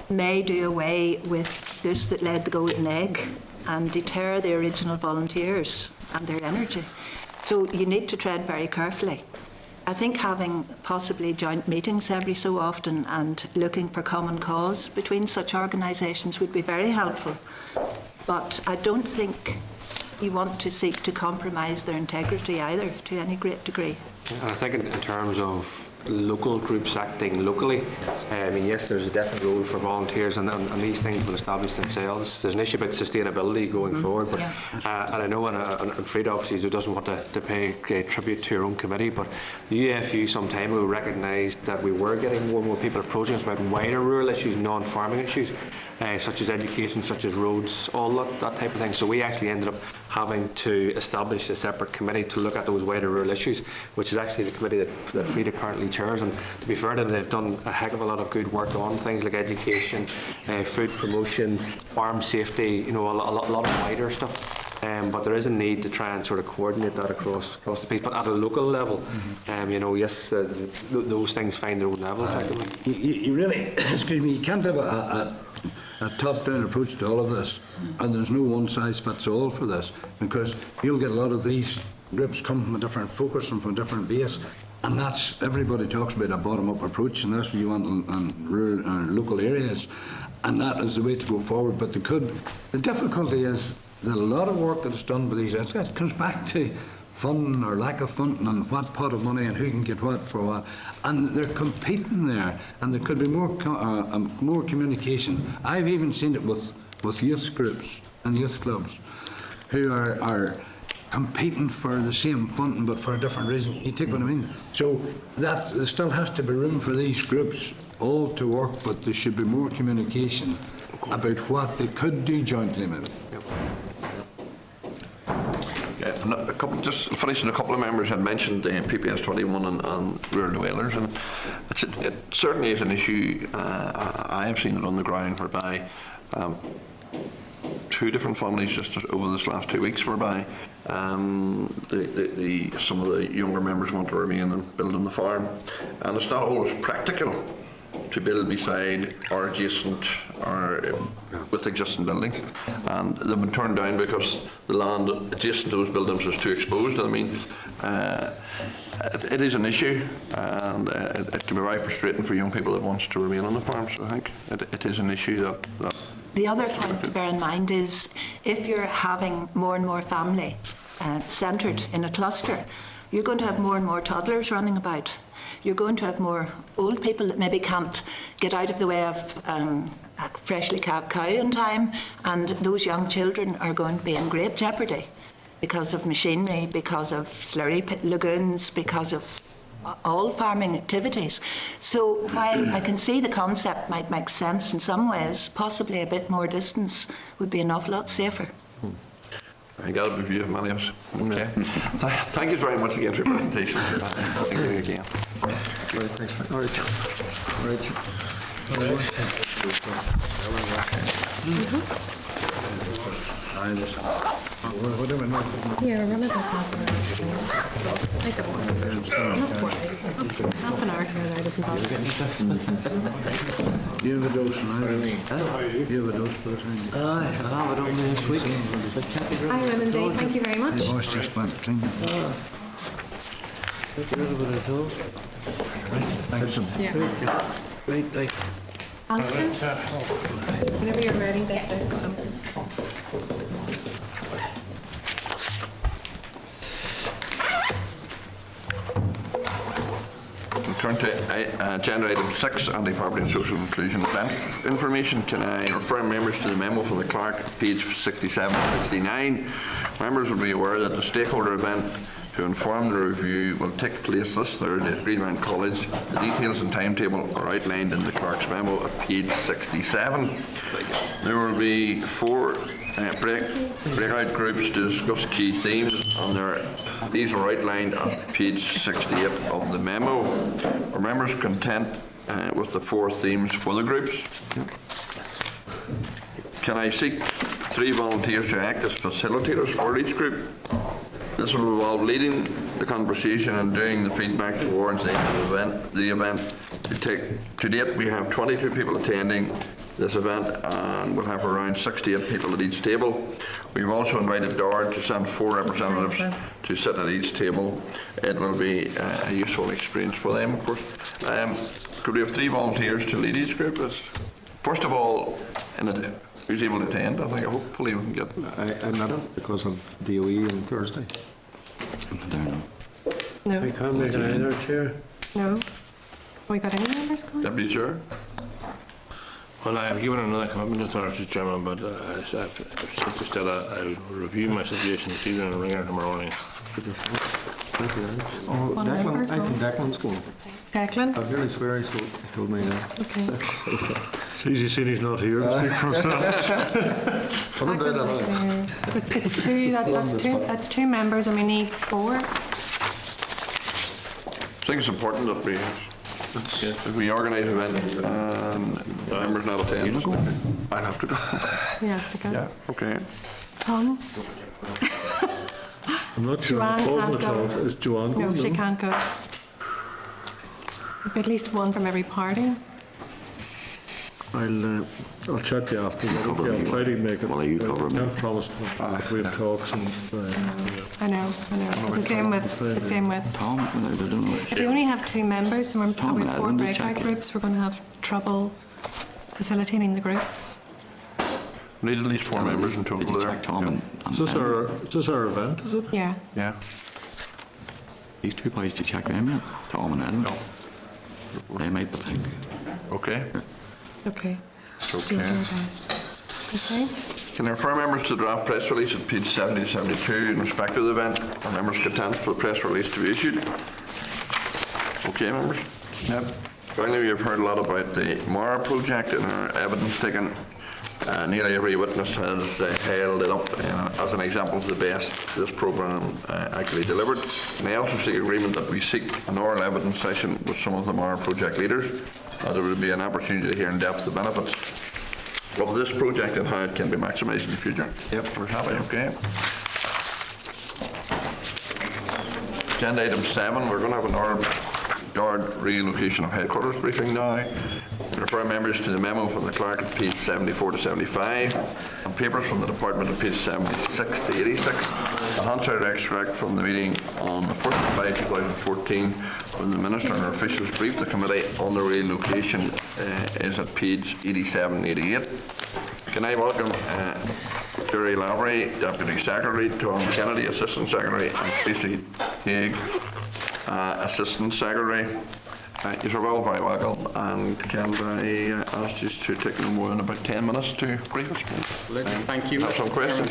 may do away with goose that laid the golden egg and deter the original volunteers and their energy. So you need to tread very carefully. I think having possibly joint meetings every so often and looking for common cause between such organisations would be very helpful. But I don't think you want to seek to compromise their integrity either to any great degree. And I think in terms of local groups acting locally, I mean, yes, there's a definite role for volunteers and these things will establish themselves. There's an issue about sustainability going forward, but and I know, and Frida obviously who doesn't want to pay tribute to your own committee, but the UFU some time ago recognised that we were getting more and more people approaching us about wider rural issues, non-farming issues, such as education, such as roads, all that type of thing. So we actually ended up having to establish a separate committee to look at those wider rural issues, which is actually the committee that Frida currently chairs. And to be fair to them, they've done a heck of a lot of good work on things like education, food promotion, farm safety, a lot of wider stuff. But there is a need to try and sort of coordinate that across the piece, but at a local level. Yes, those things find their own level effectively. You really, excuse me, you can't have a top-down approach to all of this, and there's no one-size-fits-all for this, because you'll get a lot of these groups come from a different focus and from a different base, and that's, everybody talks about a bottom-up approach, and that's what you want in rural and local areas, and that is the way to go forward. But the difficulty is that a lot of work that's done by these entities comes back to funding or lack of funding and what pot of money and who can get what for what, and they're competing there, and there could be more communication. I've even seen it with youth groups and youth clubs who are competing for the same funding but for a different reason. You take what I mean? So there still has to be room for these groups all to work, but there should be more communication about what they could do jointly maybe. Just finishing, a couple of members had mentioned PPS 21 and rural dwellers, and it certainly is an issue. I have seen it on the ground whereby two different families just over this last 2 weeks whereby some of the younger members want to remain and build on the farm, and it's not always practical to build beside or adjacent or with existing buildings, and they've been turned down because the land adjacent to those buildings is too exposed. I mean, it is an issue, and it can be very frustrating for young people that wants to remain on the farm. So I think it is an issue that The other point to bear in mind is if you're having more and more family centred in a cluster, you're going to have more and more toddlers running about. You're going to have more old people that maybe can't get out of the way of a freshly calved cow in time, and those young children are going to be in great jeopardy because of machinery, because of slurry lagoons, because of all farming activities. So while I can see the concept might make sense in some ways, possibly a bit more distance would be an awful lot safer. I got a review of many of us. Okay. Thank you very much again for your presentation. Thank you again. Yeah, run it back half an hour. I don't want I'm not worried. Half an hour here and there doesn't bother me. You have a dose now. You have a dose for the thing. Aye, I'll have it on this week. I will indeed. Thank you very much. The voice just went clean. Take a little bit of those. Thanks. Yeah. Right. Answer? Whenever you're ready, that something. Turn to agenda item 6, anti-poverty and social inclusion event information. Can I refer members to the memo from the clerk, page 67 and 69. Members will be aware that the stakeholder event to inform the review will take place this Thursday at Greenmount College. The details and timetable are outlined in the clerk's memo at page 67. There will be 4 breakout groups to discuss key themes, and these are outlined at page 68 of the memo. Are members content with the 4 themes for the groups? Can I seek 3 volunteers to act as facilitators for each group? This will involve leading the conversation and doing the feedback towards the event. To date, we have 22 people attending this event, and we'll have around 68 people at each table. We've also invited DARD to send 4 representatives to sit at each table. It will be a useful experience for them, of course. Could we have 3 volunteers to lead each group? First of all, who's able to attend? I think hopefully we can get. I'm not because of DOE on Thursday. I don't know. No. I can't make it either, Chair. No. Have we got any members coming? Deputy Chair? Well, I have given another commitment to Thursday, Chairman, but I've said to Stella I'll review my situation this evening and ring her tomorrow morning. Oh, One Declan, member, I think Declan's going. Declan? I really swear he told me that. Okay. It's easy seeing he's not here to speak for himself. Put him down on that. It's 2, that's 2 members and we need 4. I think it's important that if we organise an event and members not attend, I'll have to go. He has to go. Yeah, okay. Tom? I'm not sure. Joanne can't go. Is Joanne No, she can't go. At least one from every party. I'll check you after that. Okay, I'll try to make it. Well, you cover me. I can't promise. We have talks and. I know. It's the same with. Tom, no, they don't know. If you only have 2 members and we're Tom probably and I 4 wouldn't breakout check it. groups, we're going to have trouble facilitating the groups. We need at least 4 members in Did total you there. check Tom and Is this our event, is it? Yeah. Yeah. these 2 boys, did you check them yet? Tom and Ed? No. They might be like. Okay. Okay. Okay. Do your best. Okay. Can I refer members to the draft press release at page 70 to 72 in respect to the event? Are members content for the press release to be issued? Okay, members? Yep. Finally, we've heard a lot about the Mara project and our evidence taken. Nearly every witness has held it up as an example of the best this programme actually delivered. And I also seek agreement that we seek an oral evidence session with some of the Mara project leaders. There will be an opportunity to hear in depth the benefits of this project and how it can be maximised in the future. Yep, we're happy. Okay. Agenda item 7, we're going to have an oral DARD relocation of headquarters briefing now. Refer members to the memo from the clerk at page 74 to 75, and papers from the department at page 76 to 86. A Hansard extract from the meeting on the 1st of July 2014 when the Minister and her officials briefed the committee on the relocation is at page 87 88. Can I welcome Jerry Lavery, Deputy Secretary, Tom Kennedy, Assistant Secretary, and Stacey Haig, Assistant Secretary. You're all very welcome, and can I ask you to take no more than about 10 minutes to brief us, please? Thank you. Have some questions?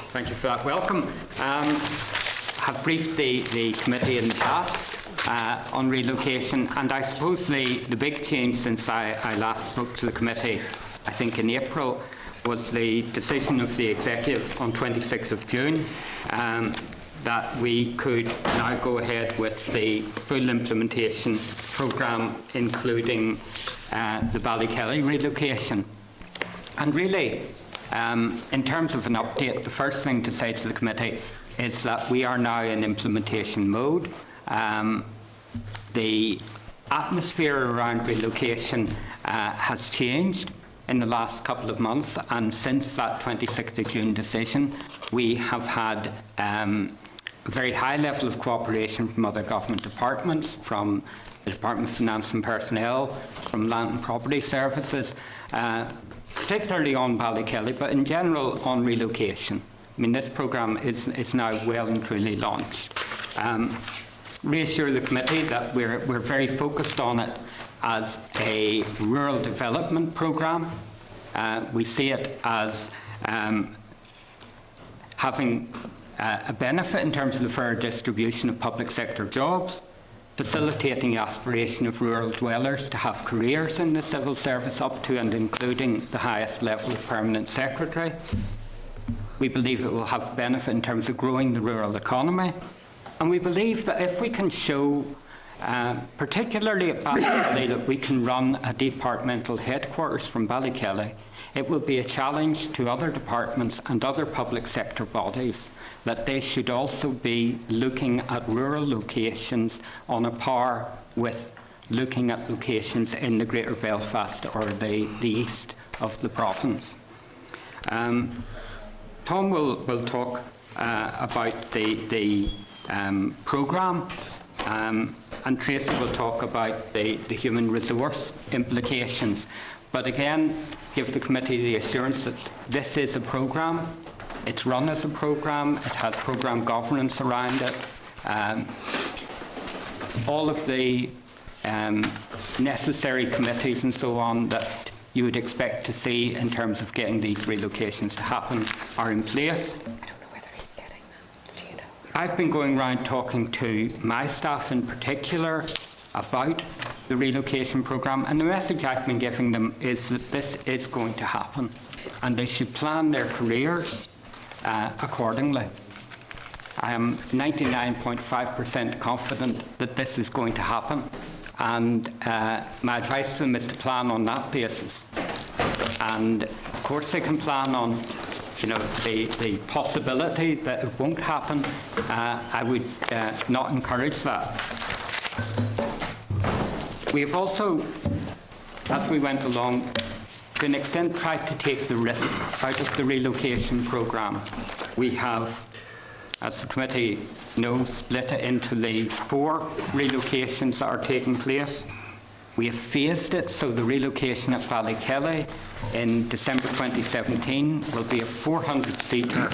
Thank you for that. Welcome. Have briefed the committee in the past on relocation, and I suppose the big change since I last spoke to the committee, I think in April, was the decision of the Executive on 26th of June that we could now go ahead with the full implementation programme, including the Ballykelly relocation. And really, in terms of an update, the first thing to say to the committee is that we are now in implementation mode. The atmosphere around relocation has changed in the last couple of months, and since that 26th of June decision, we have had a very high level of cooperation from other government departments, from the Department of Finance and Personnel, from Land and Property Services, particularly on Ballykelly, but in general on relocation. I mean, this programme is now well and truly launched. Reassure the committee that we're very focused on it as a rural development programme. We see it as having a benefit in terms of the fair distribution of public sector jobs, facilitating the aspiration of rural dwellers to have careers in the civil service up to and including the highest level of permanent secretary. We believe it will have benefit in terms of growing the rural economy, and we believe that if we can show, particularly at Ballykelly, that we can run a departmental headquarters from Ballykelly, it will be a challenge to other departments and other public sector bodies that they should also be looking at rural locations on a par with looking at locations in the Greater Belfast or the east of the province. Tom will talk about the programme, and Tracy will talk about the human resource implications. But again, give the committee the assurance that this is a programme. It's run as a programme. It has programme governance around it. All of the necessary committees and so on that you would expect to see in terms of getting these relocations to happen are in place. I've been going around talking to my staff in particular about the relocation programme, and the message I've been giving them is that this is going to happen and they should plan their careers accordingly. I am 99.5% confident that this is going to happen, and my advice to them is to plan on that basis. And of course they can plan on the possibility that it won't happen. I would not encourage that. We have also, as we went along, to an extent tried to take the risk out of the relocation programme. We have, as the committee knows, split it into the 4 relocations that are taking place. We have phased it, so the relocation at Ballykelly in December 2017 will be a 400-seater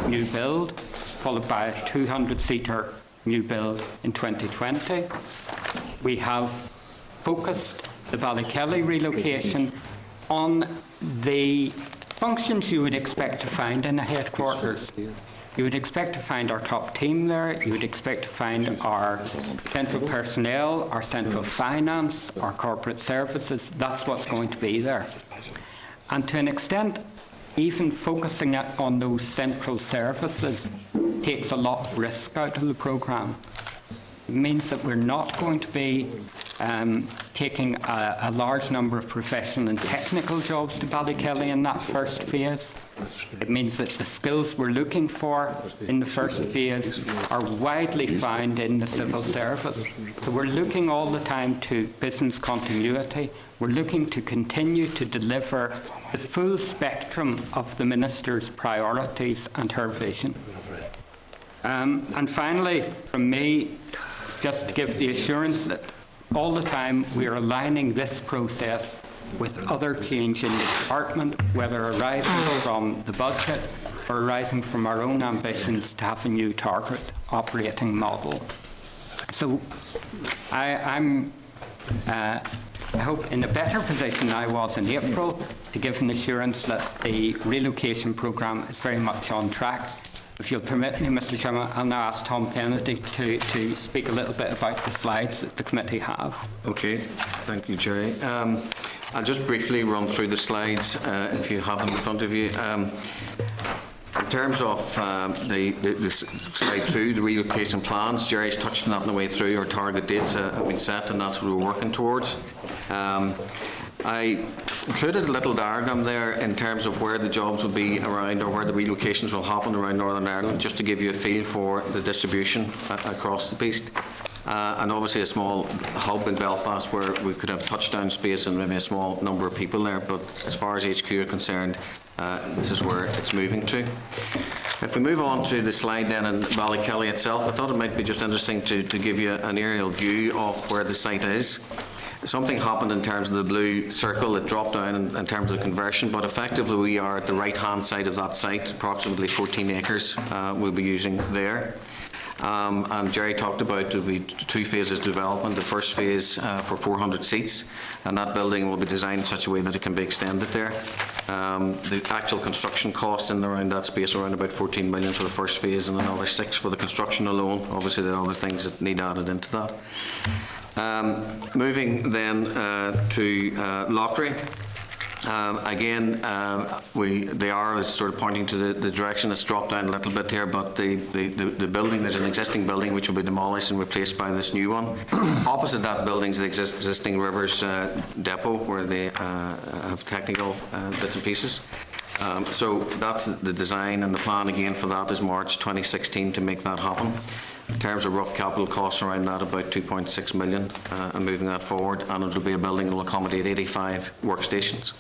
new build, followed by a 200-seater new build in 2020. We have focused the Ballykelly relocation on the functions you would expect to find in a headquarters. You would expect to find our top team there. You would expect to find our central personnel, our central finance, our corporate services. That's what's going to be there. And to an extent, even focusing on those central services takes a lot of risk out of the programme. It means that we're not going to be taking a large number of professional and technical jobs to Ballykelly in that first phase. It means that the skills we're looking for in the first phase are widely found in the civil service. So we're looking all the time to business continuity. We're looking to continue to deliver the full spectrum of the Minister's priorities and her vision. And finally, from me, just to give the assurance that all the time we are aligning this process with other change in the department, whether arising from the budget or arising from our own ambitions to have a new target operating model. So I hope in a better position than I was in April to give an assurance that the relocation programme is very much on track. If you'll permit me, Mr. Chairman, I'll now ask Tom Kennedy to speak a little bit about the slides that the committee have. Okay, thank you, Jerry. I'll just briefly run through the slides if you have them in front of you. In terms of the slide 2, the relocation plans, Jerry's touched on that on the way through. Our target dates have been set, and that's what we're working towards. I included a little diagram there in terms of where the jobs will be around, or where the relocations will happen around Northern Ireland, just to give you a feel for the distribution across the piece. And obviously a small hub in Belfast where we could have touchdown space and maybe a small number of people there, but as far as HQ are concerned, this is where it's moving to. If we move on to the slide then in Ballykelly itself, I thought it might be just interesting to give you an aerial view of where the site is. Something happened in terms of the blue circle. It dropped down in terms of the conversion, but effectively we are at the right-hand side of that site. Approximately 14 acres we'll be using there. And Jerry talked about there'll be 2 phases of development. The first phase for 400 seats, and that building will be designed in such a way that it can be extended there. The actual construction cost in around that space around about 14 million for the first phase, and another 6 for the construction alone. Obviously there are other things that need added into that. Moving then to Loughry. Again, they are sort of pointing to the direction. It's dropped down a little bit here, but the building, there's an existing building which will be demolished and replaced by this new one. Opposite that building is the existing Rivers depot, where they have technical bits and pieces. So that's the design, and the plan again for that is March 2016 to make that happen. In terms of rough capital costs around that, about 2.6 million, and moving that forward, and it will be a building that will accommodate 85 workstations.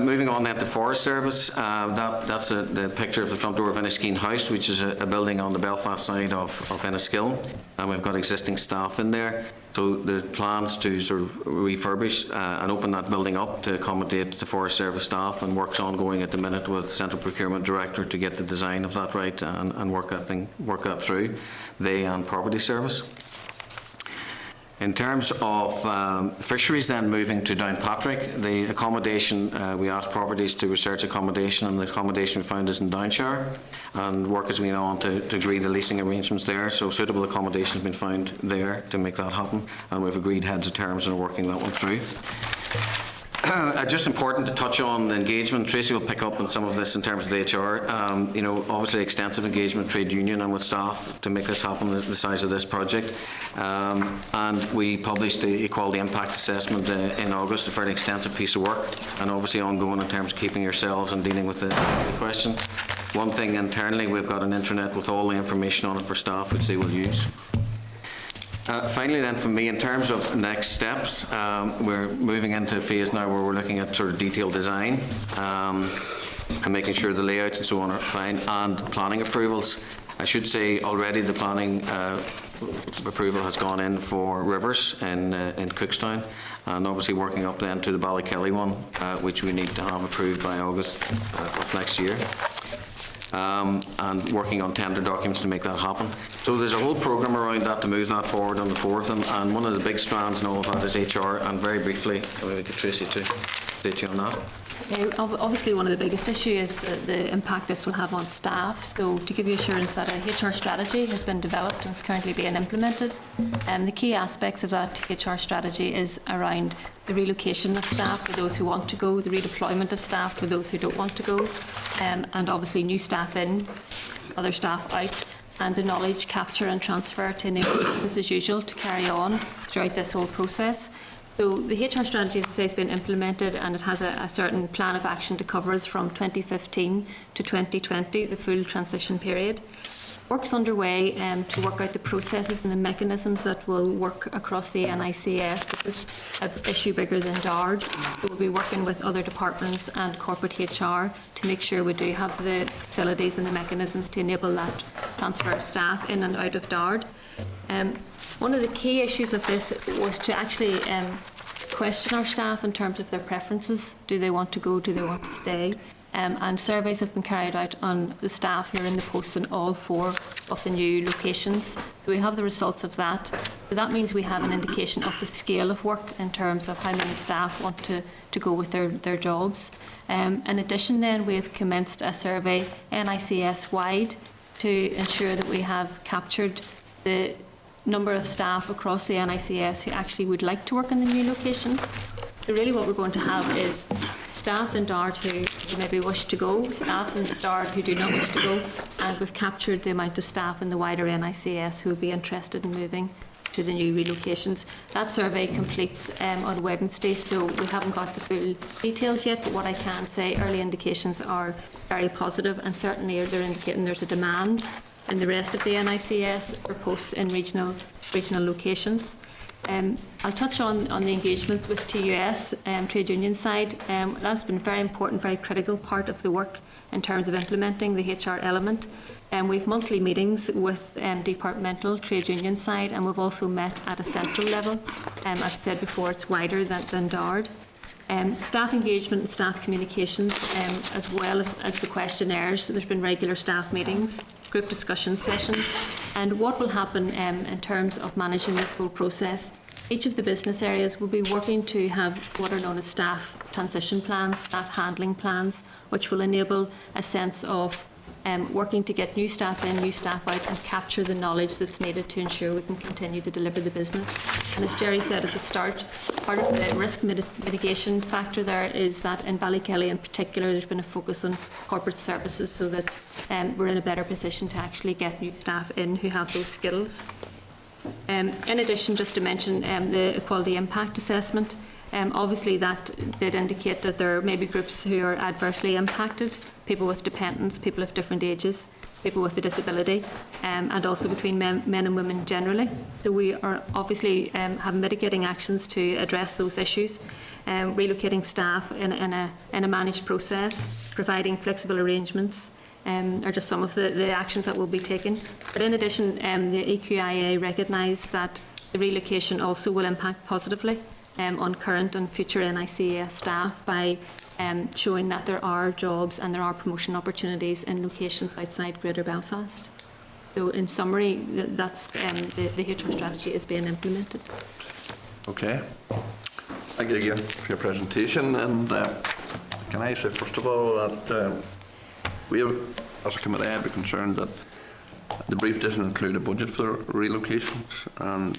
Moving on then to Forest Service, that's the picture of the front door of Enniskeen House, which is a building on the Belfast side of Enniskillen, and we've got existing staff in there. So the plans to sort of refurbish and open that building up to accommodate the Forest Service staff, and work's ongoing at the minute with Central Procurement Director to get the design of that right and work that through, they and Property Service. In terms of fisheries then, moving to Downpatrick, the accommodation, we asked Properties to research accommodation, and the accommodation we found is in Downshire, and work has been on to agree the leasing arrangements there, so suitable accommodation has been found there to make that happen, and we've agreed heads of terms and are working that one through. Just important to touch on the engagement. Tracy will pick up on some of this in terms of the HR. You know, obviously extensive engagement with trade union and with staff to make this happen, the size of this project. And we published the Equality Impact Assessment in August, a fairly extensive piece of work, and obviously ongoing in terms of keeping yourselves and dealing with the questions. One thing internally, we've got an intranet with all the information on it for staff, which they will use. Finally then, from me, in terms of next steps, we're moving into a phase now where we're looking at sort of detailed design and making sure the layouts and so on are fine, and planning approvals. I should say already the planning approval has gone in for Rivers in Cookstown, and obviously working up then to the Ballykelly one, which we need to have approved by August of next year. And working on tender documents to make that happen. So there's a whole programme around that to move that forward on the 4th, and one of the big strands in all of that is HR, and very briefly, we get Tracy to update you on that. Obviously, one of the biggest issues is the impact this will have on staff. So, to give you assurance that a HR strategy has been developed and is currently being implemented. The key aspects of that HR strategy is around the relocation of staff for those who want to go, the redeployment of staff for those who don't want to go, and obviously new staff in, other staff out, and the knowledge capture and transfer to enable business as usual to carry on throughout throughout this whole process. So the HR strategy, as I say, has been implemented, and it has a certain plan of action to cover us from 2015 to 2020, the full transition period. Work's underway to work out the processes and the mechanisms that will work across the NICS. This is an issue bigger than DARD. So we'll be working with other departments and corporate HR to make sure we do have the facilities and the mechanisms to enable that transfer of staff in and out of DARD. One of the key issues of this was to actually question our staff in terms of their preferences. Do they want to go? Do they want to stay? And surveys have been carried out on the staff who are in the posts in all 4 of the new locations. So we have the results of that. So that means we have an indication of the scale of work in terms of how many staff want to go with their jobs. In addition then, we have commenced a survey NICS-wide to ensure that we have captured the number of staff across the NICS who actually would like to work in the new locations. So really what we're going to have is staff in DARD who maybe wish to go, staff in DARD who do not wish to go, and we've captured the amount of staff in the wider NICS who would be interested in moving to the new relocations. That survey completes on Wednesday, so we haven't got the full details yet, but what I can say, early indications are very positive, and certainly they're indicating there's a demand in the rest of the NICS for posts in regional locations. I'll touch on the engagement with TUS, trade union side. That's been a very important, very critical part of the work in terms of implementing the HR element. We have monthly meetings with departmental trade union side, and we've also met at a central level. As I said before, it's wider than DARD. Staff engagement and staff communications, as well as the questionnaires. So there's been regular staff meetings, group discussion sessions, and what will happen in terms of managing this whole process. Each of the business areas will be working to have what are known as staff transition plans, staff handling plans, which will enable a sense of working to get new staff in, new staff out, and capture the knowledge that's needed to ensure we can continue to deliver the business. And as Jerry said at the start, part of the risk mitigation factor there is that in Ballykelly in particular, there's been a focus on corporate services so that we're in a better position to actually get new staff in who have those skills. In addition, just to mention the equality impact assessment, obviously that did indicate that there may be groups who are adversely impacted, people with dependents, people of different ages, people with a disability, and also between men and women generally. So we are obviously have mitigating actions to address those issues, relocating staff in a managed process, providing flexible arrangements, are just some of the actions that will be taken. But in addition, the EQIA recognised that the relocation also will impact positively on current and future NICS staff by showing that there are jobs and there are promotion opportunities in locations outside Greater Belfast. So in summary, that's the HR strategy is being implemented. Okay. Thank you again for your presentation. And can I say first of all that we have, as a committee, I'd be concerned that the brief doesn't include a budget for relocations, and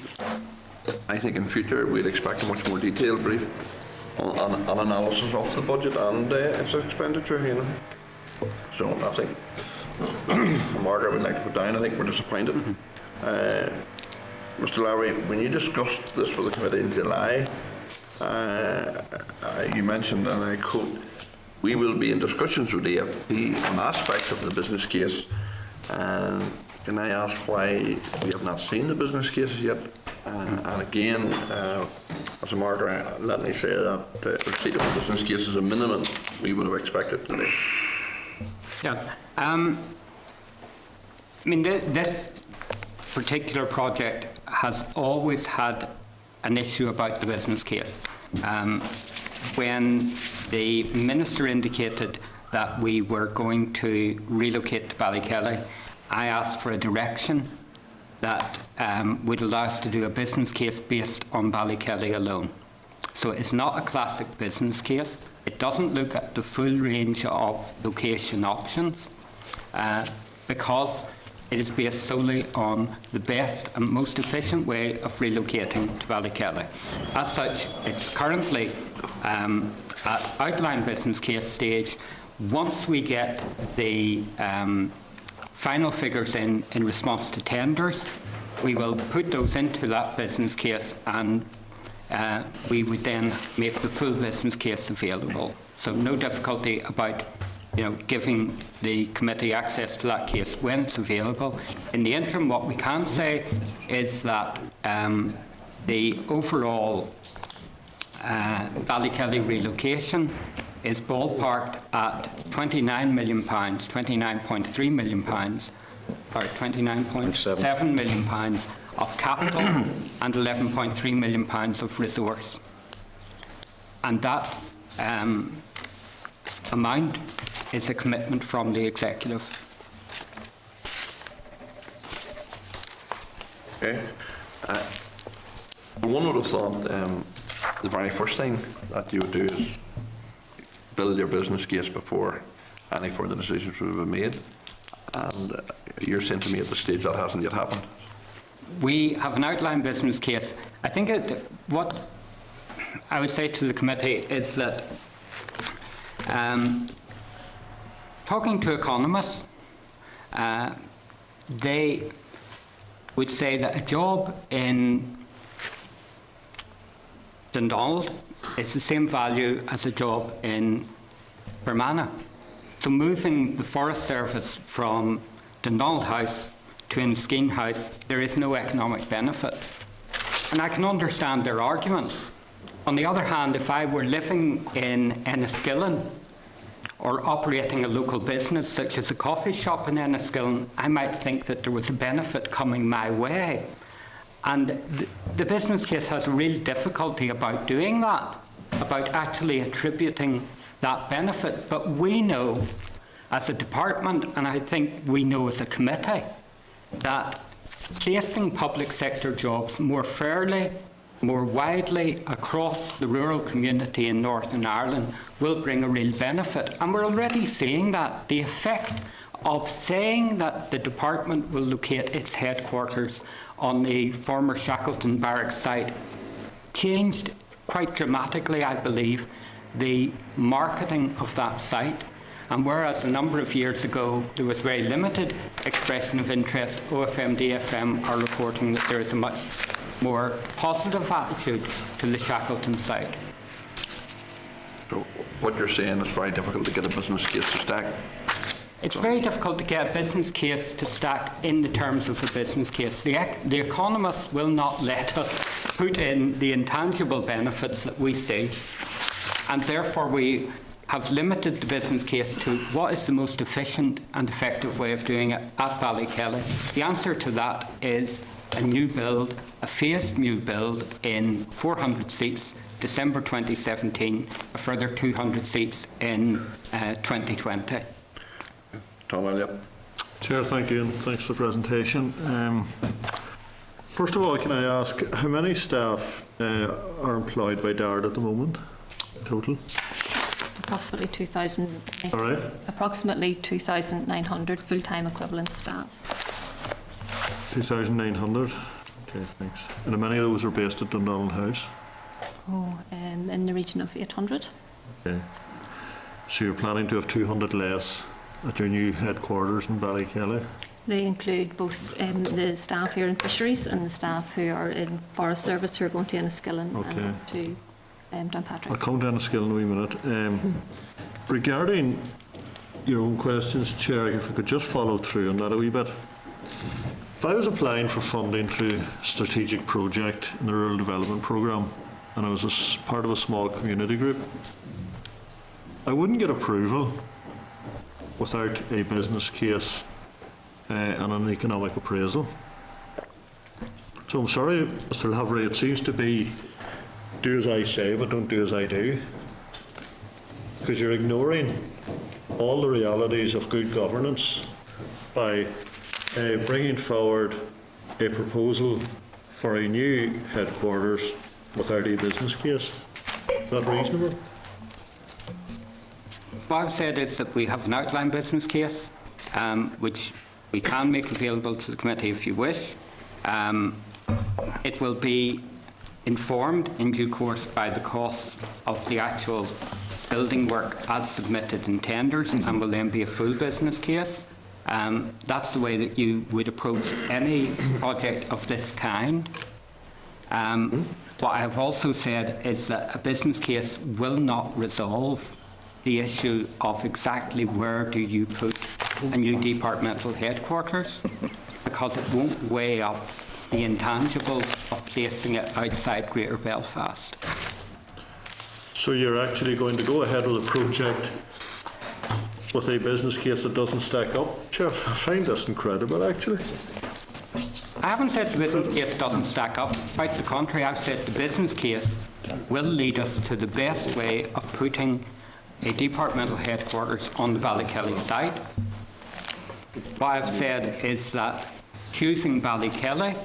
I think in future we'd expect a much more detailed brief on analysis of the budget and its expenditure, you know. So I think Margaret would like to put down, I think we're disappointed. Mr. Lowry, when you discussed this with the committee in July, you mentioned, and I quote, "We will be in discussions with EFP on aspects of the business case." Can I ask why we have not seen the business cases yet? And again, as a marker, let me say that receipt of the business case is a minimum we would have expected today. Yeah. I mean, this particular project has always had an issue about the business case. When the Minister indicated that we were going to relocate to Ballykelly, I asked for a direction that would allow us to do a business case based on Ballykelly alone. So it's not a classic business case. It doesn't look at the full range of location options because it is based solely on the best and most efficient way of relocating to Ballykelly. As such, it's currently at outline business case stage. Once we get the final figures in response to tenders, we will put those into that business case, and we would then make the full business case available. So no difficulty about giving the committee access to that case when it's available. In the interim, what we can say is that the overall Ballykelly relocation is ballparked at £29 million, £29.3 million, or £29.7 million of capital and £11.3 million of resource. And that amount is a commitment from the executive. Okay. One would have thought the very first thing that you would do is build your business case before any further decisions would have been made. And you're saying to me at this stage that hasn't yet happened. We have an outline business case. I think what I would say to the committee is that talking to economists, they would say that a job in Dundonald is the same value as a job in Fermanagh. So moving the Forest Service from Dundonald House to Enniskeane House, there is no economic benefit. And I can understand their argument. On the other hand, if I were living in Enniskillen or operating a local business such as a coffee shop in Enniskillen, I might think that there was a benefit coming my way. And the business case has a real difficulty about doing that, about actually attributing that benefit. But we know as a department, and I think we know as a committee, that placing public sector jobs more fairly, more widely across the rural community in Northern Ireland will bring a real benefit. And we're already seeing that. The effect of saying that the department will locate its headquarters on the former Shackleton Barracks site changed quite dramatically, I believe, the marketing of that site. And whereas a number of years ago there was very limited expression of interest, OFM, DFM are reporting that there is a much more positive attitude to the Shackleton site. So what you're saying is very difficult to get a business case to stack. It's very difficult to get a business case to stack in the terms of a business case. The economists will not let us put in the intangible benefits that we see, and therefore we have limited the business case to what is the most efficient and effective way of doing it at Ballykelly. The answer to that is a new build, a phased new build in 400 seats, December 2017, a further 200 seats in 2020. Tom Elliott. Chair, thank you, and thanks for the presentation. First of all, can I ask how many staff are employed by DARD at the moment, total? Approximately 2,000. All right. Approximately 2,900 full-time equivalent staff. 2,900. Okay, thanks. And how many of those are based at Dundonald House? In the region of 800. Okay. So you're planning to have 200 less at your new headquarters in Ballykelly? They include both the staff here in Fisheries and the staff who are in Forest Service who are going to Enniskillen and to Downpatrick. I'll come down to Enniskillen in a wee minute. Regarding your own questions, Chair, if I could just follow through on that a wee bit. If I was applying for funding through a strategic project in the Rural Development Programme and I was part of a small community group, I wouldn't get approval without a business case and an economic appraisal. So I'm sorry, Mr. Lavery, it seems to be do as I say but don't do as I do, because you're ignoring all the realities of good governance by bringing forward a proposal for a new headquarters without a business case. Is that reasonable? What I've said is that we have an outline business case, which we can make available to the committee if you wish. It will be informed in due course by the cost of the actual building work as submitted in tenders, and will then be a full business case. That's the way that you would approach any project of this kind. What I have also said is that a business case will not resolve the issue of exactly where do you put a new departmental headquarters, because it won't weigh up the intangibles of placing it outside Greater Belfast. So you're actually going to go ahead with a project with a business case that doesn't stack up? Chair, I find this incredible, actually. I haven't said the business case doesn't stack up. Quite the contrary, I've said the business case will lead us to the best way of putting a departmental headquarters on the Ballykelly site. What I've said is that choosing Ballykelly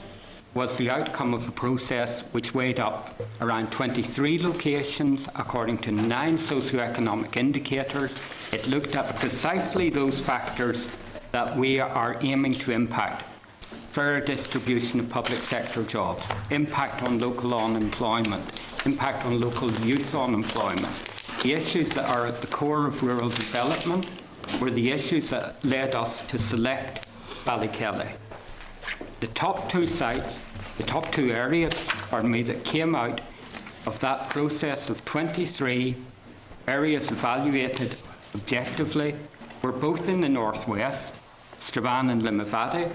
was the outcome of a process which weighed up around 23 locations according to 9 socioeconomic indicators. It looked at precisely those factors that we are aiming to impact: fair distribution of public sector jobs, impact on local unemployment, impact on local youth unemployment. The issues that are at the core of rural development were the issues that led us to select Ballykelly. The top 2 sites, the top 2 areas, that came out of that process of 23 areas evaluated objectively were both in the northwest, Strabane and Limavady.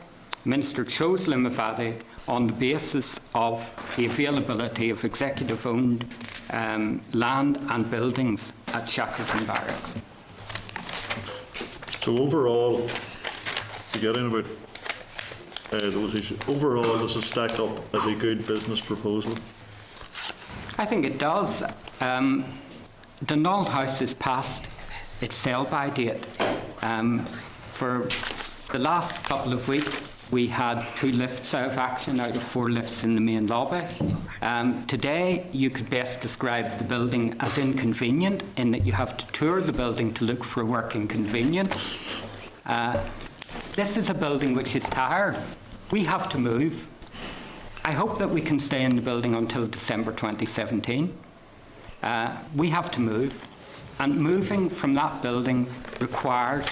The Minister chose Limavady on the basis of the availability of executive-owned land and buildings at Shackleton Barracks. So overall, forgetting about those issues, overall, does it stack up as a good business proposal? I think it does. The Knoll House is past its sell-by date. For the last couple of weeks, we had 2 lifts out of action out of 4 lifts in the main lobby. Today, you could best describe the building as inconvenient in that you have to tour the building to look for a working convenience. This is a building which is tired. We have to move. I hope that we can stay in the building until December 2017. We have to move, and moving from that building requires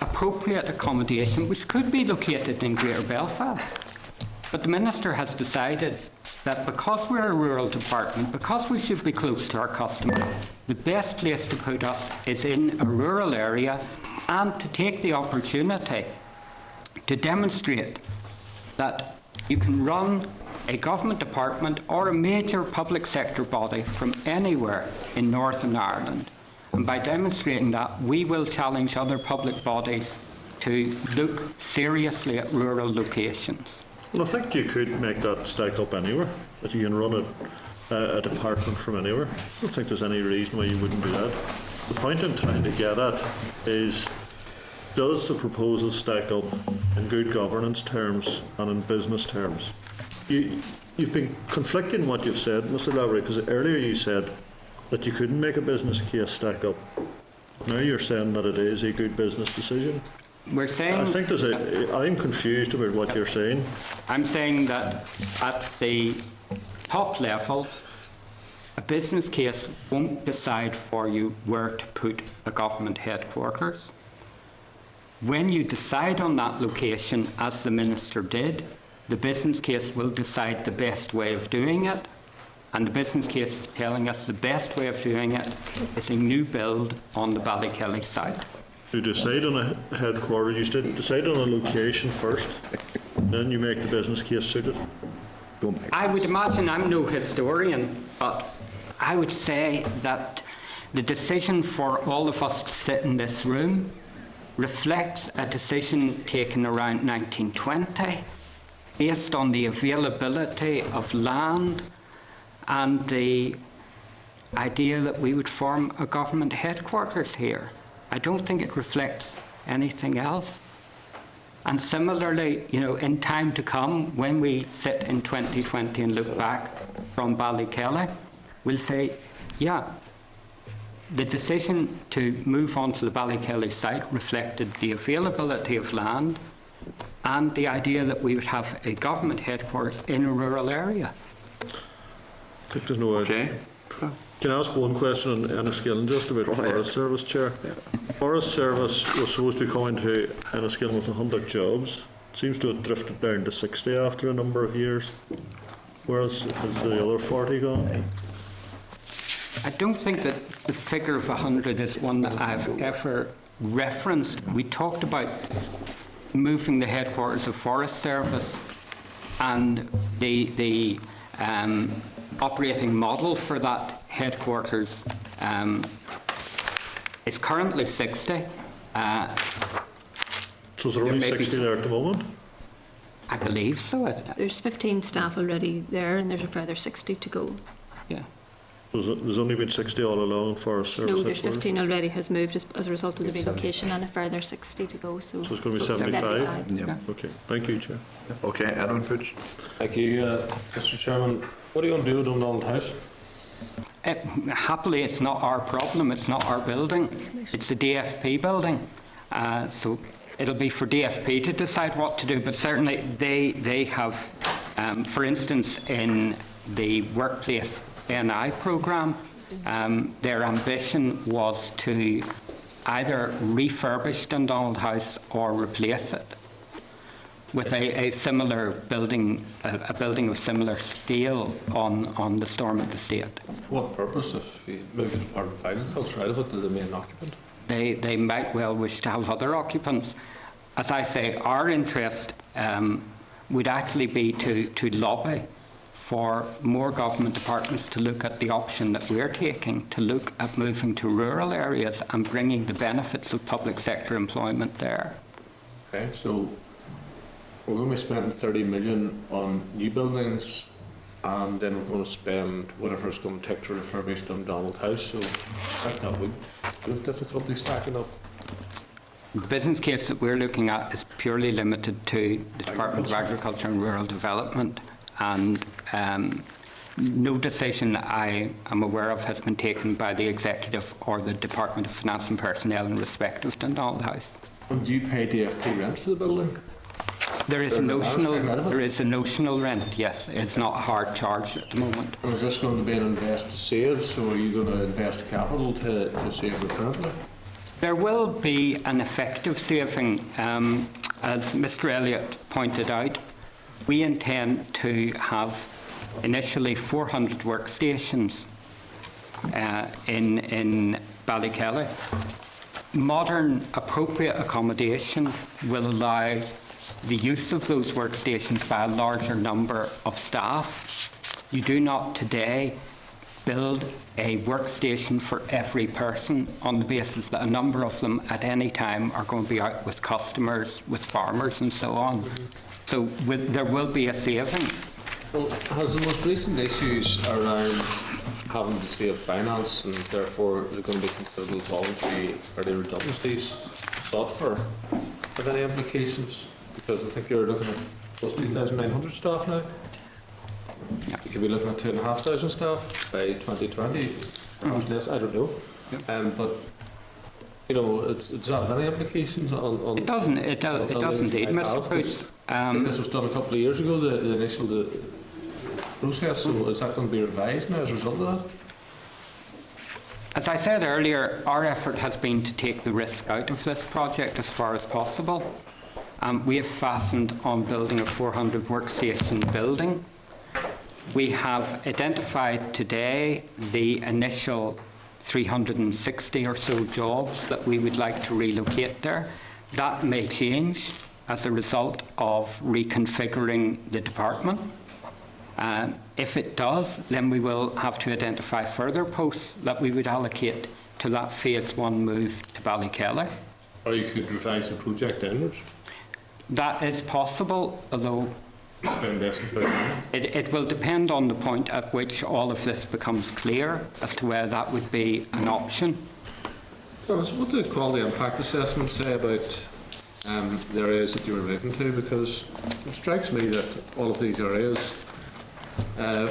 appropriate accommodation, which could be located in Greater Belfast. But the Minister has decided that because we're a rural department, because we should be close to our customers, the best place to put us is in a rural area, and to take the opportunity to demonstrate that you can run a government department or a major public sector body from anywhere in Northern Ireland. And by demonstrating that, we will challenge other public bodies to look seriously at rural locations. Well, I think you could make that stack up anywhere, that you can run a department from anywhere. I don't think there's any reason why you wouldn't do that. The point I'm trying to get at is, does the proposal stack up in good governance terms and in business terms? You've been conflicting what you've said, Mr. Lavery, because earlier you said that you couldn't make a business case stack up. Now you're saying that it is a good business decision. We're saying... I think I'm confused about what you're saying. I'm saying that at the top level, a business case won't decide for you where to put a government headquarters. When you decide on that location, as the Minister did, the business case will decide the best way of doing it. And the business case is telling us the best way of doing it is a new build on the Ballykelly site. You decide on a headquarters, you decide on a location first, then you make the business case suited. I would imagine, I'm no historian, but I would say that the decision for all of us to sit in this room reflects a decision taken around 1920 based on the availability of land and the idea that we would form a government headquarters here. I don't think it reflects anything else. And similarly, in time to come, when we sit in 2020 and look back from Ballykelly, we'll say, yeah, the decision to move on to the Ballykelly site reflected the availability of land and the idea that we would have a government headquarters in a rural area. I think there's no... Okay. Can I ask one question on Enniskillen, just about Forest Service, Chair? Forest Service was supposed to come into Enniskillen with 100 jobs. It seems to have drifted down to 60 after a number of years. Whereas has the other 40 gone? I don't think that the figure of 100 is one that I've ever referenced. We talked about moving the headquarters of Forest Service, and the operating model for that headquarters is currently 60. So is there only 60 there at the moment? I believe so. There's 15 staff already there, and there's a further 60 to go. Yeah. So there's only been 60 all along in Forest Service? No, there's 15 already has moved as a result of the relocation, and a further 60 to go. So it's going to be 75? Yeah. Okay, thank you, Chair. Okay, Edwin Fitch. Thank you, Mr. Chairman. What are you going to do with Dundonald House? Happily, it's not our problem. It's not our building. It's a DFP building. So it'll be for DFP to decide what to do. But certainly they have, for instance, in the workplace NI programme, their ambition was to either refurbish Dundonald House or replace it with a similar building, a building of similar scale on the Stormont estate. What purpose, if you move the Department of Agriculture out of it to the main occupant? They might well wish to have other occupants. As I say, our interest would actually be to lobby for more government departments to look at the option that we're taking, to look at moving to rural areas and bringing the benefits of public sector employment there. Okay, so we're going to be spending 30 million on new buildings, and then we're going to spend whatever it's going to take to refurbish Dundonald House. So I think that would have difficulty stacking up. The business case that we're looking at is purely limited to the Department of Agriculture and Rural Development, and no decision I am aware of has been taken by the Executive or the Department of Finance and Personnel in respect of Dundonald House. And do you pay DFP rent for the building? There is a notional rent, yes. It's not a hard charge at the moment. And is this going to be an invest to save? So are you going to invest capital to save recurrently? There will be an effective saving. As Mr. Elliott pointed out, we intend to have initially 400 workstations in Ballykelly. Modern appropriate accommodation will allow the use of those workstations by a larger number of staff. You do not today build a workstation for every person on the basis that a number of them at any time are going to be out with customers, with farmers and so on. So there will be a saving. Well, has the most recent issues around having to save finance and therefore there's going to be considerable voluntary early redundancies thought for? Have any implications? Because I think you're looking at close to 2,900 staff now. Yeah. You could be looking at 2,500 staff by 2020. Perhaps less, I don't know. But you know, does that have any implications on? It doesn't. It does indeed, Mr. Bruce. I think this was done a couple of years ago. The initial process. So is that going to be revised now as a result of that? As I said earlier, our effort has been to take the risk out of this project as far as possible. We have fastened on building a 400 workstation building. We have identified today the initial 360 or so jobs that we would like to relocate there. That may change as a result of reconfiguring the department. If it does, then we will have to identify further posts that we would allocate to that phase 1 move to Ballykelly. Or you could revise the project downwards? That is possible, although it will depend on the point at which all of this becomes clear as to whether that would be an option. Thomas, what do the quality impact assessments say about the areas that you were moving to? Because it strikes me that all of these areas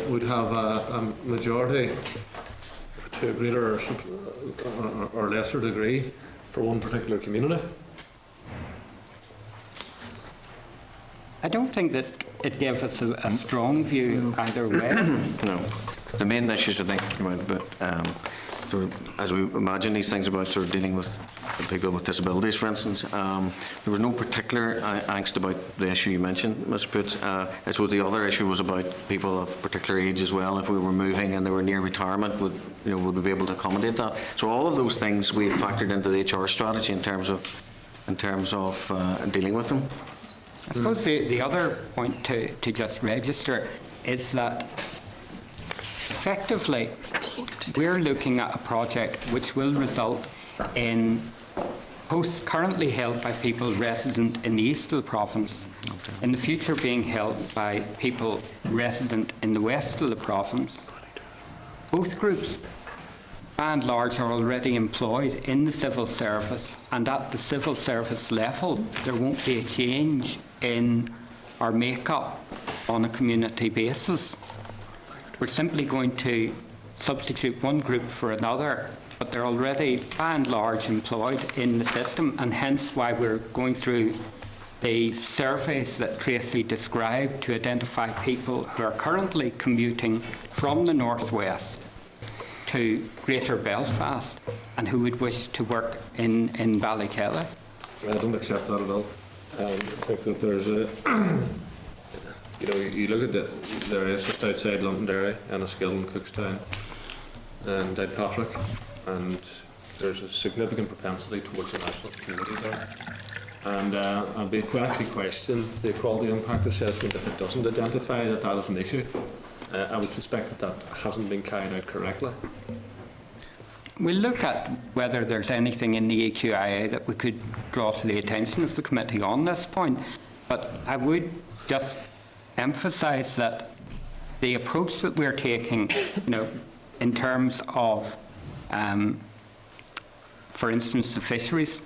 would have a majority to a greater or lesser degree for one particular community. I don't think that it gave us a strong view either way. No. the main issues I think about sort of, as we imagine these things about sort of dealing with people with disabilities, for instance, there was no particular angst about the issue you mentioned, Mr. Poots. I suppose the other issue was about people of particular age as well. If we were moving and they were near retirement, would we be able to accommodate that? So all of those things we factored into the HR strategy in terms of dealing with them. I suppose the other point to just register is that effectively we're looking at a project which will result in posts currently held by people resident in the East of the province, in the future being held by people resident in the West of the province. Both groups, by and large, are already employed in the civil service, and at the civil service level there won't be a change in our make-up on a community basis. We're simply going to substitute one group for another, but they're already, by and large, employed in the system, and hence why we're going through the surveys that Tracy described to identify people who are currently commuting from the northwest to Greater Belfast and who would wish to work in Ballykelly. I don't accept that at all. I think that there's a, you look at there is just outside Londonderry and a skill in Cookstown and Downpatrick, and there's a significant propensity towards the national community there. And I'd be actually question the quality impact assessment if it doesn't identify that that is an issue. I would suspect that that hasn't been carried out correctly. We'll look at whether there's anything in the EQIA that we could draw to the attention of the committee on this point. But I would just emphasise that the approach that we're taking, in terms of, for instance, the fisheries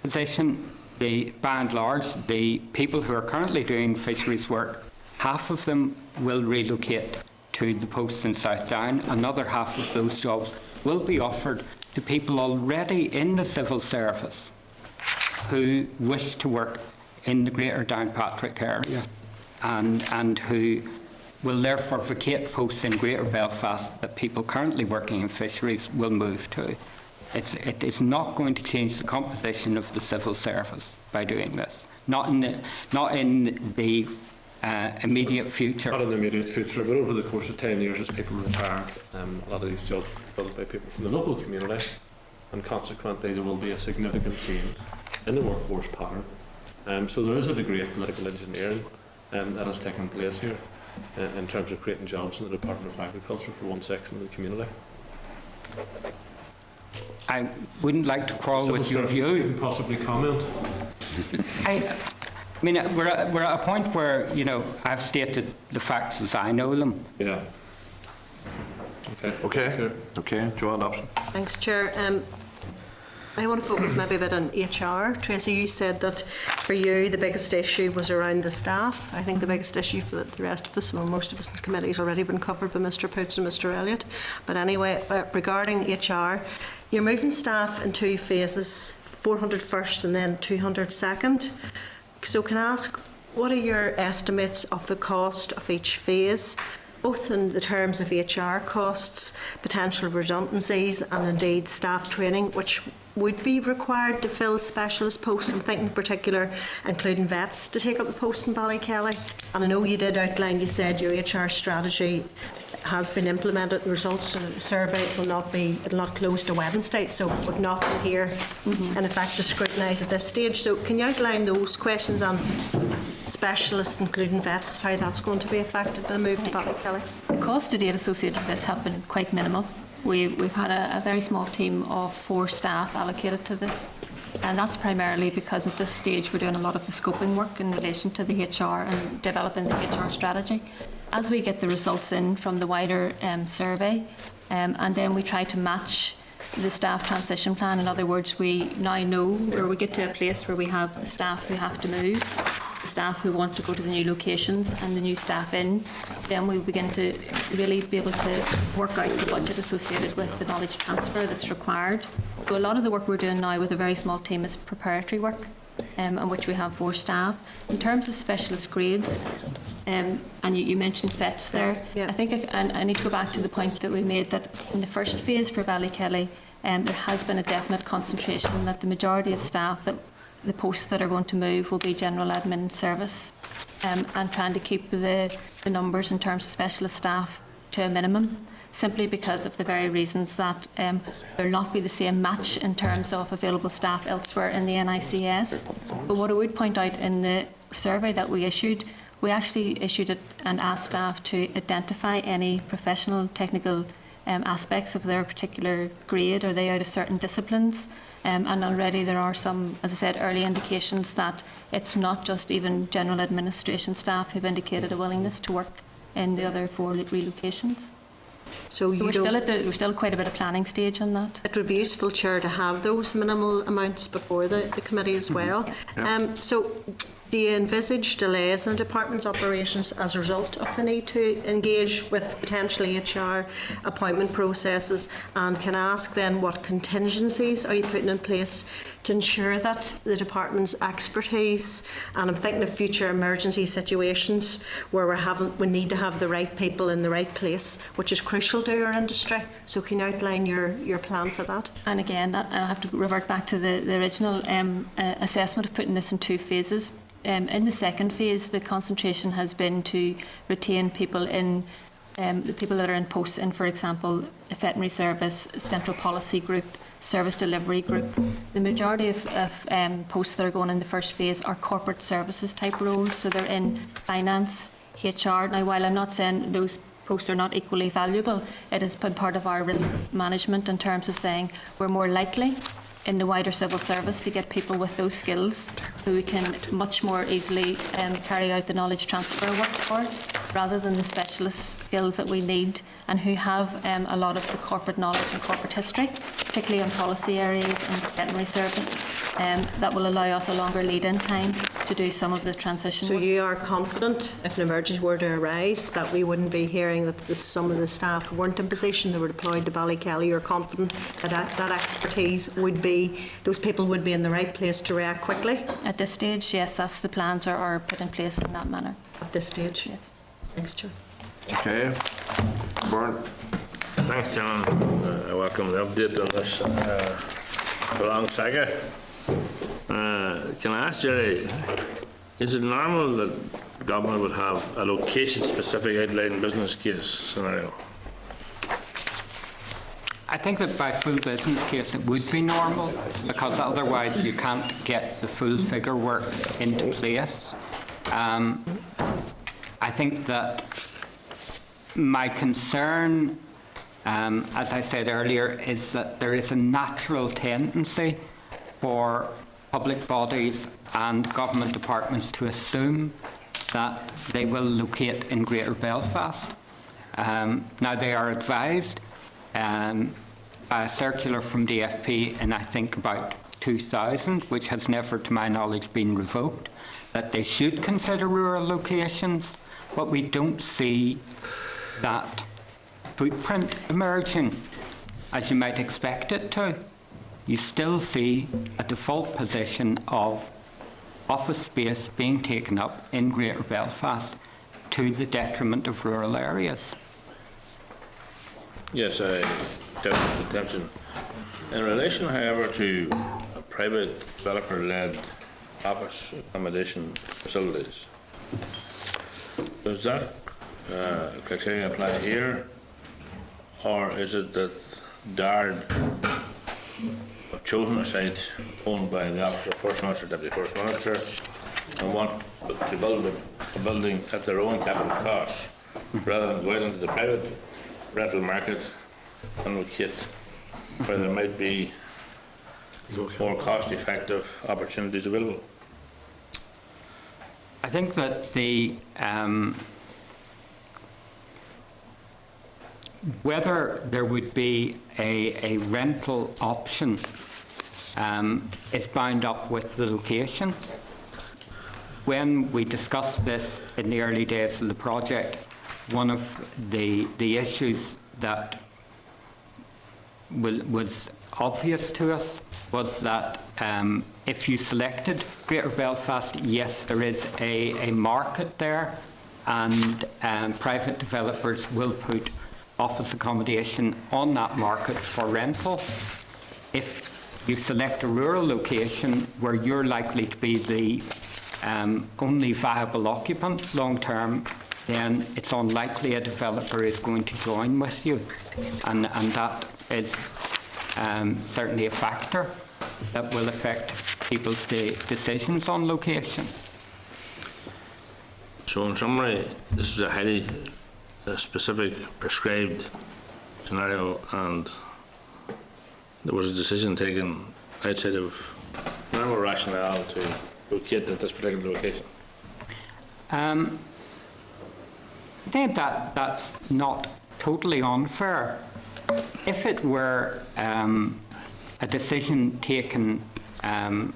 position, by and large, the people who are currently doing fisheries work, half of them will relocate to the posts in South Down. Another half of those jobs will be offered to people already in the civil service who wish to work in the Greater Downpatrick area and who will therefore vacate posts in Greater Belfast that people currently working in fisheries will move to. It is not going to change the composition of the civil service by doing this. Not in the immediate future. Not in the immediate future, but over the course of 10 years as people retire, a lot of these jobs will be filled by people from the local community, and consequently there will be a significant change in the workforce pattern. So there is a degree of political engineering that has taken place here in terms of creating jobs in the Department of Agriculture for one section of the community. I wouldn't like to quarrel with your view. You can possibly comment. I mean, we're at a point where, I've stated the facts as I know them. Yeah. Okay. Joanne Dobson. Thanks, Chair. I want to focus maybe a bit on HR. Tracy, you said that for you the biggest issue was around the staff. I think the biggest issue for the rest of us, well, most of us in the committee, has already been covered by Mr. Poots and Mr. Elliott. But anyway, regarding HR, you're moving staff in two phases, 400 first and then 200 second. So can I ask, what are your estimates of the cost of each phase, both in the terms of HR costs, potential redundancies and indeed staff training, which would be required to fill specialist posts? I'm thinking in particular including vets to take up the post in Ballykelly. And I know you did outline, you said your HR strategy has been implemented. The results of the survey will not close to Wednesday, so we've not been here in effect to scrutinise at this stage. So can you outline those questions on specialists, including vets, how that's going to be affected by the move to Ballykelly? The cost to date associated with this have been quite minimal. We've had a very small team of 4 staff allocated to this, and that's primarily because at this stage we're doing a lot of the scoping work in relation to the HR and developing the HR strategy. As we get the results in from the wider survey, and then we try to match the staff transition plan. In other words, we now know, or we get to a place where we have the staff who have to move, the staff who want to go to the new locations and the new staff in, then we begin to really be able to work out the budget associated with the knowledge transfer that's required. So a lot of the work we're doing now with a very small team is preparatory work, in which we have 4 staff. In terms of specialist grades, and you mentioned FETS there. Yeah. I think I need to go back to the point that we made that in the first phase for Ballykelly, there has been a definite concentration that the majority of staff, that the posts that are going to move will be general admin service, and trying to keep the numbers in terms of specialist staff to a minimum, simply because of the very reasons that there will not be the same match in terms of available staff elsewhere in the NICS. But what I would point out in the survey that we issued, we actually issued it and asked staff to identify any professional technical aspects of their particular grade. Are they out of certain disciplines? And already there are some, as I said, early indications that it's not just even general administration staff who've indicated a willingness to work in the other 4 relocations. So we're still quite a bit of planning stage on that. It would be useful, Chair, to have those minimal amounts before the committee as well. So do you envisage delays in the department's operations as a result of the need to engage with potentially HR appointment processes? And can I ask then, what contingencies are you putting in place to ensure that the department's expertise, and I'm thinking of future emergency situations where we need to have the right people in the right place, which is crucial to our industry. So can you outline your plan for that? And again, I'll have to revert back to the original assessment of putting this in 2 phases. In the second phase, the concentration has been to retain people in the people that are in posts in, for example, a veterinary service, central policy group, service delivery group. The majority of posts that are going in the first phase are corporate services type roles, so they're in finance, HR. Now, while I'm not saying those posts are not equally valuable, it has been part of our risk management in terms of saying we're more likely in the wider civil service to get people with those skills who we can much more easily carry out the knowledge transfer work for, rather than the specialist skills that we need and who have a lot of the corporate knowledge and corporate history, particularly in policy areas and veterinary service, that will allow us a longer lead-in time to do some of the transition So work. you are confident, if an emergency were to arise, that we wouldn't be hearing that some of the staff weren't in position, they were deployed to Ballykelly? You're confident that that expertise would be, those people would be in the right place to react quickly? At this stage, yes, that's the plans are put in place in that manner. At this stage? Yes. Thanks, Chair. Okay. Byrne. Thanks, John. I welcome the update on this prolonged saga. Can I ask Jerry, is it normal that government would have a location-specific outline business case scenario? I think that by full business case it would be normal, because otherwise you can't get the full figure work into place. I think that my concern, as I said earlier, is that there is a natural tendency for public bodies and government departments to assume that they will locate in Greater Belfast. Now, they are advised by a circular from DFP in, I think, about 2000, which has never, to my knowledge, been revoked, that they should consider rural locations, but we don't see that footprint emerging as you might expect it to. You still see a default position of office space being taken up in Greater Belfast to the detriment of rural areas. Yes, I get the attention. In relation, however, to a private developer-led office accommodation facilities, does that criteria apply here, or is it that DARD have chosen a site owned by the Office of First Minister, Deputy First Minister, and want to build a building at their own capital cost, rather than go out into the private rental market and locate where there might be more cost-effective opportunities available? I think that the whether there would be a rental option is bound up with the location. When we discussed this in the early days of the project, one of the issues that was obvious to us was that if you selected Greater Belfast, yes, there is a market there, and private developers will put office accommodation on that market for rental. If you select a rural location where you're likely to be the only viable occupant long term, then it's unlikely a developer is going to join with you. And that is certainly a factor that will affect people's decisions on location. So in summary, this is a highly specific, prescribed scenario, and there was a decision taken outside of normal rationale to locate at this particular location. I think that's not totally unfair. If it were a decision taken on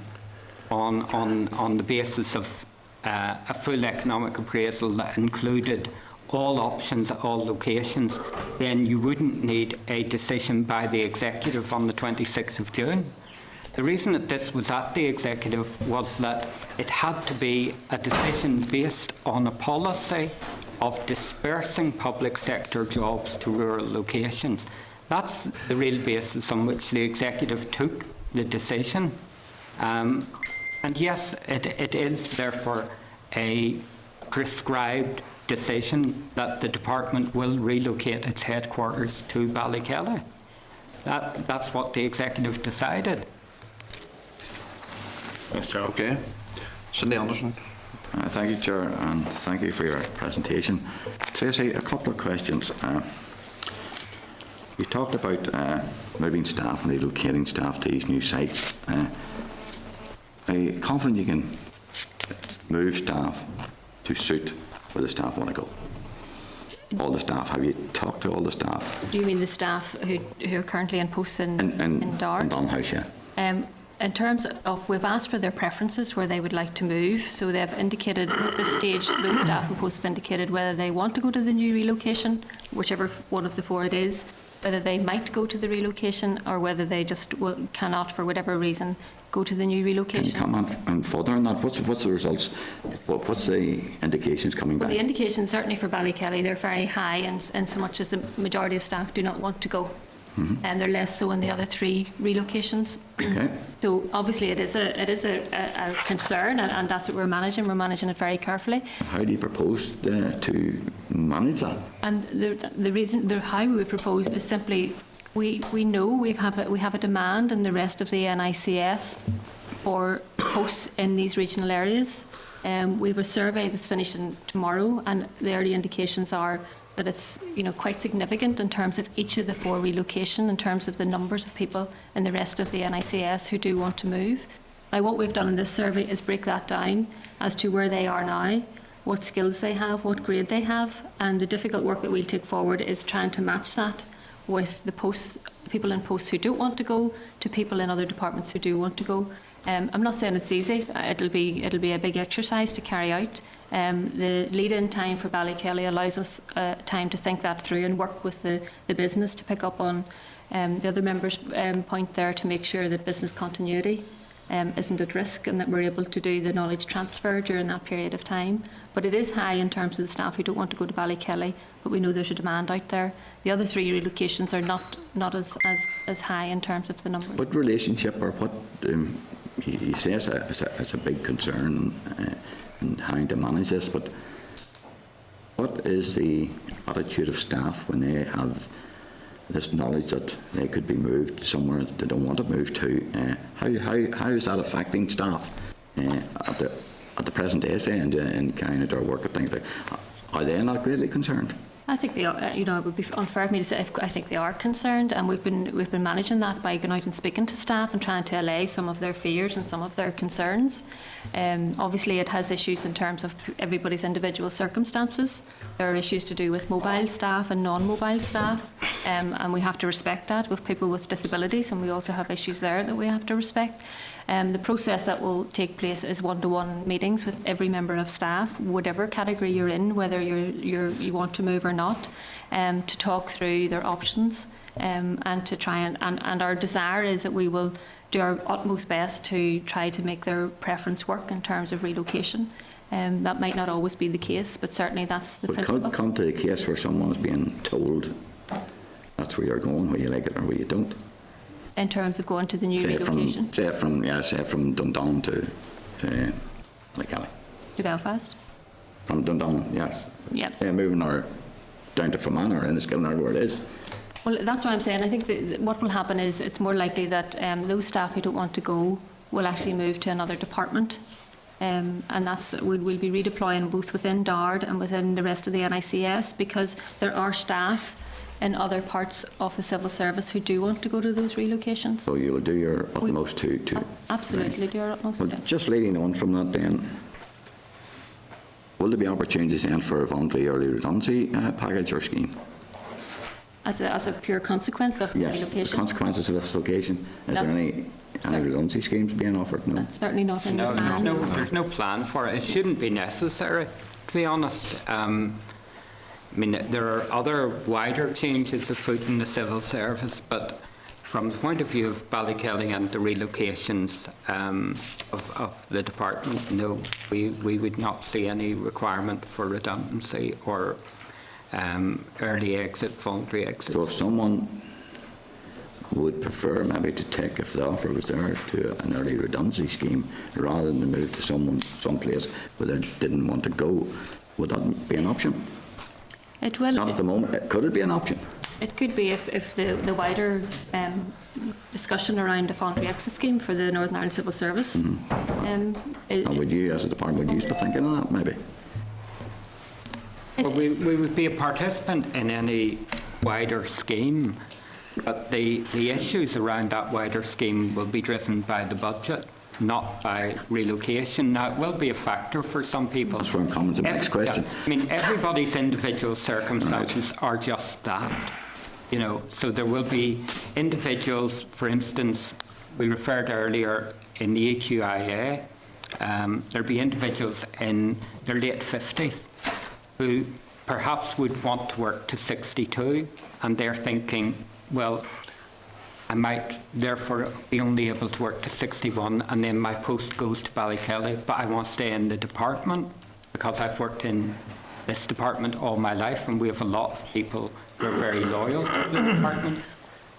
the basis of a full economic appraisal that included all options at all locations, then you wouldn't need a decision by the executive on the 26th of June. The reason that this was at the executive was that it had to be a decision based on a policy of dispersing public sector jobs to rural locations. That's the real basis on which the executive took the decision. And yes, it is therefore a prescribed decision that the department will relocate its headquarters to Ballykelly. That's what the executive decided. Thanks, Chair. Okay. Cindy Anderson. Thank you, Chair, and thank you for your presentation. Tracy, a couple of questions. You talked about moving staff and relocating staff to these new sites. Are you confident you can move staff to suit where the staff want to go? All the staff. Have you talked to all the staff? Do you mean the staff who are currently in posts in Dart? In Donhouse, yeah. In terms of, we've asked for their preferences where they would like to move, so they've indicated at this stage, those staff and posts have indicated whether they want to go to the new relocation, whichever one of the four it is, whether they might go to the relocation or whether they just cannot, for whatever reason, go to the new relocation. Can you comment on further on that? What's the results? What's the indications coming back? Well, the indications certainly for Ballykelly, they're very high, and so much as the majority of staff do not want to go. And they're less so in the other three relocations. Okay. So obviously it is a concern, and that's what we're managing. We're managing it very carefully. How do you propose to manage that? And the reason, how we would propose is simply we know we have a demand in the rest of the NICS for posts in these regional areas. We have a survey that's finishing tomorrow, and the early indications are that it's quite significant in terms of each of the four relocation, in terms of the numbers of people in the rest of the NICS who do want to move. Now, what we've done in this survey is break that down as to where they are now, what skills they have, what grade they have, and the difficult work that we'll take forward is trying to match that with the people in posts who don't want to go to people in other departments who do want to go. I'm not saying it's easy. It'll be a big exercise to carry out. The lead-in time for Ballykelly allows us time to think that through and work with the business to pick up on the other members' point there, to make sure that business continuity isn't at risk and that we're able to do the knowledge transfer during that period of time. But it is high in terms of the staff who don't want to go to Ballykelly, but we know there's a demand out there. The other three relocations are not as high in terms of the number. What relationship, or what you say it's a big concern in having to manage this, but what is the attitude of staff when they have this knowledge that they could be moved somewhere that they don't want to move to? How is that affecting staff at the present day, say, and carrying out their work and things like that? Are they not greatly concerned? I think they are. It would be unfair of me to say. I think they are concerned, and we've been managing that by going out and speaking to staff and trying to allay some of their fears and some of their concerns. Obviously, it has issues in terms of everybody's individual circumstances. There are issues to do with mobile staff and non-mobile staff, and we have to respect that with people with disabilities, and we also have issues there that we have to respect. The process that will take place is one-to-one meetings with every member of staff, whatever category you're in, whether you want to move or not, to talk through their options, and to try and our desire is that we will do our utmost best to try to make their preference work in terms of relocation. That might not always be the case, but certainly that's the But principle. come to the case where someone's being told that's where you're going, whether you like it or whether you don't. In terms of going to the new relocation Say from Dundon to Kilkenny. to Belfast. From Dundon, yes. Yep. Say moving or down to Fermanagh or Enniskillen or where it is. Well, that's what I'm saying. I think that what will happen is it's more likely that those staff who don't want to go will actually move to another department. And we'll be redeploying both within DARD and within the rest of the NICS, because there are staff in other parts of the civil service who do want to go to those relocations. So you'll do your utmost to Absolutely, do our utmost. Well, yeah. just leading on from that then, will there be opportunities then for a voluntary early redundancy package or scheme? As a pure consequence of Yes, the relocation? consequences of this location. Is there any redundancy schemes being offered? No. That's certainly not in the No, plan. there's no plan for it. It shouldn't be necessary, to be honest. I mean, there are other wider changes afoot in the civil service, but from the point of view of Ballykelly and the relocations of the department, no, we would not see any requirement for redundancy or early exit, voluntary exit. So if someone would prefer maybe to take, if the offer was there, to an early redundancy scheme rather than to move to someplace where they didn't want to go, would that be an option? It will. Not at the moment. Could it be an option? It could be if the wider discussion around a voluntary exit scheme for the Northern Ireland Civil Service. And would you, as a department, would you be thinking of that maybe? Well, we would be a participant in any wider scheme, but the issues around that wider scheme will be driven by the budget, not by relocation. Now, it will be a factor for some people. That's where I'm coming to the next question. I mean, everybody's individual circumstances are just that. You know, so there will be individuals, for instance, we referred earlier in the EQIA, there'll be individuals in their late 50s who perhaps would want to work to 62, and they're thinking, well, I might therefore be only able to work to 61, and then my post goes to Ballykelly, but I want to stay in the department because I've worked in this department all my life, and we have a lot of people who are very loyal to the department.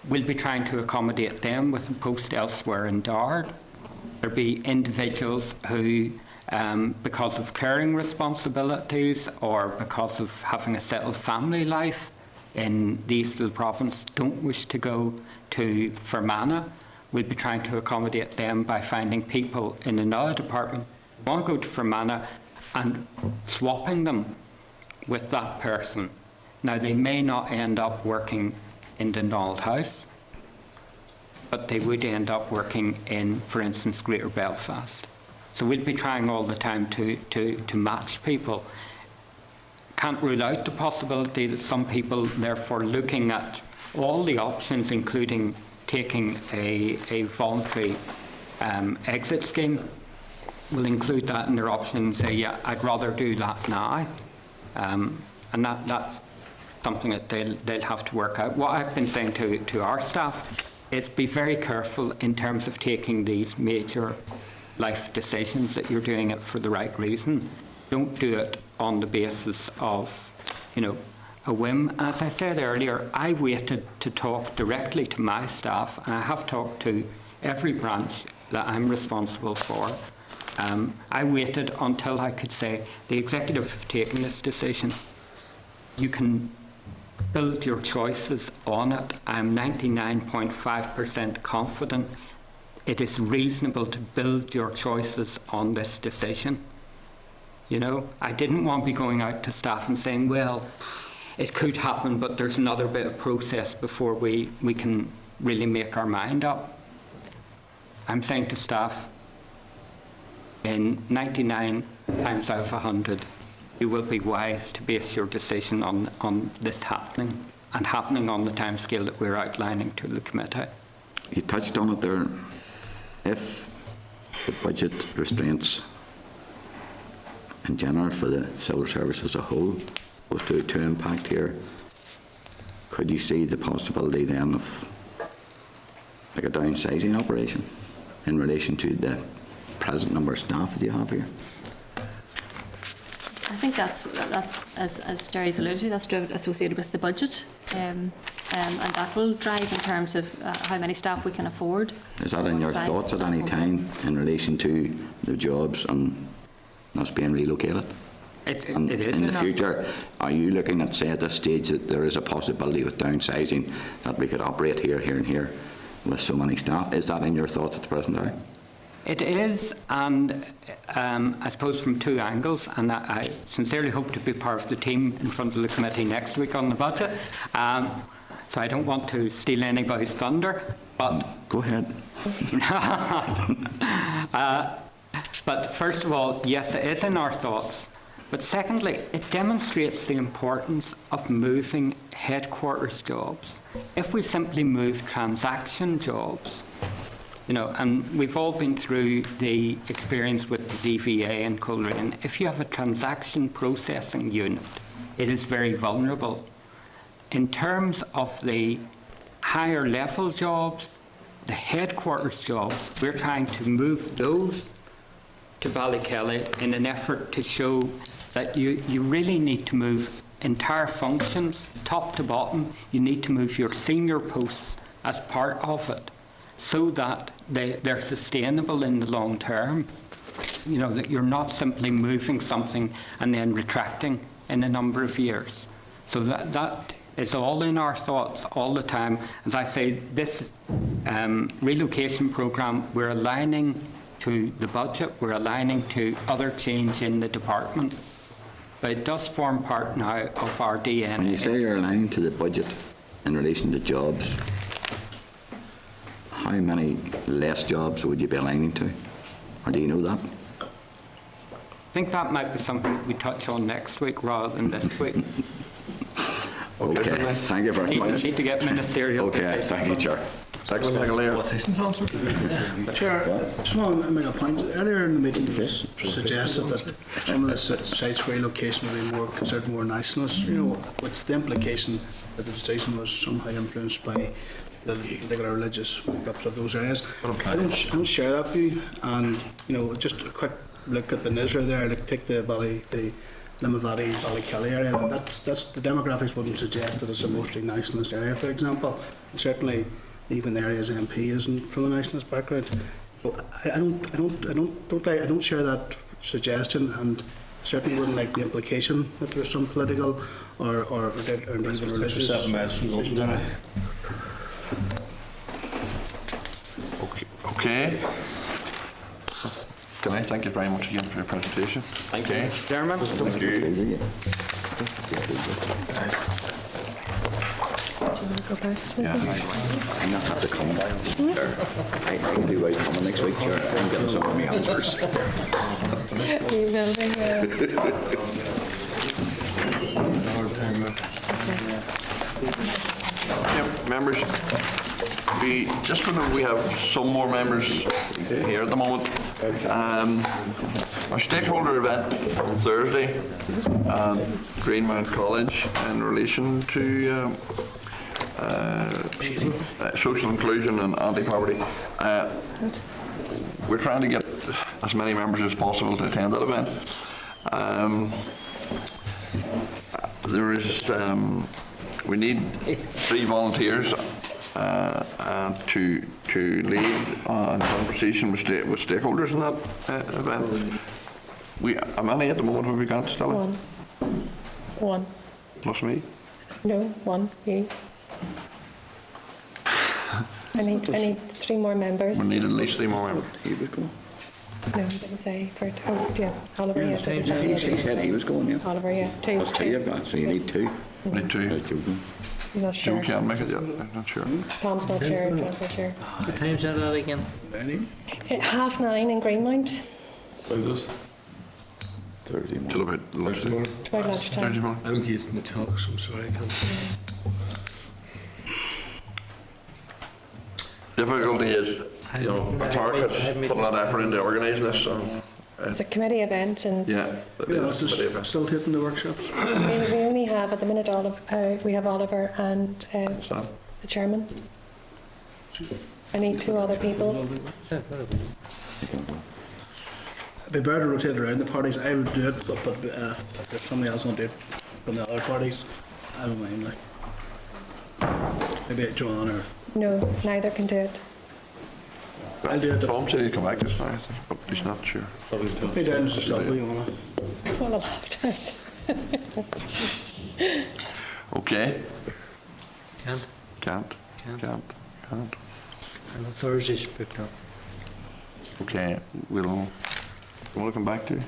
We'll be trying to accommodate them with a post elsewhere in DARD. There'll be individuals who, because of caring responsibilities or because of having a settled family life in the east of the province, don't wish to go to Fermanagh. We'll be trying to accommodate them by finding people in another department who want to go to Fermanagh and swapping them with that person. Now, they may not end up working in the Donald House, but they would end up working in, for instance, Greater Belfast. So we'll be trying all the time to match people. Can't rule out the possibility that some people, therefore, looking at all the options, including taking a voluntary exit scheme, will include that in their option and say, yeah, I'd rather do that now. And that's something that they'll have to work out. What I've been saying to our staff is be very careful in terms of taking these major life decisions, that you're doing it for the right reason. Don't do it on the basis of, a whim. As I said earlier, I waited to talk directly to my staff, and I have talked to every branch that I'm responsible for. I waited until I could say, the executive have taken this decision. You can build your choices on it. I'm 99.5% confident it is reasonable to build your choices on this decision. I didn't want to be going out to staff and saying, well, it could happen, but there's another bit of process before we can really make our mind up. I'm saying to staff, in 99 times out of 100, you will be wise to base your decision on this happening, and happening on the timescale that we're outlining to the committee. You touched on it there. If the budget restraints in general for the civil service as a whole was to impact here, could you see the possibility then of like a downsizing operation in relation to the present number of staff that you have here? think that's as Jerry's alluded to, that's associated with the budget, and that will drive in terms of how many staff we can afford. Is that in your thoughts at any time in relation to the jobs and us being relocated? It is in the future, are you looking at, say, at this stage, that there is a possibility with downsizing that we could operate here, here and here with so many staff? Is that in your thoughts at the present time? It is, and I suppose from two angles, and I sincerely hope to be part of the team in front of the committee next week on the budget. So I don't want to steal anybody's thunder, but... Go ahead. But first of all, yes, it is in our thoughts. But secondly, it demonstrates the importance of moving headquarters jobs. If we simply move transaction jobs, and we've all been through the experience with the DVA in Coleraine. If you have a transaction processing unit, it is very vulnerable. In terms of the higher level jobs, the headquarters jobs, we're trying to move those to Ballykelly in an effort to show that you really need to move entire functions, top to bottom. You need to move your senior posts as part of it, so that they're sustainable in the long term. That you're not simply moving something and then retracting in a number of years. So that is all in our thoughts all the time. As I say, this relocation programme, we're aligning to the budget, we're aligning to other change in the department. But it does form part now of our DNA. When you say you're aligning to the budget in relation to jobs, how many less jobs would you be aligning to? Or do you know that? I think that might be something we touch on next week rather than this week. Okay, thank you very much. Need to get ministerial. Okay, thank you, Chair. Chair, I just want to make a point. Earlier in the meeting, it was suggested that some of the sites relocation will be considered more nationalist, with the implication that the decision was somehow influenced by the particular religious groups of those areas. I don't share that view, and just a quick look at the Nisra there, take the Limavady, Ballykelly area. That's the demographics wouldn't suggest that it's a mostly nationalist area, for example. And certainly, even the area's MP isn't from a nationalist background. So I don't share that suggestion, and certainly wouldn't like the implication that there's some political or even religious. Okay. Can I thank you very much again for your presentation? Thank you, Mr. Chairman. Thank you. Yeah, I'm not have to come. I'll be right coming next week, Chair. I'm getting some of my answers. You will Yep, members, just when we have some more members here at the moment, our stakeholder event on Thursday at Greenmount College in relation to social inclusion and anti-poverty. We're trying to get as many members as possible to attend that event. We need 3 volunteers to lead on conversation with stakeholders in that event. How many at the moment have we got, Stella? One. Plus me? No, one. You. I need 3 more members. We need at least 3 more members. He was going. No, he didn't say. Oliver, He said he was going, yeah. Oliver, yeah. 2. That's 2 you've got, so you need 2. Need 2. Right, you're going. He's not sure. Joe can't make it yet, I'm not sure. Tom's not sure. John's not sure. What time's that at again? 9:30 in Greenmount. What is this? Thursday morning. Till about lunchtime. It's about lunchtime. Thursday morning. I don't use the talks, I'm sorry, I can't. Difficulty is, Park has put a lot of effort into organising this, so. It's a committee event, and Yeah. It's just facilitating the workshops. we only have at the minute we have Oliver and the chairman. I need 2 other people. it'd be better to rotate around the parties. I would do it, but if there's somebody else want to do it from the other parties, I don't mind. Like maybe Joanne or No, neither can do it. I'll do it. Tom said he'd come back this night, I think, but he's not sure. Put me down as a sub, you wanna? Well, I'll have to. Okay. Can't. Can't. And the Thursday's booked up. Okay, we'll. You want to come back to?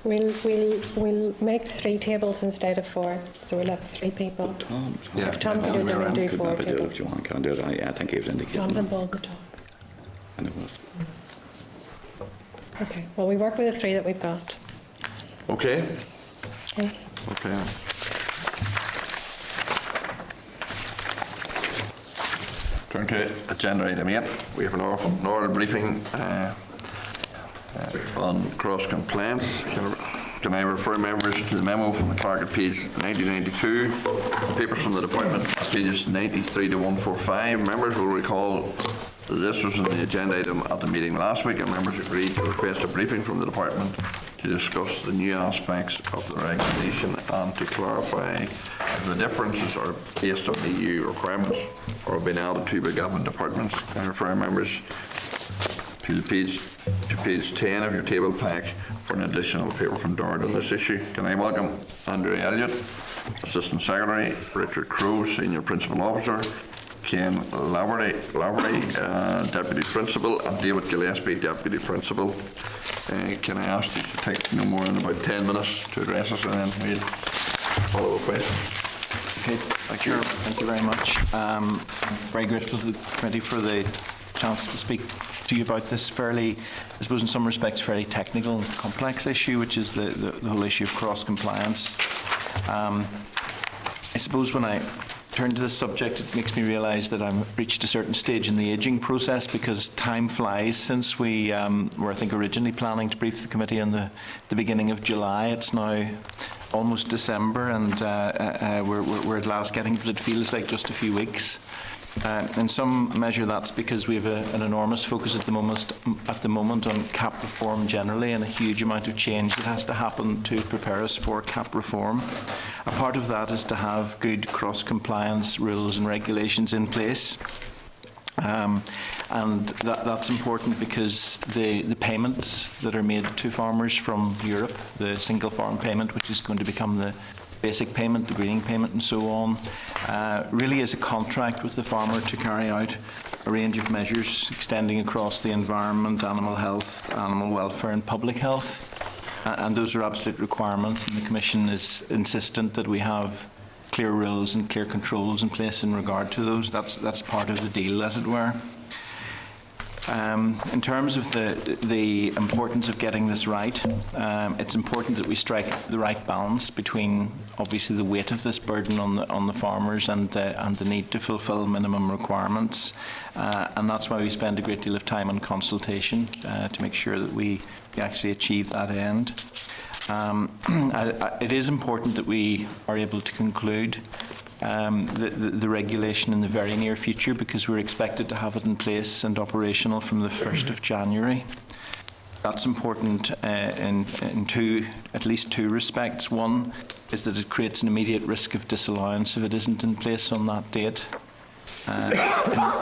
We'll make 3 tables instead of 4, so we'll have 3 people. Tom. Yeah. Tom can do it, then we'll do 4 Could do it tables. if Joanne can't do it. I think he was indicating. Jonathan Ball the talks. And it was. Okay, well, we work with the 3 that we've got. Okay. Okay. Okay. Turn to agenda item 8. We have an oral briefing on cross compliance. Can I refer members to the memo from the clerk at page 90-92, papers from the department pages 93 to 145. Members will recall that this was on the agenda item at the meeting last week, and members agreed to request a briefing from the department to discuss the new aspects of the regulation and to clarify the differences are based on EU requirements or have been added to by government departments. Can I refer members to page 10 of your table pack for an additional paper from DARD on this issue. Can I welcome Andrew Elliott, Assistant Secretary, Richard Crowe, Senior Principal Officer, Ken Lavery, Deputy Principal, and David Gillespie, Deputy Principal. Can I ask you to take no more than about 10 minutes to address us, and then we'll follow up questions. Okay, Chair, thank you very much. Very grateful to the committee for the chance to speak to you about this fairly, I suppose in some respects, fairly technical and complex issue, which is the whole issue of cross-compliance. I suppose when I turn to this subject, it makes me realise that I've reached a certain stage in the ageing process, because time flies. Since we were, I think, originally planning to brief the committee in the beginning of July, it's now almost December, and we're at last getting, but it feels like just a few weeks. In some measure, that's because we have an enormous focus at the moment on CAP reform generally, and a huge amount of change that has to happen to prepare us for CAP reform. A part of that is to have good cross-compliance rules and regulations in place. And that's important because the payments that are made to farmers from Europe, the single farm payment, which is going to become the basic payment, the greening payment and so on, really is a contract with the farmer to carry out a range of measures extending across the environment, animal health, animal welfare and public health. And those are absolute requirements, and the Commission is insistent that we have clear rules and clear controls in place in regard to those. That's part of the deal, as it were. In terms of the importance of getting this right, it's important that we strike the right balance between obviously the weight of this burden on the farmers and the need to fulfil minimum requirements, and that's why we spend a great deal of time on consultation to make sure that we actually achieve that end. It is important that we are able to conclude the regulation in the very near future, because we're expected to have it in place and operational from the 1st of January. That's important in at least two respects. One is that it creates an immediate risk of disallowance if it isn't in place on that date.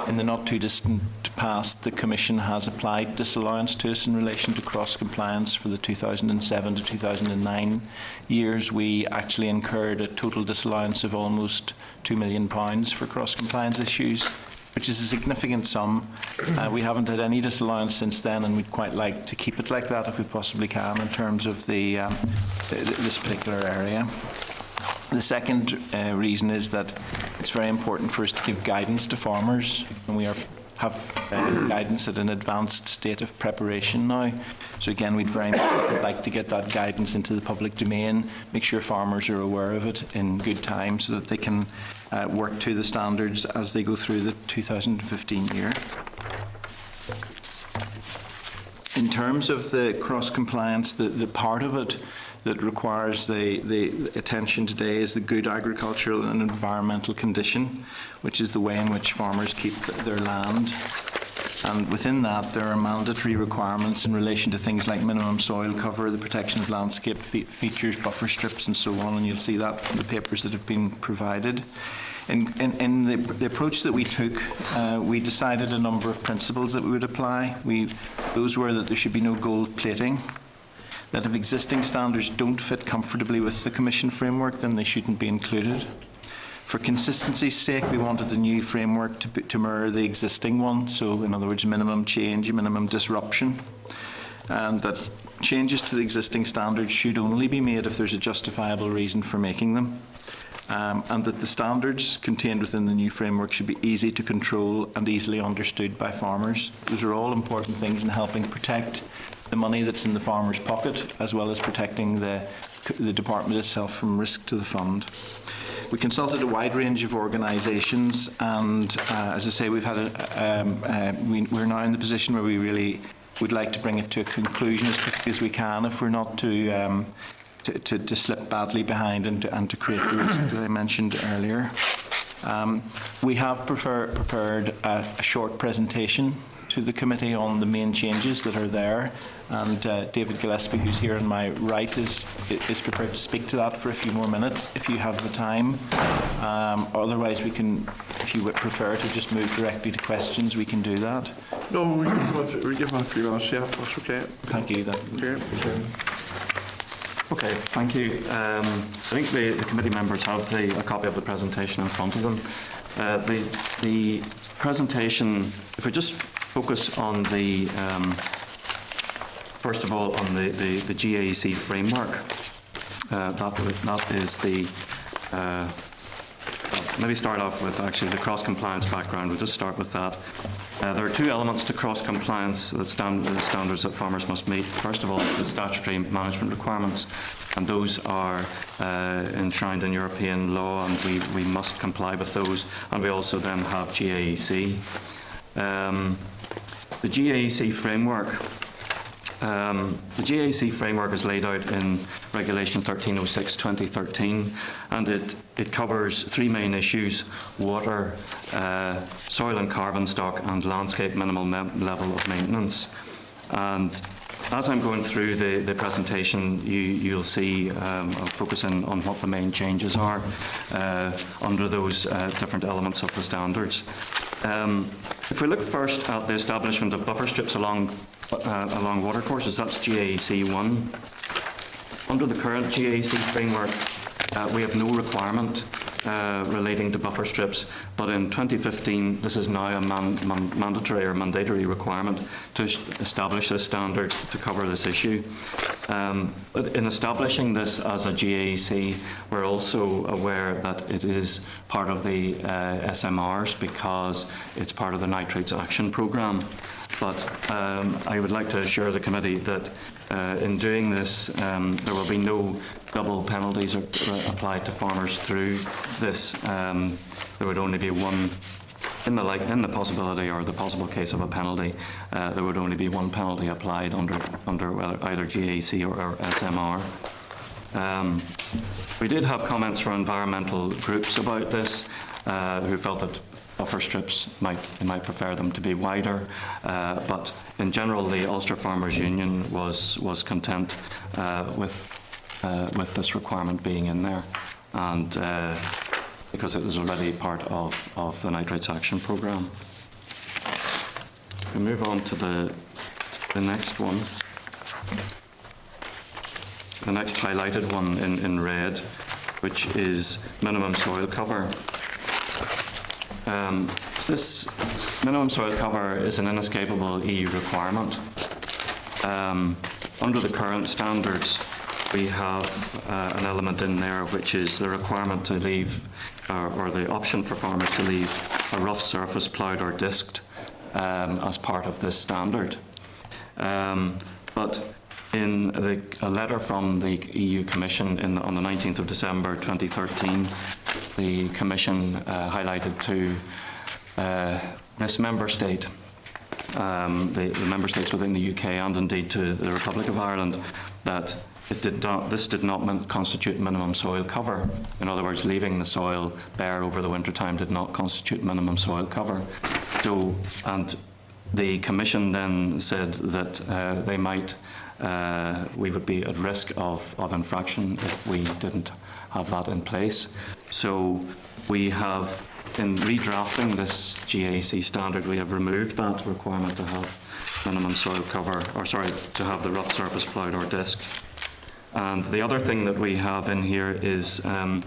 In the not too distant past, the Commission has applied disallowance to us in relation to cross-compliance for the 2007 to 2009 years. We actually incurred a total disallowance of almost £2 million for cross-compliance issues, which is a significant sum. We haven't had any disallowance since then, and we'd quite like to keep it like that if we possibly can in terms of this particular area. The second reason is that it's very important for us to give guidance to farmers, and we have guidance at an advanced state of preparation now. So again, we'd very much like to get that guidance into the public domain, make sure farmers are aware of it in good time so that they can work to the standards as they go through the 2015 year. In terms of the cross-compliance, the part of it that requires the attention today is the good agricultural and environmental condition, which is the way in which farmers keep their land. And within that, there are mandatory requirements in relation to things like minimum soil cover, the protection of landscape features, buffer strips, and so on. And you'll see that from the papers that have been provided. In the approach that we took, we decided a number of principles that we would apply. Those were that there should be no gold plating, that if existing standards don't fit comfortably with the Commission framework, then they shouldn't be included. For consistency's sake, we wanted the new framework to mirror the existing one, so in other words, minimum change, minimum disruption, and that changes to the existing standards should only be made if there's a justifiable reason for making them, and that the standards contained within the new framework should be easy to control and easily understood by farmers. Those are all important things in helping protect the money that's in the farmer's pocket, as well as protecting the department itself from risk to the fund. We consulted a wide range of organisations, and as I say, we've had we're now in the position where we really would like to bring it to a conclusion as quickly as we can, if we're not to slip badly behind and to create the risk that I mentioned earlier. We have prepared a short presentation to the committee on the main changes that are there, and David Gillespie, who's here on my right, is prepared to speak to that for a few more minutes if you have the time. Otherwise, we can, if you would prefer to just move directly to questions, we can do that. No, we give a few minutes, yeah, that's okay. Thank you then. Okay, thank you. I think the committee members have a copy of the presentation in front of them. The presentation, if we just focus on the first of all on the GAEC framework, that is the maybe start off with actually the cross-compliance background. We'll just start with that. There are two elements to cross-compliance, the standards that farmers must meet. First of all, the statutory management requirements, and those are enshrined in European law, and we must comply with those. And we also then have GAEC. The GAEC framework. The GAEC framework is laid out in Regulation 1306/2013, and it covers three main issues: water, soil and carbon stock, and landscape minimal level of maintenance. And as I'm going through the presentation, you'll see I'll focus in on what the main changes are under those different elements of the standards. If we look first at the establishment of buffer strips along watercourses, that's GAEC 1. Under the current GAEC framework, we have no requirement relating to buffer strips, but in 2015 this is now a mandatory requirement to establish this standard to cover this issue. But in establishing this as a GAEC, we're also aware that it is part of the SMRs because it's part of the Nitrates Action Programme. But I would like to assure the committee that in doing this, there will be no double penalties applied to farmers through this. There would only be one, in the possibility or the possible case of a penalty, there would only be one penalty applied under either GAEC or SMR. We did have comments from environmental groups about this, who felt that buffer strips might prefer them to be wider, but in general the Ulster Farmers Union was content with this requirement being in there, and because it was already part of the Nitrates Action Programme. We move on to the next one. The next highlighted one in red, which is minimum soil cover. This minimum soil cover is an inescapable EU requirement. Under the current standards, we have an element in there which is the requirement to leave, or the option for farmers to leave a rough surface ploughed or disked as part of this standard. But in a letter from the EU Commission on the 19th of December 2013, the Commission highlighted to this member state, the member states within the UK and indeed to the Republic of Ireland, that this did not constitute minimum soil cover. In other words, leaving the soil bare over the winter time did not constitute minimum soil cover. So, and The Commission then said that we would be at risk of infraction if we didn't have that in place. So we have, in redrafting this GAC standard, we have removed that requirement to have minimum soil cover, to have the rough surface ploughed or disked. And the other thing that we have in here is the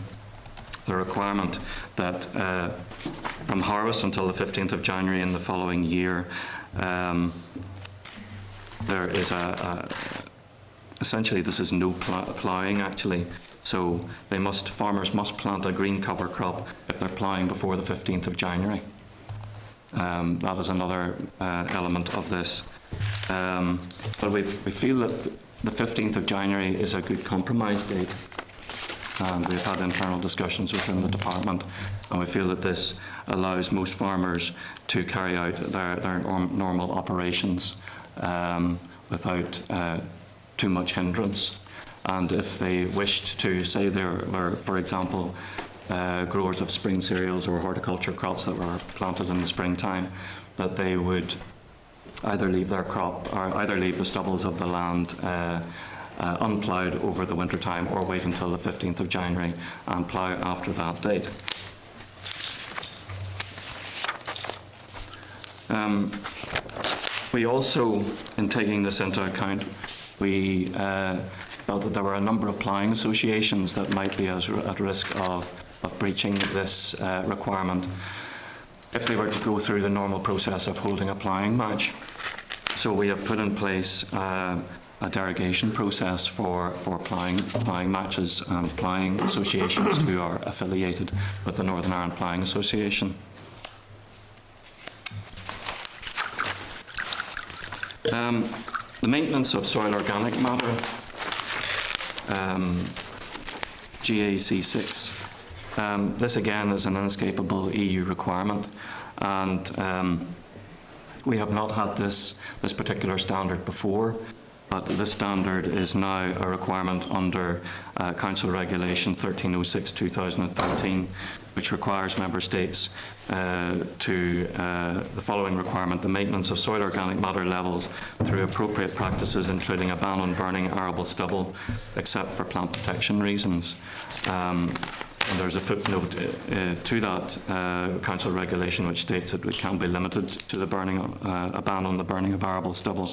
requirement that from harvest until the 15th of January in the following year, there is essentially this is no ploughing actually. So farmers must plant a green cover crop if they're ploughing before the 15th of January. That is another element of this. But we feel that the 15th of January is a good compromise date. And we've had internal discussions within the department, and we feel that this allows most farmers to carry out their normal operations without too much hindrance. And if they wished to, say there were, for example, growers of spring cereals or horticulture crops that were planted in the springtime, that they would either leave their crop or either leave the stubbles of the land unploughed over the winter time, or wait until the 15th of January and plough after that date. We also, in taking this into account, we felt that there were a number of ploughing associations that might be at risk of breaching this requirement if they were to go through the normal process of holding a ploughing match. So we have put in place a derogation process for ploughing matches and ploughing associations who are affiliated with the Northern Ireland Ploughing Association. The maintenance of soil organic matter, GAC 6. This again is an inescapable EU requirement, and we have not had this particular standard before, but this standard is now a requirement under Council Regulation 1306/2013, which requires Member States the following requirement: the maintenance of soil organic matter levels through appropriate practices, including a ban on burning arable stubble, except for plant protection reasons. And there's a footnote to that Council regulation which states that it can be limited to the burning, a ban on the burning of arable stubble.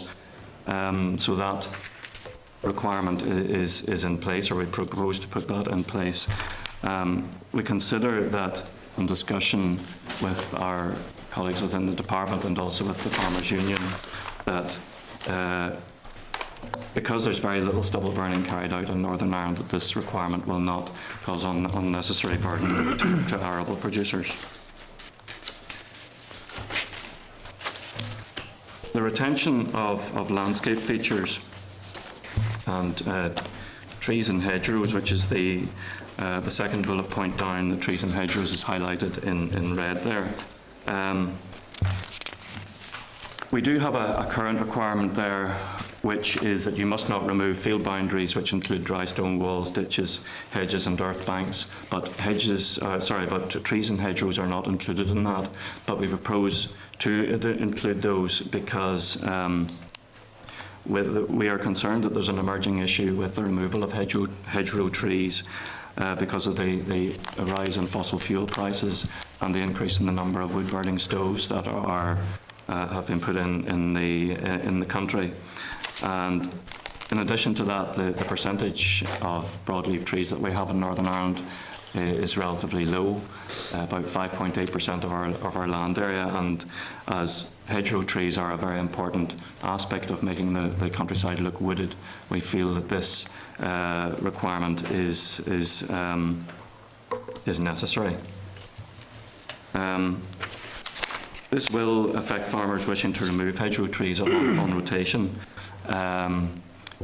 So that requirement is in place, or we propose to put that in place. We consider that, in discussion with our colleagues within the department and also with the Farmers Union, that because there's very little stubble burning carried out in Northern Ireland, that this requirement will not cause unnecessary burden to arable producers. The retention of landscape features and trees and hedgerows, which is the second bullet point down, the trees and hedgerows is highlighted in red there. We do have a current requirement there, which is that you must not remove field boundaries, which include dry stone walls, ditches, hedges and earth banks. But trees and hedgerows are not included in that. But we propose to include those because we are concerned that there's an emerging issue with the removal of hedgerow trees because of the rise in fossil fuel prices and the increase in the number of wood burning stoves that have been put in the country. And in addition to that, the percentage of broadleaf trees that we have in Northern Ireland is relatively low, about 5.8% of our land area, and as hedgerow trees are a very important aspect of making the countryside look wooded, we feel that this requirement is necessary. This will affect farmers wishing to remove hedgerow trees on rotation,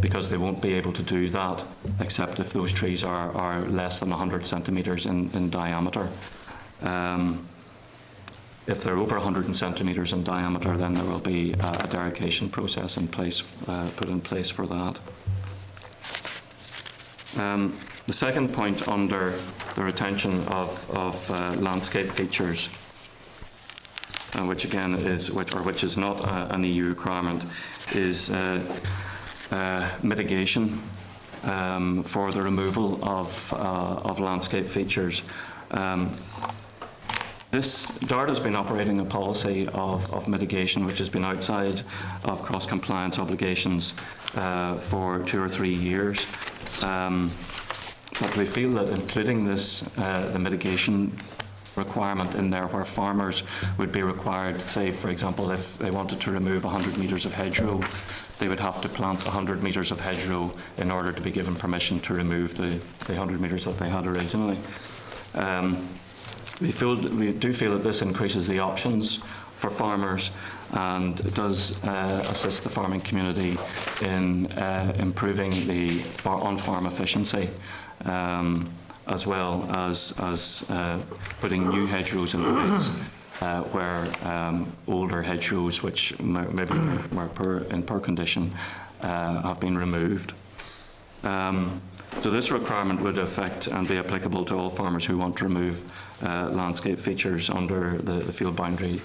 because they won't be able to do that except if those trees are less than 100 centimetres in diameter. If they're over 100 centimetres in diameter, then there will be a derogation process put in place for that. The second point under the retention of landscape features which again is which is not an EU requirement, is mitigation for the removal of landscape features. DART has been operating a policy of mitigation which has been outside of cross-compliance obligations for 2 or 3 years. But we feel that including this, the mitigation requirement in there, where farmers would be required, say for example, if they wanted to remove 100 metres of hedgerow, they would have to plant 100 metres of hedgerow in order to be given permission to remove the 100 metres that they had originally. We do feel that this increases the options for farmers, and it does assist the farming community in improving the on-farm efficiency, as well as putting new hedgerows in place where older hedgerows, which maybe were in poor condition, have been removed. So this requirement would affect and be applicable to all farmers who want to remove landscape features under the field boundary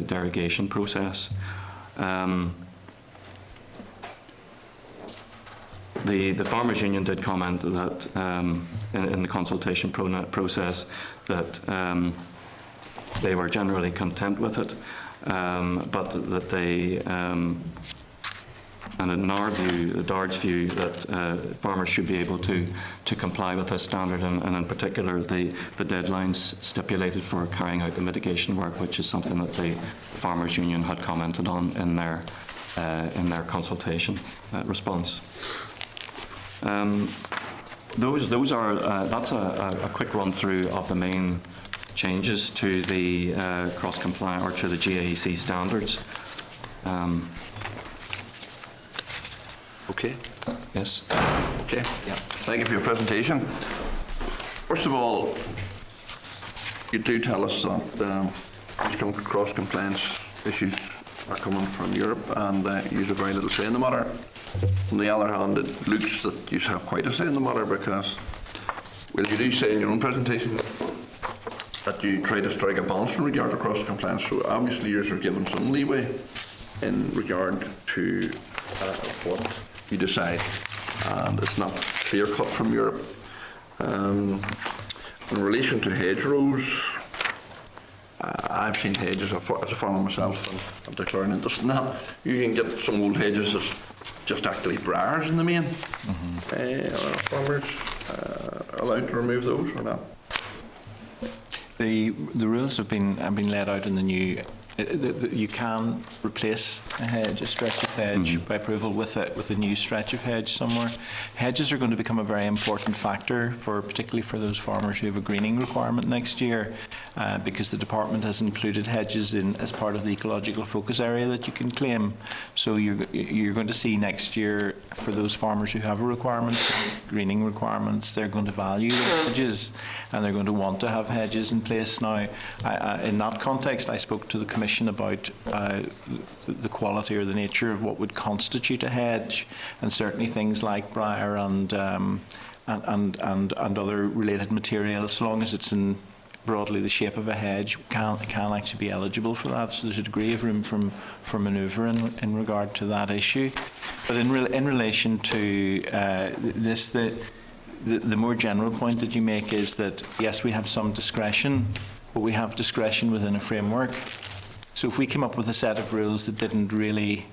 derogation process. The Farmers Union did comment that in the consultation process that they were generally content with it, but that they and in our view, DART's view, that farmers should be able to comply with this standard, and in particular the deadlines stipulated for carrying out the mitigation work, which is something that the Farmers Union had commented on in their consultation response. Those are that's a quick run through of the main changes to the cross-compliant or to the GAEC standards. Okay. Yes. Okay. Yeah. Thank you for your presentation. First of all, you do tell us that cross-compliance issues are coming from Europe, and you have very little say in the matter. On the other hand, it looks that you have quite a say in the matter, because, well, you do say in your own presentation that you try to strike a balance in regard to cross-compliance, so obviously yours are given some leeway in regard to what you decide, and it's not clear-cut from Europe. In relation to hedgerows, I've seen hedges as a farmer myself, and I'm declaring interest in that. You can get some old hedges that's just actually briars in the main. Are farmers allowed to remove those or not? The rules have been laid out in the new. You can replace a hedge, a stretch of hedge, by approval with a new stretch of hedge somewhere. Hedges are going to become a very important factor, particularly for those farmers who have a greening requirement next year, because the department has included hedges as part of the ecological focus area that you can claim. So you're going to see next year, for those farmers who have a requirement, greening requirements, they're going to value those hedges, and they're going to want to have hedges in place now. In that context, I spoke to the Commission about the quality or the nature of what would constitute a hedge, and certainly things like briar and other related materials, as long as it's in broadly the shape of a hedge, can actually be eligible for that. So there's a degree of room for manoeuvre in regard to that issue. But in relation to this, the more general point that you make is that yes, we have some discretion, but we have discretion within a framework. So if we came up with a set of rules that didn't really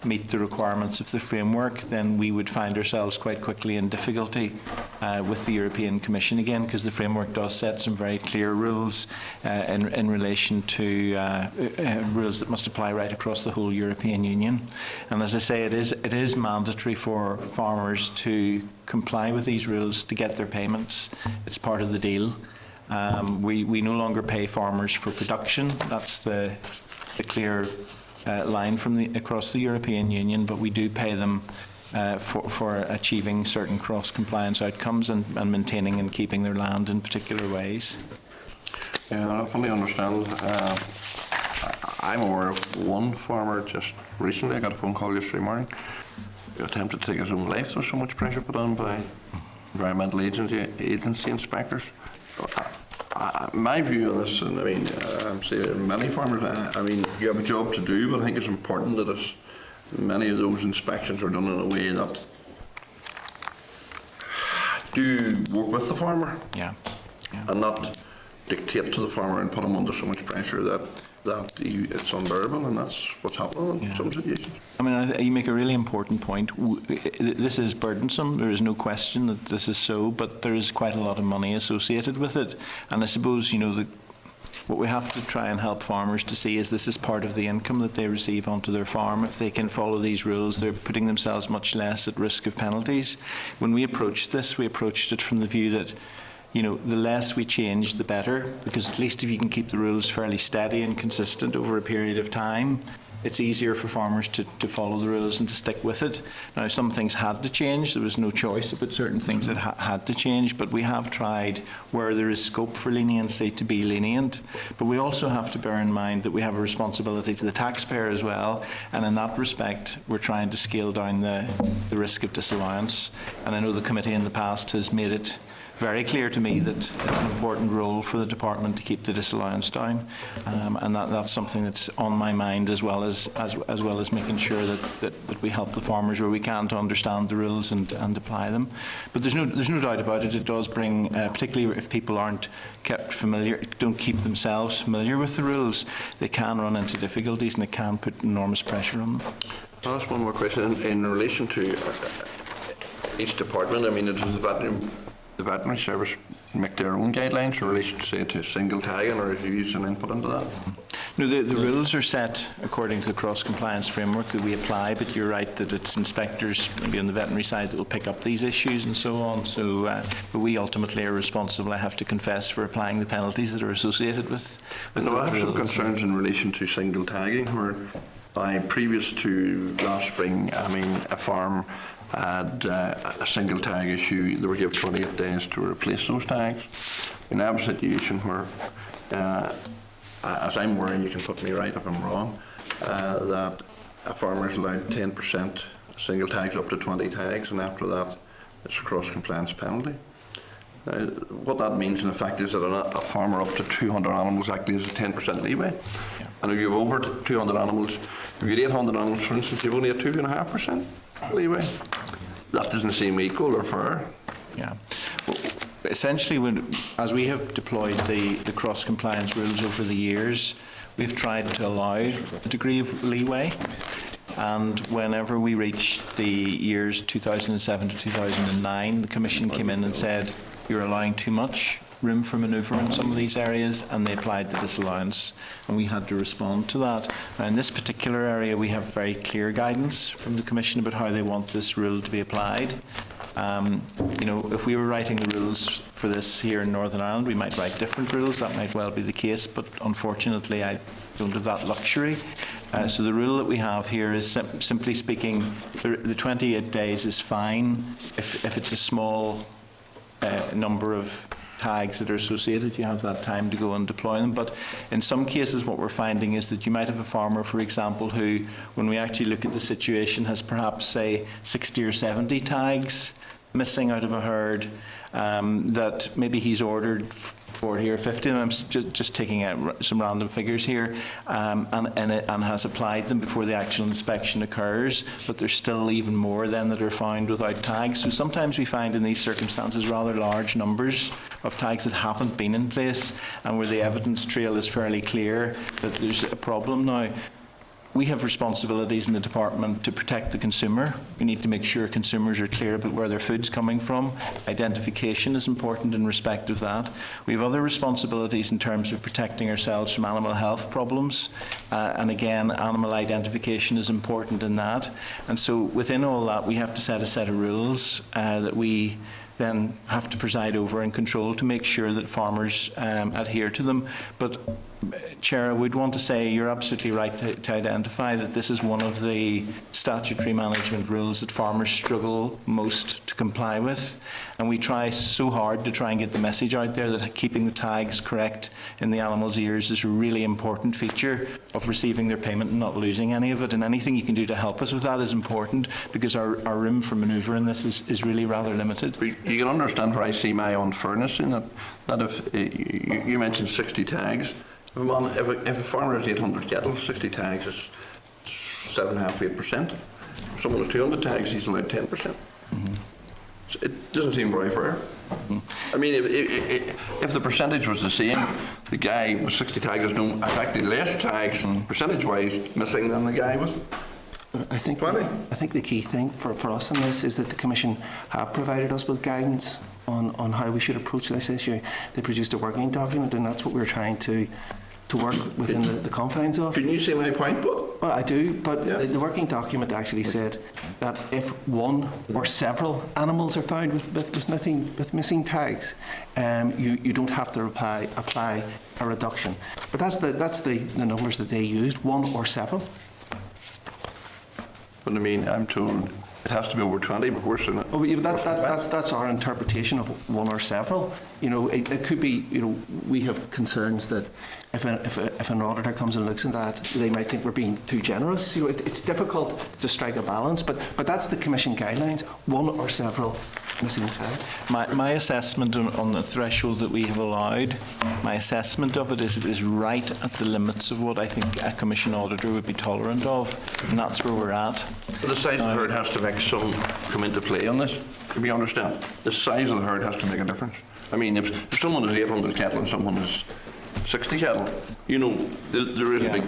meet the requirements of the framework, then we would find ourselves quite quickly in difficulty with the European Commission again, because the framework does set some very clear rules in relation to rules that must apply right across the whole European Union. And as I say, it is mandatory for farmers to comply with these rules to get their payments. It's part of the deal. We no longer pay farmers for production. That's the clear line from across the European Union, but we do pay them for achieving certain cross-compliance outcomes and maintaining and keeping their land in particular ways. Yeah, I fully understand. I'm aware of one farmer just recently. I got a phone call yesterday morning. He attempted to take his own life. There was so much pressure put on by environmental agency inspectors. my view on this, and I mean, I'm saying many farmers, I mean, you have a job to do, but I think it's important that many of those inspections are done in a way that do work with the farmer. Yeah. And not dictate to the farmer and put him under so much pressure that it's unbearable, and that's what's happening in some situations. I mean, you make a really important point. This is burdensome. There is no question that this is so, but there is quite a lot of money associated with it. And I suppose, you know, what we have to try and help farmers to see is this is part of the income that they receive onto their farm. If they can follow these rules, they're putting themselves much less at risk of penalties. When we approached this, we approached it from the view that, you know, the less we change, the better, because at least if you can keep the rules fairly steady and consistent over a period of time, it's easier for farmers to follow the rules and to stick with it. Now, some things had to change. There was no choice about certain things that had to change, but we have tried, where there is scope for leniency, to be lenient. But we also have to bear in mind that we have a responsibility to the taxpayer as well, and in that respect, we're trying to scale down the risk of disallowance. And I know the committee in the past has made it very clear to me that it's an important role for the department to keep the disallowance down, and that's something that's on my mind, as well as making sure that we help the farmers where we can to understand the rules and apply them. But there's no doubt about it. It does bring, particularly if people aren't kept familiar, don't keep themselves familiar with the rules, they can run into difficulties, and it can put enormous pressure on them. I'll ask one more question in relation to each department. I mean, does the veterinary service make their own guidelines in relation to, say, to single tagging, or if you use an input into that? No, the rules are set according to the cross-compliance framework that we apply, but you're right that it's inspectors, maybe on the veterinary side, that will pick up these issues and so on. So, but we ultimately are responsible, I have to confess, for applying the penalties that are associated with No, I have some rules. concerns in relation to single tagging, where previous to last spring, I mean, a farm had a single tag issue. They were given 28 days to replace those tags. We now have a situation where, as I'm worrying, you can put me right if I'm wrong, that a farmer is allowed 10% single tags up to 20 tags, and after that it's a cross-compliance penalty. Now, what that means in effect is that a farmer up to 200 animals actually has a 10% leeway. Yeah. And if you have over 200 animals, if you get 800 animals, for instance, you've only a 2.5% leeway. That doesn't seem equal or fair. Yeah. Well, essentially, as we have deployed the cross-compliance rules over the years, we've tried to allow a degree of leeway. And whenever we reached the years 2007 to 2009, the Commission came in and said, you're allowing too much room for manoeuvre in some of these areas, and they applied the disallowance, and we had to respond to that. Now, in this particular area, we have very clear guidance from the Commission about how they want this rule to be applied. You know, if we were writing the rules for this here in Northern Ireland, we might write different rules. That might well be the case, but unfortunately, I don't have that luxury. So the rule that we have here is, simply speaking, the 28 days is fine if it's a small number of tags that are associated. You have that time to go and deploy them. But in some cases, what we're finding is that you might have a farmer, for example, who, when we actually look at the situation, has perhaps, say, 60 or 70 tags missing out of a herd, that maybe he's ordered 40 or 50, and I'm just taking out some random figures here, and has applied them before the actual inspection occurs, but there's still even more then that are found without tags. So sometimes we find in these circumstances rather large numbers of tags that haven't been in place, and where the evidence trail is fairly clear that there's a problem. Now, we have responsibilities in the department to protect the consumer. We need to make sure consumers are clear about where their food's coming from. Identification is important in respect of that. We have other responsibilities in terms of protecting ourselves from animal health problems. And again, animal identification is important in that. And so within all that, we have to set a set of rules that we then have to preside over and control to make sure that farmers adhere to them. But Chair, I would want to say you're absolutely right to identify that this is one of the statutory management rules that farmers struggle most to comply with. And we try so hard to try and get the message out there that keeping the tags correct in the animals' ears is a really important feature of receiving their payment and not losing any of it. And anything you can do to help us with that is important, because our room for manoeuvre in this is really rather limited. You can understand where I see my unfairness in that. That if you mentioned 60 tags, if a farmer has 800 cattle, 60 tags is 7.5–8%. If someone has 200 tags, he's allowed 10%. So it doesn't seem very fair. I mean, if the percentage was the same, the guy with 60 tags has no effectively less tags percentage-wise missing than the guy with. I think the key thing for us in this is that the Commission have provided us with guidance on how we should approach this issue. They produced a working document, and that's what we're trying to work within the confines of. Can you see my point? Well, I do, but the working document actually said that if one or several animals are found with missing tags, you don't have to apply a reduction. But that's the numbers that they used, one or several. But I mean, I'm told it has to be over 20 before it's in it. Oh, yeah, but that's our interpretation of one or several. You know, it could be, you know, we have concerns that if an auditor comes and looks at that, they might think we're being too generous. You know, it's difficult to strike a balance, but that's the Commission guidelines, one or several missing tags. My assessment on the threshold that we have allowed, my assessment of it is right at the limits of what I think a Commission auditor would be tolerant of, and that's where we're at. But the size of the herd has to make some come into play on this. Do we understand? The size of the herd has to make a difference. I mean, if someone has 800 cattle and someone has 60 cattle, you know, there is a big...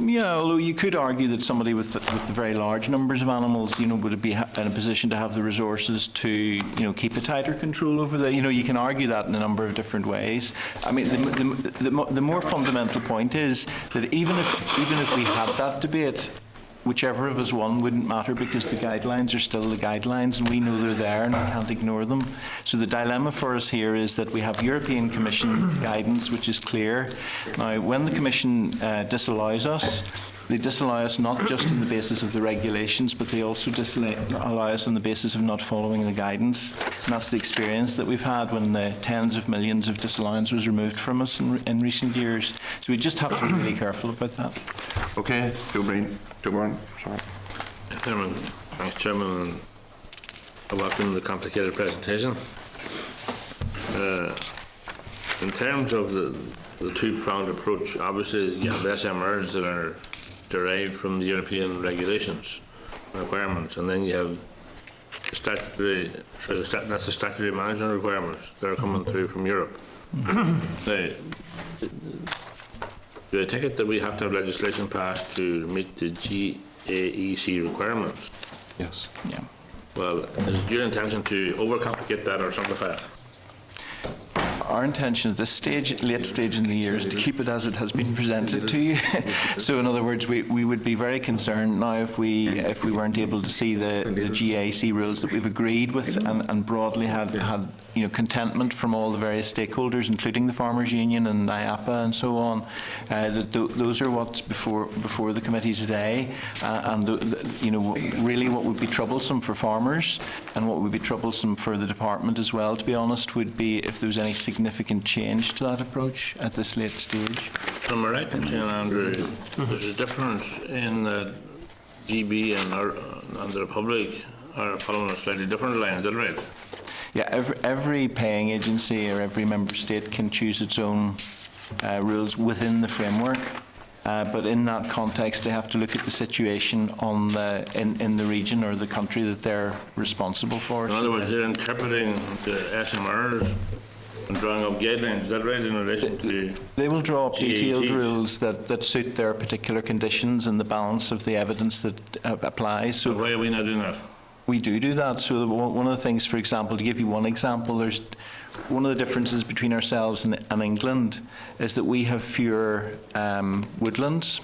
Yeah, although you could argue that somebody with the very large numbers of animals, you know, would be in a position to have the resources to, you know, keep a tighter control over that. You know, you can argue that in a number of different ways. I mean, the more fundamental point is that even if we had that debate, whichever of us won wouldn't matter, because the guidelines are still the guidelines, and we know they're there and we can't ignore them. So the dilemma for us here is that we have European Commission guidance which is clear. Now, when the Commission disallows us, they disallow us not just on the basis of the regulations, but they also disallow us on the basis of not following the guidance. And that's the experience that we've had when the tens of millions of disallowance was removed from us in recent years. So we just have to be really careful about that. Okay, Joe Byrne, sorry. Chairman, thanks, Chairman, and I welcome the complicated presentation. In terms of the two-pronged approach, obviously you have SMRs that are derived from the European regulations and requirements, and then you have the statutory, that's the statutory management requirements that are coming through from Europe. Now, do I take it that we have to have legislation passed to meet the GAEC requirements? Yes. Yeah. Well, is it your intention to overcomplicate that or simplify it? Our intention at this stage, late stage in the year, is to keep it as it has been presented to you. So, in other words, we would be very concerned now if we weren't able to see the GAC rules that we've agreed with and broadly had you know, contentment from all the various stakeholders, including the Farmers Union and IAPA and so on. Those are what's before the committee today, and you know, really what would be troublesome for farmers and what would be troublesome for the department as well, to be honest, would be if there was any significant change to that approach at this late stage. Am I right in saying, Andrew, there's a difference in that GB and the Republic are following a slightly different line, is that right? Yeah, every paying agency or every member state can choose its own rules within the framework. But in that context, they have to look at the situation in the region or the country that they're responsible for. In other words, they're interpreting the SMRs and drawing up guidelines, is that right, in relation to... They will draw up detailed rules that suit their particular conditions and the balance of the evidence that applies. So why are we not doing that? We do that. So one of the things, for example, to give you one example, there's one of the differences between ourselves and England is that we have fewer woodlands.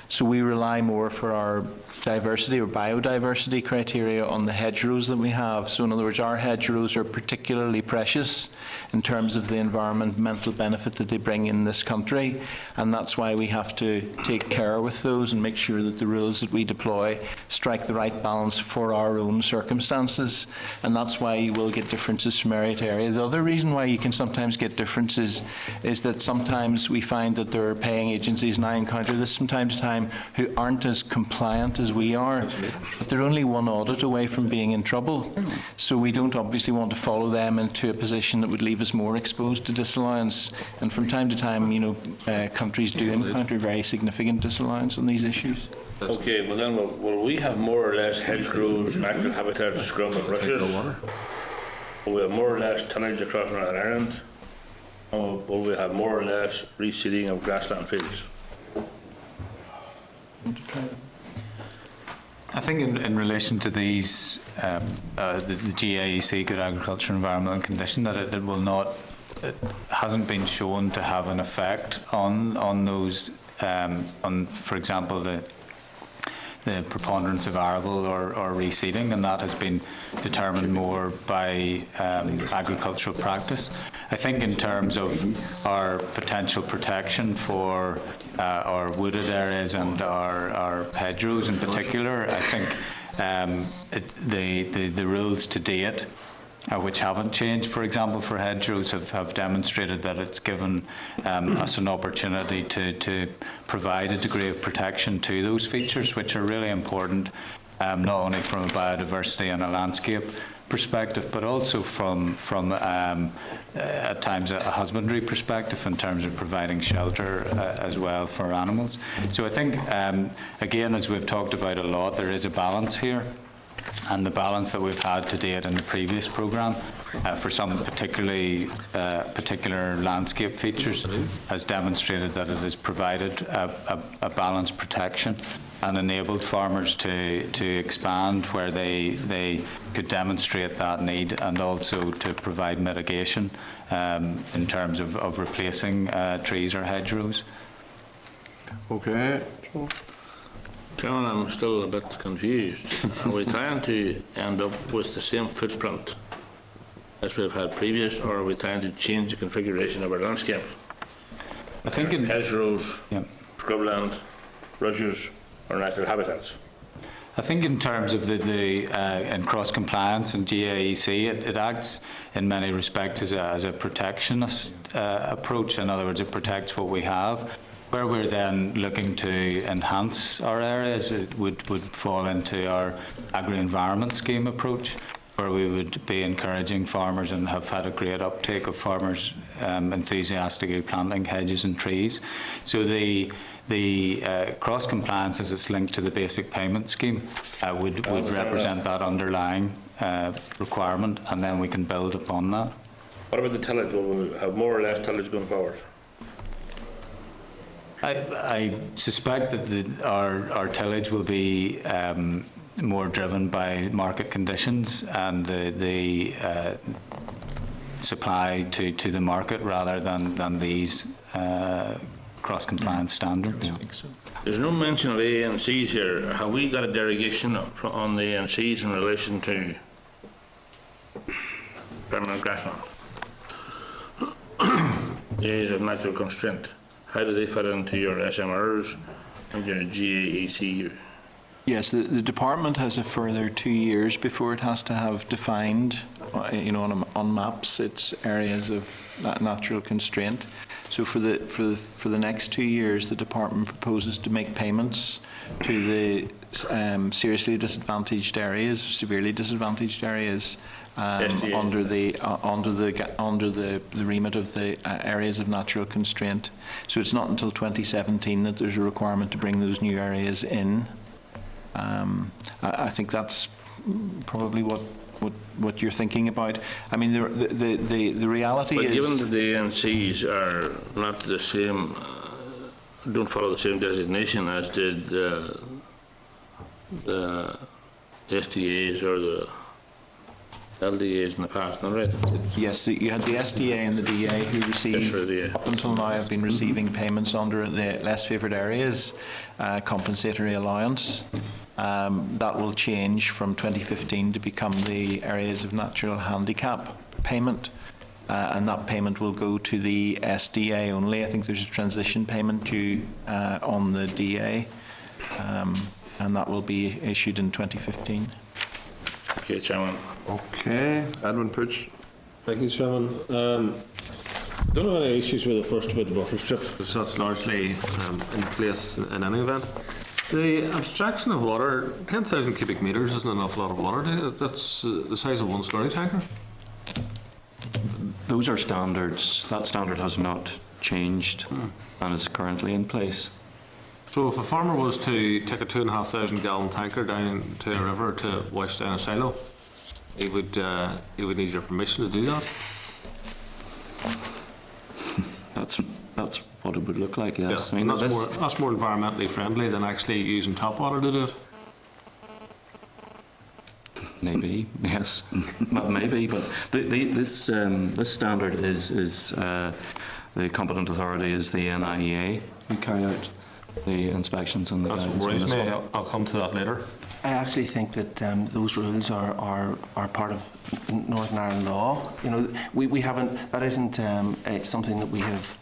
So we rely more for our diversity or biodiversity criteria on the hedgerows that we have. So in other words, our hedgerows are particularly precious in terms of the environmental benefit that they bring in this country, and that's why we have to take care with those and make sure that the rules that we deploy strike the right balance for our own circumstances, and that's why you will get differences from area to area. The other reason why you can sometimes get differences is that sometimes we find that there are paying agencies, and I encounter this from time to time, who aren't as compliant as we are, but they're only one audit away from being in trouble. So we don't obviously want to follow them into a position that would leave us more exposed to disallowance. And from time to time, you know, countries do encounter very significant disallowance on these issues. Okay, well then, will we have more or less hedgerows, natural habitats, scrub and rushes? Will we have more or less tonnage across Northern Ireland? Or will we have more or less reseeding of grassland fields? I think in relation to these, the GAEC, Good Agriculture Environmental Condition, that it will not, it hasn't been shown to have an effect on those, on, for example, the preponderance of arable or reseeding, and that has been determined more by agricultural practice. I think in terms of our potential protection for our wooded areas and our hedgerows in particular, I think the rules to date, which haven't changed, for example, for hedgerows, have demonstrated that it's given us an opportunity to provide a degree of protection to those features, which are really important, not only from a biodiversity and a landscape perspective, but also from at times a husbandry perspective in terms of providing shelter as well for animals. So I think, again, as we've talked about a lot, there is a balance here. And the balance that we've had to date in the previous programme for some particular landscape features has demonstrated that it has provided a balanced protection and enabled farmers to expand where they could demonstrate that need, and also to provide mitigation in terms of replacing trees or hedgerows. Okay. Chairman, I'm still a bit confused. Are we trying to end up with the same footprint as we've had previous, or are we trying to change the configuration of our landscape? I think in hedgerows, scrubland, rushes, or natural habitats. I think in terms of in cross compliance and GAEC, it acts in many respects as a protectionist approach. In other words, it protects what we have. Where we're then looking to enhance our areas, it would fall into our agri-environment scheme approach, where we would be encouraging farmers, and have had a great uptake of farmers enthusiastically planting hedges and trees. So the cross compliance, as it's linked to the basic payment scheme, would represent that underlying requirement, and then we can build upon that. What about the tillage? Will we have more or less tillage going forward? I suspect that our tillage will be more driven by market conditions and the supply to the market, rather than these cross-compliance standards. There's no mention of ANCs here. Have we got a derogation on the ANCs in relation to permanent grassland? The areas of natural constraint. How do they fit into your SMRs and your GAEC? Yes, the department has a further 2 years before it has to have defined, on maps, its areas of natural constraint. So for the next 2 years, the department proposes to make payments to the seriously disadvantaged areas, severely disadvantaged areas, under the remit of the areas of natural constraint. So it's not until 2017 that there's a requirement to bring those new areas in. I think that's probably what you're thinking about. I mean, the reality is, given that the ANCs are not the same, don't follow the same designation as did the SDAs or the LDAs in the past, not right? Yes, you had the SDA and the DA who received, Yes, sir, the- up until now, have been receiving payments under the less favoured areas compensatory allowance. That will change from 2015 to become the areas of natural handicap payment. And that payment will go to the SDA only. I think there's a transition payment due on the DA, and that will be issued in 2015. Okay, Chairman. Okay, Edwin Poots. Thank you, Chairman. Don't have any issues with the first about the buffer strips, because that's largely in place in any event. The abstraction of water, 10,000 cubic metres isn't an awful lot of water. That's the size of one slurry tanker. Those are standards. That standard has not changed and is currently in place. So if a farmer was to take a 2,500 gallon tanker down to a river to wash down a silo, he would need your permission to do that? That's what it would look like, yes. Yeah, that's more environmentally friendly than actually using tap water to do it. Maybe, yes, maybe. But this standard is the competent authority is the NIEA who carry out the inspections and the That's guidance what on worries this me. one. I'll come to that later. I actually think that those rules are part of Northern Ireland law. You know, we haven't. That isn't something that we have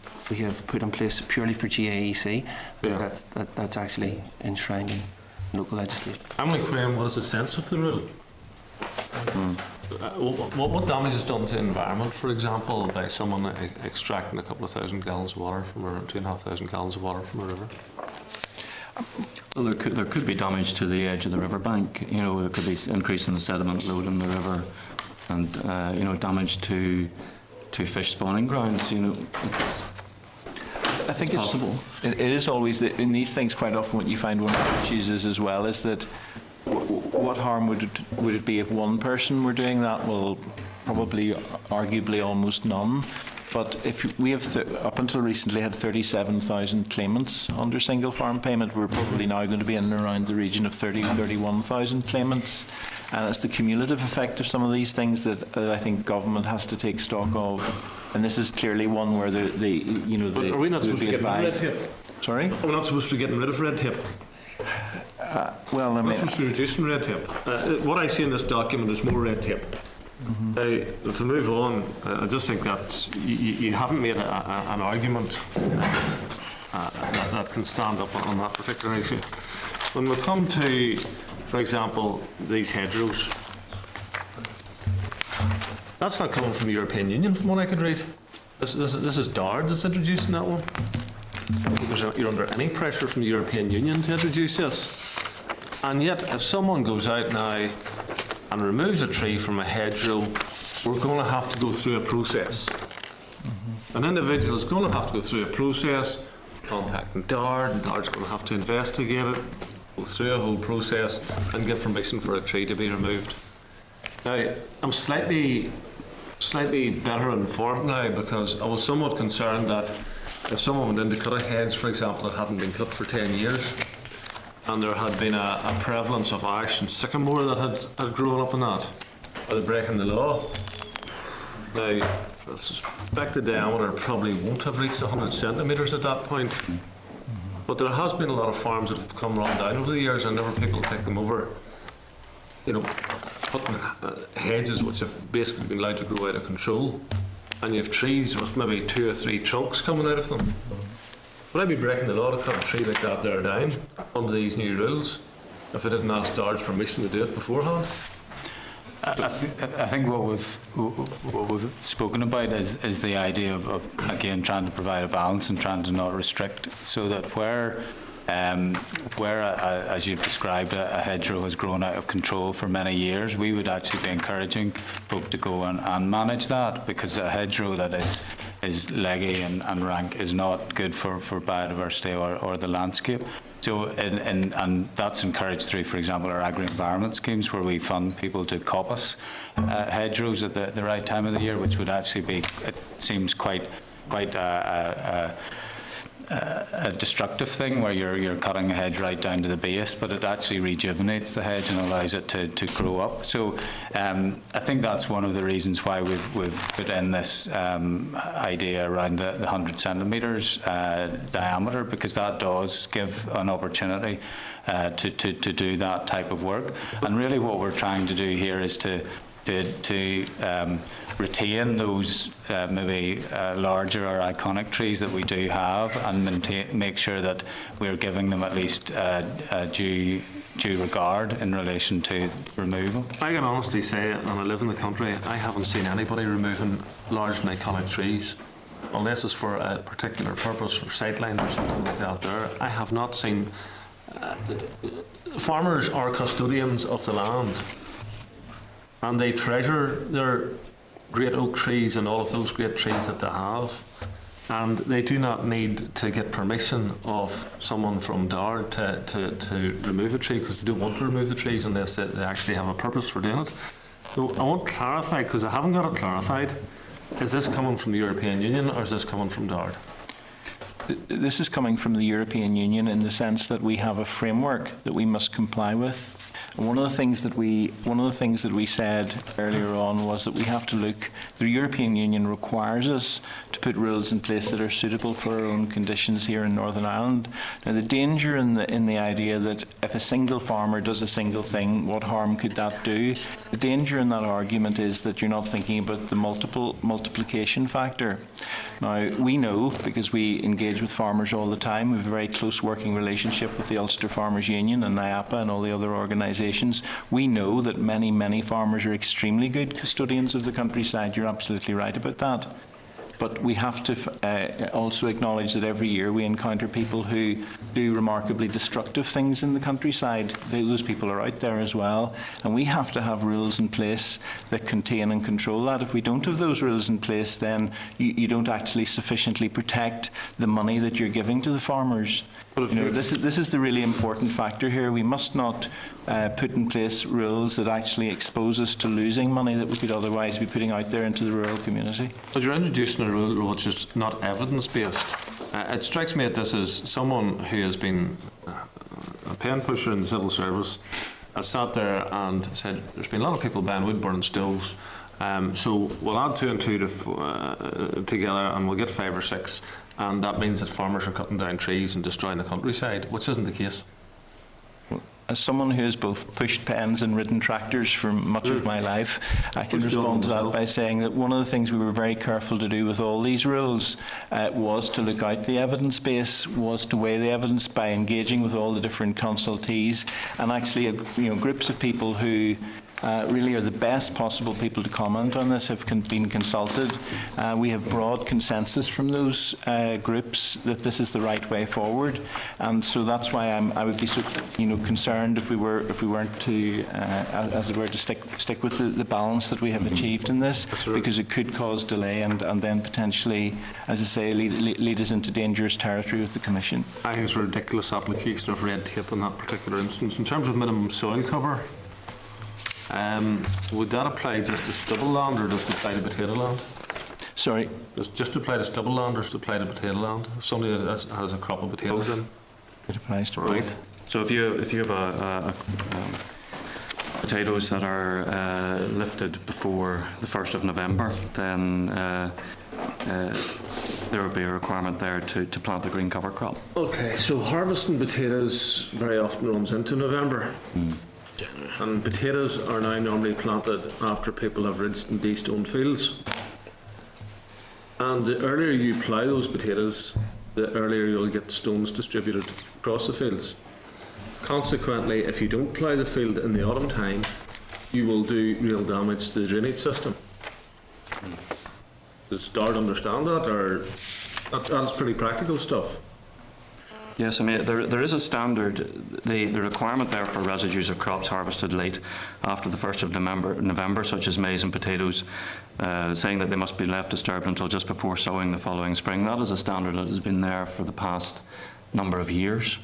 put in place purely for GAEC. Yeah. That's actually enshrined in local legislation. I'm like, Graham, what is the sense of the rule? What damage is done to the environment, for example, by someone extracting a couple of thousand gallons of water from a 2,500 gallons of water from a river? Well, there could be damage to the edge of the riverbank. You know, there could be increase in the sediment load in the river, and you know, damage to fish spawning grounds. You know, I think it's possible. It is always in these things. Quite often, what you find one of the issues is as well is that what harm would it be if one person were doing that? Well, probably, arguably, almost none. But if we have up until recently had 37,000 claimants under single farm payment, we're probably now going to be in and around the region of 31,000 claimants. And it's the cumulative effect of some of these things that I think government has to take stock of. And this is clearly one where But are we not supposed to be getting rid of red tape? Sorry? Are we not supposed to be getting rid of red tape? Well, I mean, we're supposed to be reducing red tape. What I see in this document is more red tape. If we move on, I just think that you haven't made an argument that can stand up on that particular issue. When we come to, for example, these hedgerows, that's not coming from the European Union, from what I could read. This is DARD that's introducing that one. I don't think you're under any pressure from the European Union to introduce this. And yet, if someone goes out now and removes a tree from a hedgerow, we're going to have to go through a process. An individual is going to have to go through a process, contacting DARD, and DARD's going to have to investigate it, go through a whole process, and give permission for a tree to be removed. Now, I'm slightly better informed now, because I was somewhat concerned that if someone went in to cut a hedge, for example, that hadn't been cut for 10 years, and there had been a prevalence of ash and sycamore that had grown up in that, are they breaking the law? Now, I suspect the diameter probably won't have reached 100 centimetres at that point, but there has been a lot of farms that have come run down over the years, and never people take them over, you know, putting hedges which have basically been allowed to grow out of control, and you have trees with maybe 2 or 3 trunks coming out of them. Would I be breaking the law to cut a tree like that there down under these new rules if I didn't ask DARD's permission to do it beforehand? I think what we've spoken about is the idea of again trying to provide a balance and trying to not restrict, so that where as you've described, a hedgerow has grown out of control for many years, we would actually be encouraging folk to go and manage that, because a hedgerow that is leggy and rank is not good for biodiversity or the landscape. So, and that's encouraged through, for example, our agri-environment schemes, where we fund people to coppice hedgerows at the right time of the year, which would actually be, it seems quite a destructive thing where you're cutting a hedge right down to the base, but it actually rejuvenates the hedge and allows it to grow up. So I think that's one of the reasons why we've put in this idea around the 100 centimetres diameter, because that does give an opportunity to do that type of work. And really what we're trying to do here is to retain those maybe larger or iconic trees that we do have, and make sure that we're giving them at least due regard in relation to removal. I can honestly say, and I live in the country, I haven't seen anybody removing large and iconic trees, unless it's for a particular purpose, for sightline or something like that there. I have not seen... farmers are custodians of the land, and they treasure their great oak trees and all of those great trees that they have, and they do not need to get permission of someone from Dard to remove a tree, because they don't want to remove the trees unless they actually have a purpose for doing it. So I want to clarify, because I haven't got it clarified, is this coming from the European Union or is this coming from Dard? This is coming from the European Union in the sense that we have a framework that we must comply with. And one of the things that we said earlier on was that we have to look. The European Union requires us to put rules in place that are suitable for our own conditions here in Northern Ireland. Now, the danger in the idea that if a single farmer does a single thing, what harm could that do? The danger in that argument is that you're not thinking about the multiplication factor. Now, we know, because we engage with farmers all the time, we have a very close working relationship with the Ulster Farmers Union and NIAPA and all the other organisations. We know that many, many farmers are extremely good custodians of the countryside. You're absolutely right about that. But we have to also acknowledge that every year we encounter people who do remarkably destructive things in the countryside. Those people are out there as well. And we have to have rules in place that contain and control that. If we don't have those rules in place, then you don't actually sufficiently protect the money that you're giving to the farmers. This is the really important factor here. We must not put in place rules that actually expose us to losing money that we could otherwise be putting out there into the rural community. But you're introducing a rule which is not evidence-based. It strikes me that this is someone who has been a pen pusher in the civil service, has sat there and said there's been a lot of people buying wood-burning stoves, so we'll add 2 and 2 together and we'll get 5 or 6, and that means that farmers are cutting down trees and destroying the countryside, which isn't the case. As someone who has both pushed pens and ridden tractors for much of my life, I can respond to that by saying that one of the things we were very careful to do with all these rules was to look out the evidence base, was to weigh the evidence by engaging with all the different consultees, and actually groups of people who really are the best possible people to comment on this have been consulted. We have broad consensus from those groups that this is the right way forward, and so that's why I would be so concerned if we weren't to, as it were, to stick with the balance that we have achieved in this, because it could cause delay and then potentially, as I say, lead us into dangerous territory with the Commission. I think it's a ridiculous application of red tape in that particular instance. In terms of minimum soil cover, would that apply just to stubble land or just apply to potato land? Sorry? Just apply to stubble land or just apply to potato land? Somebody that has a crop of potatoes in? It applies to right. both. So if you have potatoes that are lifted before the 1st of November, then there would be a requirement there to plant a green cover crop. Okay, so harvesting potatoes very often runs into November. And potatoes are now normally planted after people have rinsed and de-stoned fields. And the earlier you plough those potatoes, the earlier you'll get stones distributed across the fields. Consequently, if you don't plough the field in the autumn time, you will do real damage to the drainage system. Does Dard understand that, or that's pretty practical stuff? Yes, I mean, there is a standard, the requirement there for residues of crops harvested late after the 1st of November, such as maize and potatoes, saying that they must be left disturbed until just before sowing the following spring. That is a standard that has been there for the past number of years.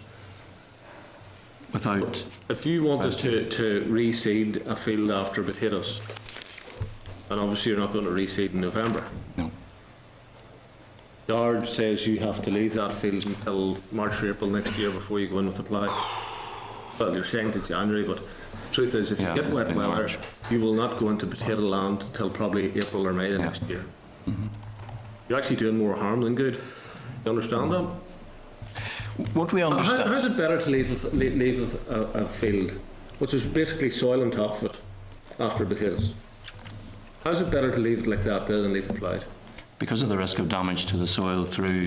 Without, if you wanted to reseed a field after potatoes, and obviously you're not going to reseed in November. No. Dard says you have to leave that field until March or April next year before you go in with the plough. Well, you're saying to January, but truth is, if you get wet weather, you will not go into potato land until probably April or May the next year. You're actually doing more harm than good. You understand that? What we understand. How's it better to leave a field, which is basically soil on top of it, after potatoes? How's it better to leave it like that there than leave it ploughed? Because of the risk of damage to the soil through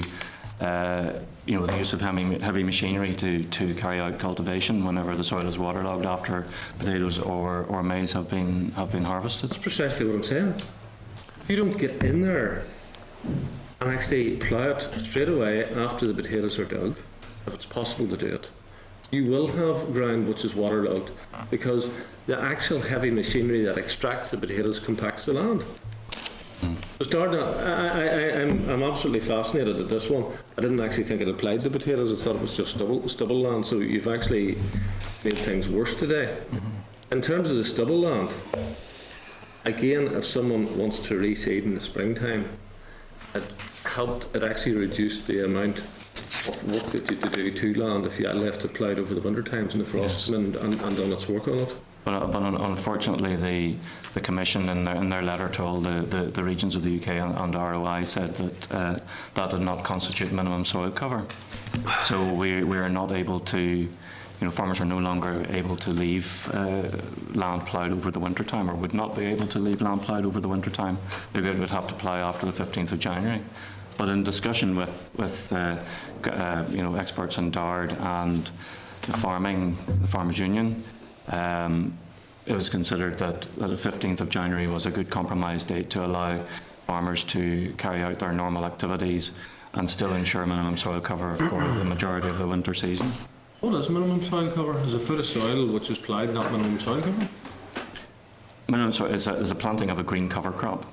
the use of heavy machinery to carry out cultivation whenever the soil is waterlogged after potatoes or maize have been harvested. That's precisely what I'm saying. If you don't get in there and actually plough it straight away after the potatoes are dug, if it's possible to do it, you will have ground which is waterlogged because the actual heavy machinery that extracts the potatoes compacts the land. I'm absolutely fascinated at this one. I didn't actually think it applied to potatoes. I thought it was just stubble land. So you've actually made things worse today. In terms of the stubble land, again, if someone wants to reseed in the springtime, it actually reduced the amount of work that you had to do to land if you had left it ploughed over the winter times and the frost and done its work on it. But unfortunately, the Commission in their letter to all the regions of the UK and ROI said that that did not constitute minimum soil cover. So we are not able to, farmers are no longer able to leave land ploughed over the winter time, or would not be able to leave land ploughed over the winter time. They would have to plough after the 15th of January. But in discussion with experts in Dard and the Farmers Union, it was considered that the 15th of January was a good compromise date to allow farmers to carry out their normal activities and still ensure minimum soil cover for the majority of the winter season. What is minimum soil cover? Is a foot of soil which is ploughed not minimum soil cover? Minimum soil is a planting of a green cover crop.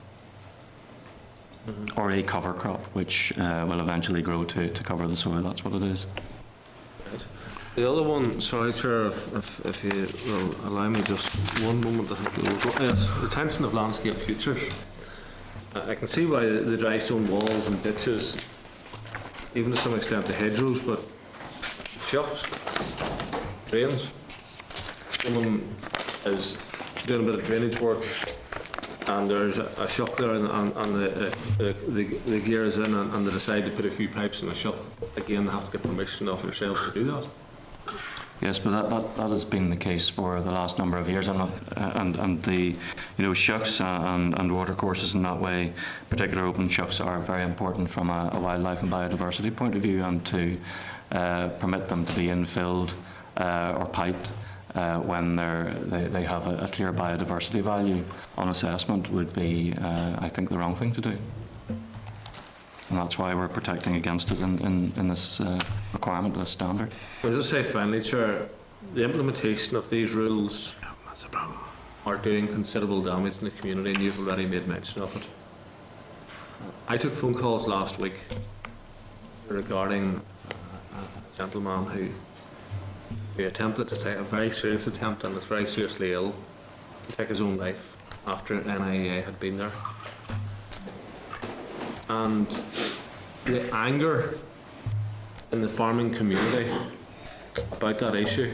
Or a cover crop, which will eventually grow to cover the soil. That's what it is. Right. The other one, sorry, Chair, if you will allow me just one moment. Yes, retention of landscape features. I can see why the dry stone walls and ditches, even to some extent the hedgerows, but shucks, drains. Someone is doing a bit of drainage work, and there's a shuck there, and the gear is in, and they decide to put a few pipes in the shuck. Again, they have to get permission off yourselves to do that. Yes, but that has been the case for the last number of years. And the shucks and water courses in that way, particular open shucks, are very important from a wildlife and biodiversity point of view, and to permit them to be infilled or piped when they have a clear biodiversity value on assessment would be, I think, the wrong thing to do. And that's why we're protecting against it in this requirement, this standard. As I say, finally, Chair, the implementation of these rules are doing considerable damage in the community, and you've already made mention of it. I took phone calls last week regarding a gentleman who attempted to take a very serious attempt, and was very seriously ill, to take his own life after NIEA had been there. And the anger in the farming community about that issue,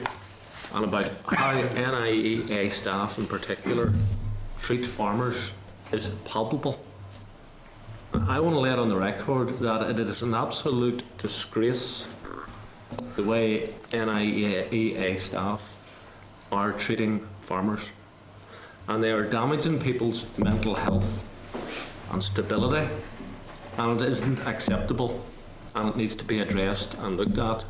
and about how NIEA staff in particular treat farmers, is palpable. And I want to lay it on the record that it is an absolute disgrace the way NIEA staff are treating farmers, and they are damaging people's mental health and stability. And it isn't acceptable, and it needs to be addressed and looked at.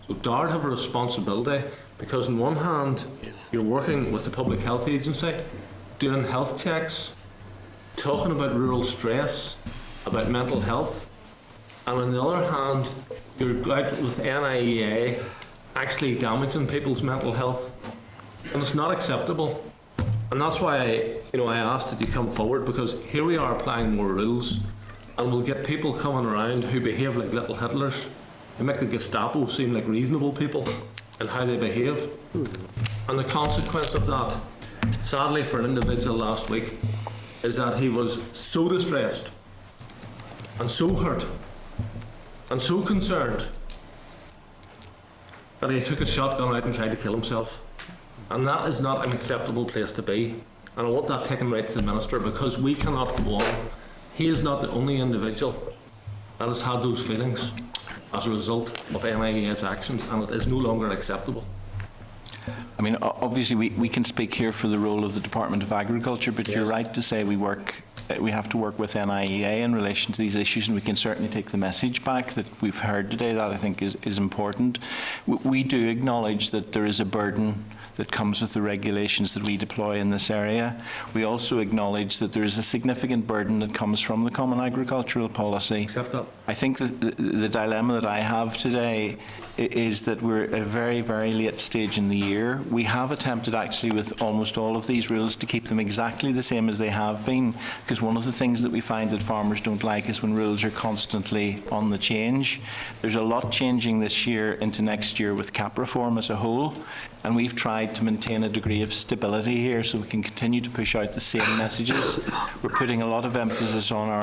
So Dard have a responsibility, because on one hand you're working with the Public Health Agency, doing health checks, talking about rural stress, about mental health, and on the other hand you're out with NIEA actually damaging people's mental health, and it's not acceptable. And that's why I asked that you come forward, because here we are applying more rules, and we'll get people coming around who behave like little Hitlers, who make the Gestapo seem like reasonable people in how they behave. And the consequence of that, sadly for an individual last week, is that he was so distressed and so hurt and so concerned that he took a shotgun out and tried to kill himself. And that is not an acceptable place to be. And I want that taken right to the Minister, because we cannot go on. He is not the only individual that has had those feelings as a result of NIA's actions, and it is no longer acceptable. I mean, obviously we can speak here for the role of the Department of Agriculture, but you're right to say we have to work with NIEA in relation to these issues, and we can certainly take the message back that we've heard today. That I think is important. We do acknowledge that there is a burden that comes with the regulations that we deploy in this area. We also acknowledge that there is a significant burden that comes from the Common Agricultural Policy. Accept that. I think that the dilemma that I have today is that we're at a very, very late stage in the year. We have attempted actually with almost all of these rules to keep them exactly the same as they have been, because one of the things that we find that farmers don't like is when rules are constantly on the change. There's a lot changing this year into next year with CAP reform as a whole, and we've tried to maintain a degree of stability here so we can continue to push out the same messages. We're putting a lot of emphasis on our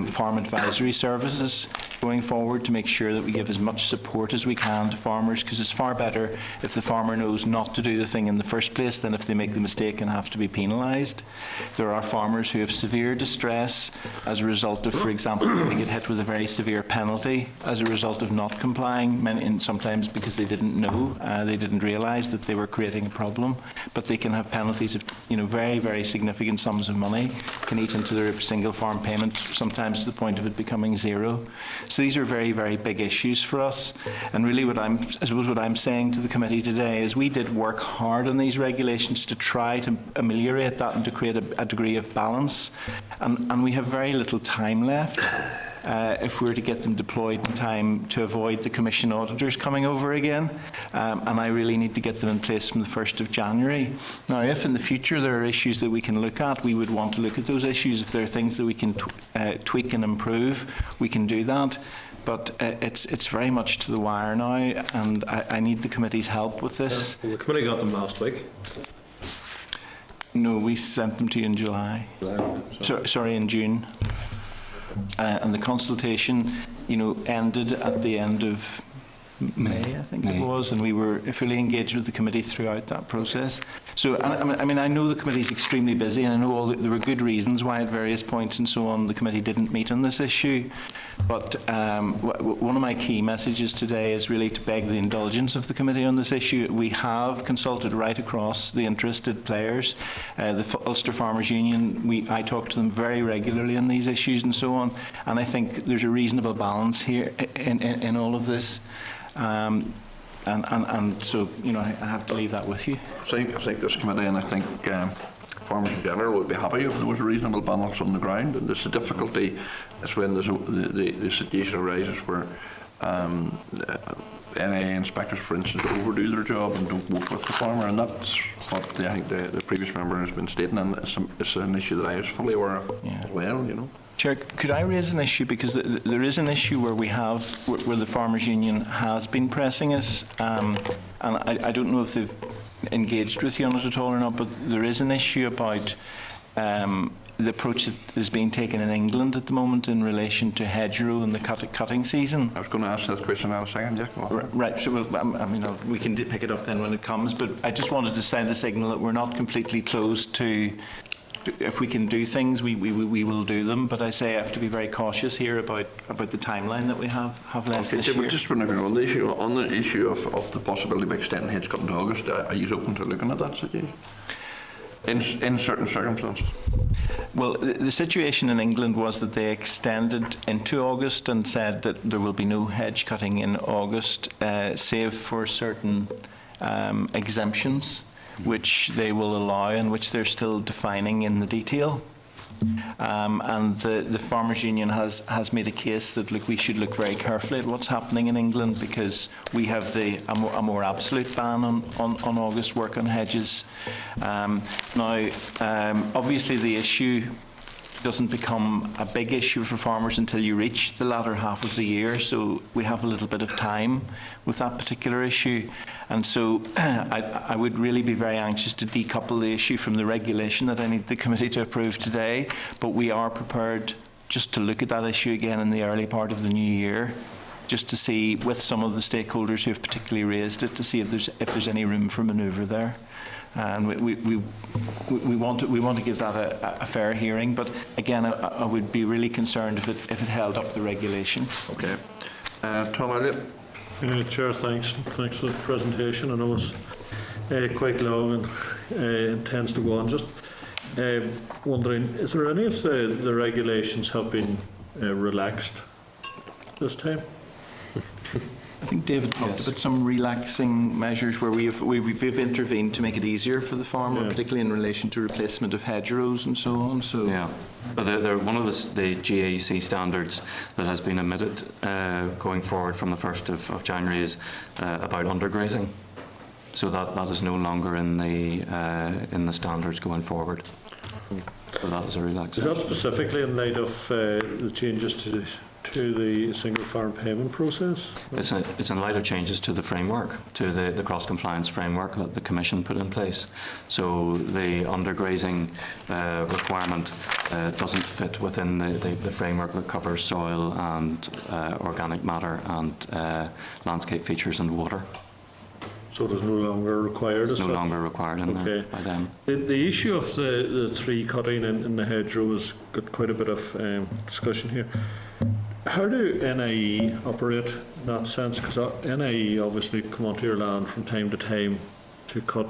farm advisory services going forward to make sure that we give as much support as we can to farmers, because it's far better if the farmer knows not to do the thing in the first place than if they make the mistake and have to be penalised. There are farmers who have severe distress as a result of, for example, they get hit with a very severe penalty as a result of not complying, and sometimes because they didn't know, they didn't realise that they were creating a problem. But they can have penalties of very, very significant sums of money, can eat into their single farm payment, sometimes to the point of it becoming zero. So these are very, very big issues for us. And really I suppose what I'm saying to the committee today is we did work hard on these regulations to try to ameliorate that and to create a degree of balance. And we have very little time left. If we were to get them deployed in time to avoid the Commission auditors coming over again. And I really need to get them in place from the 1st of January. Now, if in the future there are issues that we can look at, we would want to look at those issues. If there are things that we can tweak and improve, we can do that. But it's very much to the wire now, and I need the committee's help with this. Well, the committee got them last week. No, we sent them to you in July. Sorry, in June. And the consultation, ended at the end of May, I think it was, and we were fully engaged with the committee throughout that process. So, I know the committee is extremely busy, and I know there were good reasons why at various points and so on the committee didn't meet on this issue. But one of my key messages today is really to beg the indulgence of the committee on this issue. We have consulted right across the interested players. The Ulster Farmers Union, I talk to them very regularly on these issues and so on, and I think there's a reasonable balance here in all of this. And so, I have to leave that with you. I think this committee, and I think farmers in general, would be happy if there was a reasonable balance on the ground. And the difficulty is when the situation arises where NIA inspectors, for instance, overdo their job and don't work with the farmer, and that's what I think the previous member has been stating, and it's an issue that I was fully aware of as well, Chair, could I raise an issue, because there is an issue where where the Farmers Union has been pressing us, and I don't know if they've engaged with you on it at all or not, but there is an issue about the approach that is being taken in England at the moment in relation to hedgerow and the cutting season. I was going to ask that question in a second, Jack. Right, so we can pick it up then when it comes, but I just wanted to send a signal that we're not completely closed to. If we can do things, we will do them. But I say I have to be very cautious here about the timeline that we have left this year. Just on the issue of the possibility of extending hedge cutting to August, are you open to looking at that situation? In certain circumstances? Well, the situation in England was that they extended into August and said that there will be no hedge cutting in August, save for certain exemptions, which they will allow and which they're still defining in the detail. And the Farmers Union has made a case that we should look very carefully at what's happening in England, because we have a more absolute ban on August work on hedges. Now, obviously the issue doesn't become a big issue for farmers until you reach the latter half of the year, so we have a little bit of time with that particular issue. And so I would really be very anxious to decouple the issue from the regulation that I need the committee to approve today, but we are prepared just to look at that issue again in the early part of the new year. just to see, with some of the stakeholders who have particularly raised it, to see if there's any room for manoeuvre there. And we want to give that a fair hearing, but again, I would be really concerned if it held up the regulation. Okay. Tom Elliott. Chair, thanks for the presentation. I know it's quite long and tends to go on. Just wondering, is there any of the regulations have been relaxed this time? I think David talked about some relaxing measures where we've intervened to make it easier for the farmer, particularly in relation to replacement of hedgerows and so on. So yeah, but they're one of the GAEC standards that has been omitted going forward from the 1st of January is about undergrazing. So that is no longer in the standards going forward. So that is a relaxation. Is that specifically in light of the changes to the single farm payment process? It's in light of changes to the framework, to the cross-compliance framework that the Commission put in place. So the undergrazing requirement doesn't fit within the framework that covers soil and organic matter and landscape features and water. So it is no longer required? It's no longer required in there by them. The issue of the tree cutting in the hedgerow has got quite a bit of discussion here. How do NIE operate in that sense? Because NIE obviously come onto your land from time to time to cut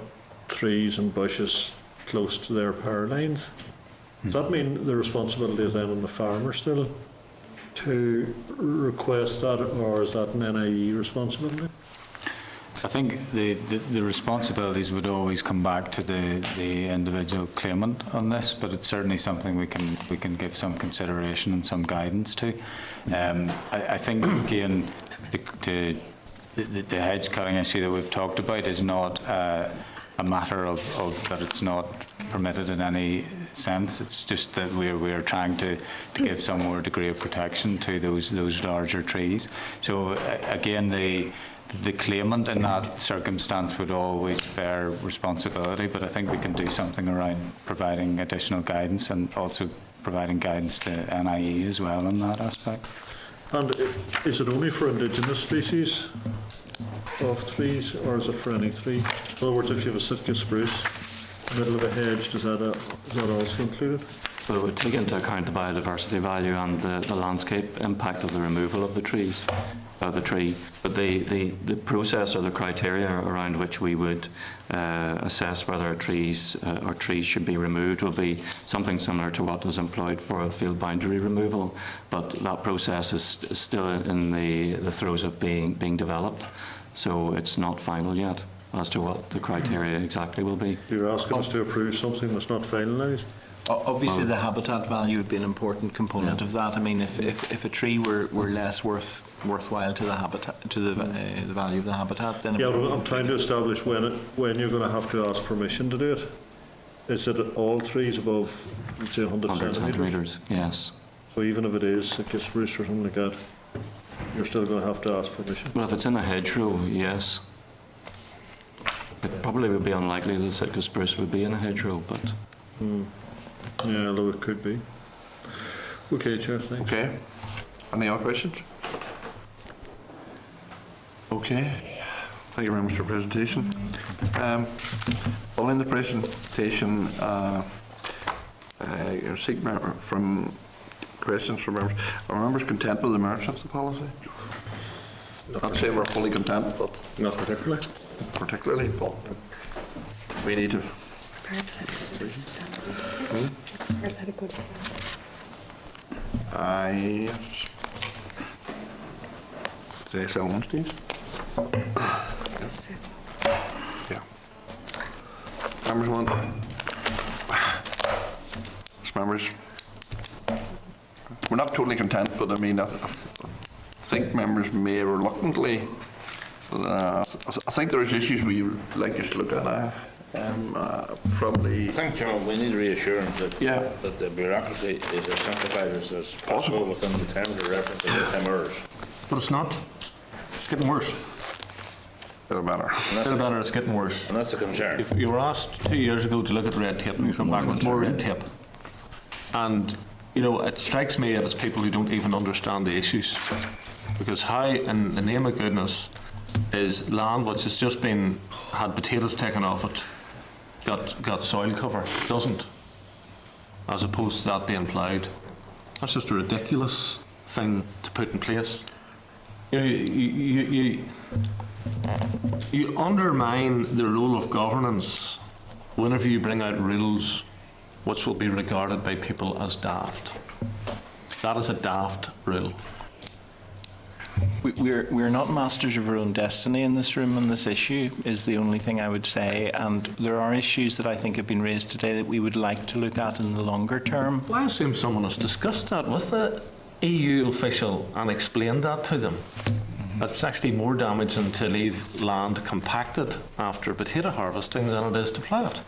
trees and bushes close to their power lines. Does that mean the responsibility is then on the farmer still to request that, or is that an NIE responsibility? I think the responsibilities would always come back to the individual claimant on this, but it's certainly something we can give some consideration and some guidance to. I think again the hedge cutting issue that we've talked about is not a matter of that it's not permitted in any sense. It's just that we're trying to give some more degree of protection to those larger trees. So again, the claimant in that circumstance would always bear responsibility, but I think we can do something around providing additional guidance and also providing guidance to NIE as well in that aspect. And is it only for indigenous species of trees, or is it for any tree? In other words, if you have a Sitka spruce in the middle of a hedge, is that also included? Well, it would take into account the biodiversity value and the landscape impact of the removal of the trees. The tree, but the process or the criteria around which we would assess whether trees should be removed will be something similar to what is employed for field boundary removal, but that process is still in the throes of being developed, so it's not final yet as to what the criteria exactly will be. You're asking us to approve something that's not finalised? Obviously, the habitat value would be an important component of that. I mean, if a tree were less worthwhile to the habitat, to the value of the habitat, then I'm trying to establish when you're going to have to ask permission to do it. Is it all trees above, let's say, 100 centimetres? Yes. So even if it is like a spruce or something like that, you're still going to have to ask permission. Well, if it's in a hedgerow, yes. It probably would be unlikely that Sitka spruce would be in a hedgerow, but. Yeah, although it could be. Okay, Chair, thanks. Okay. Any other questions? Okay. Thank you very much for the presentation. Following the presentation, you'll seek from questions from members. Are members content with the merits of the policy? Not saying we're fully content, but not particularly. Particularly, but we need to. Yes. Did I sell one, Steve? Yeah. Members want. Members. We're not totally content, but I mean, I think members may reluctantly. I think there's issues we would like us to look at. Probably. I think, Chairman, we need reassurance that that the bureaucracy is as simplified as possible within the terms of reference of the MRs. But it's not. It's getting worse. It'll better. It's getting worse. And that's the concern. If you were asked 2 years ago to look at red tape, and you come back with more red tape. And, you know, it strikes me as people who don't even understand the issues. Because how, in the name of goodness, is land which has just had potatoes taken off it, got soil cover? It doesn't. As opposed to that being ploughed. That's just a ridiculous thing to put in place. You undermine the role of governance whenever you bring out rules which will be regarded by people as daft. That is a daft rule. We're not masters of our own destiny in this room on this issue, is the only thing I would say. And there are issues that I think have been raised today that we would like to look at in the longer term. Well, I assume someone has discussed that with the EU official and explained that to them. It's actually more damaging to leave land compacted after potato harvesting than it is to plough it.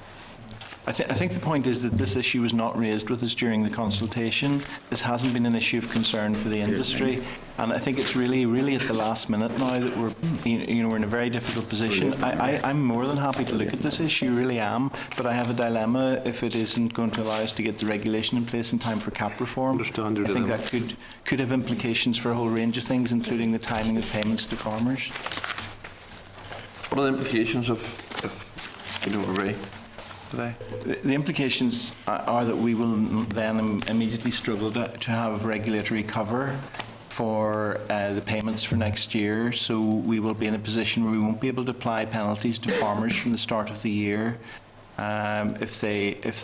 I think the point is that this issue was not raised with us during the consultation. This hasn't been an issue of concern for the industry, and I think it's really at the last minute now that we're in a very difficult position. I'm more than happy to look at this issue, really am, but I have a dilemma if it isn't going to allow us to get the regulation in place in time for CAP reform. I think that could have implications for a whole range of things, including the timing of payments to farmers. What are the implications if you don't agree? The implications are that we will then immediately struggle to have regulatory cover for the payments for next year. So we will be in a position where we won't be able to apply penalties to farmers from the start of the year if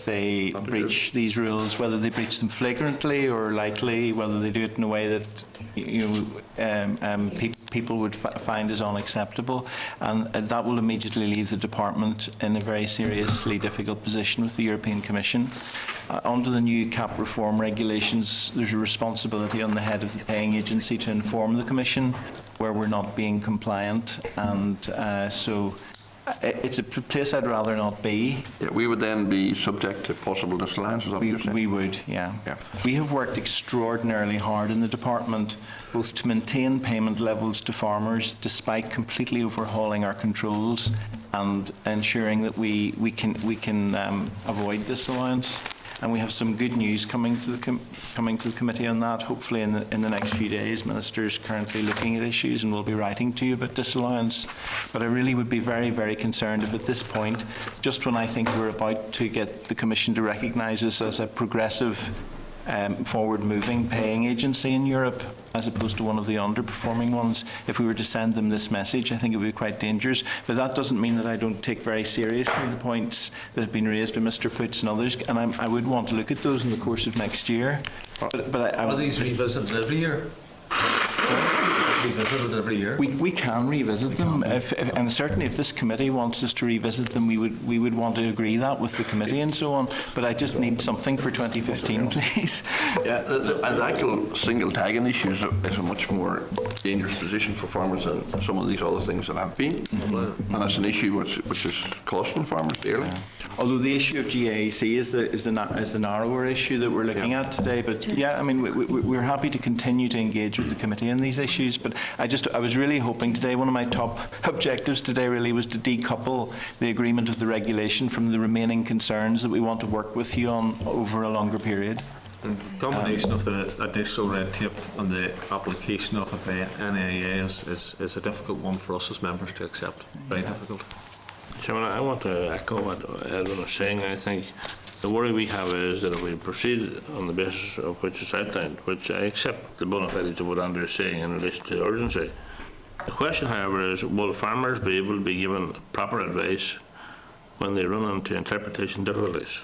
they breach these rules, whether they breach them flagrantly or lightly, whether they do it in a way that people would find as unacceptable, and that will immediately leave the department in a very seriously difficult position with the European Commission. Under the new CAP reform regulations, there's a responsibility on the head of the paying agency to inform the Commission where we're not being compliant, and so it's a place I'd rather not be. Yeah, we would then be subject to possible disallowance, is that what you're saying? We would, yeah. We have worked extraordinarily hard in the department, both to maintain payment levels to farmers, despite completely overhauling our controls and ensuring that we can avoid disallowance. And we have some good news coming to the committee on that. Hopefully, in the next few days, Minister's currently looking at issues and will be writing to you about disallowance. But I really would be very, very concerned if, at this point, just when I think we're about to get the Commission to recognise us as a progressive, forward-moving paying agency in Europe, as opposed to one of the underperforming ones, if we were to send them this message, I think it would be quite dangerous. But that doesn't mean that I don't take very seriously the points that have been raised by Mr. Poots and others, and I would want to look at those in the course of next year. But are these revisited every year? Revisited every year? We can revisit them, and certainly if this committee wants us to revisit them, we would want to agree that with the committee and so on. But I just need something for 2015, please. Yeah, the actual single tagging issue is a much more dangerous position for farmers than some of these other things that have been, and it's an issue which is costing farmers dearly. Although the issue of GAEC is the narrower issue that we're looking at today, but yeah, I mean we're happy to continue to engage with the committee on these issues. But I was really hoping today, one of my top objectives today really was to decouple the agreement of the regulation from the remaining concerns that we want to work with you on over a longer period. The combination of the additional red tape and the application of it by NAA is a difficult one for us as members to accept. Very difficult. Chairman, I want to echo what Edwin was saying. I think the worry we have is that if we proceed on the basis of which is outlined, which I accept the bona fides of what Andrew is saying in relation to urgency. The question, however, is will farmers be able to be given proper advice when they run into interpretation difficulties?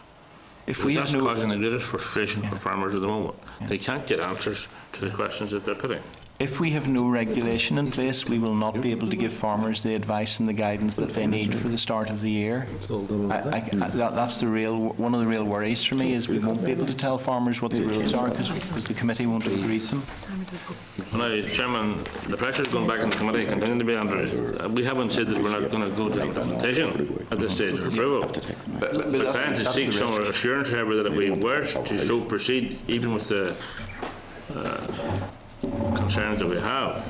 That's causing the greatest frustration for farmers at the moment. They can't get answers to the questions that they're putting. If we have no regulation in place, we will not be able to give farmers the advice and the guidance that they need for the start of the year. That's one of the real worries for me, is we won't be able to tell farmers what the rules are because the committee won't agree to them. Now, Chairman, the pressure is going back in the committee, continuing to be under. We haven't said that we're not going to go to implementation at this stage of approval. But trying to seek some assurance, however, that if we were to so proceed, even with the concerns that we have,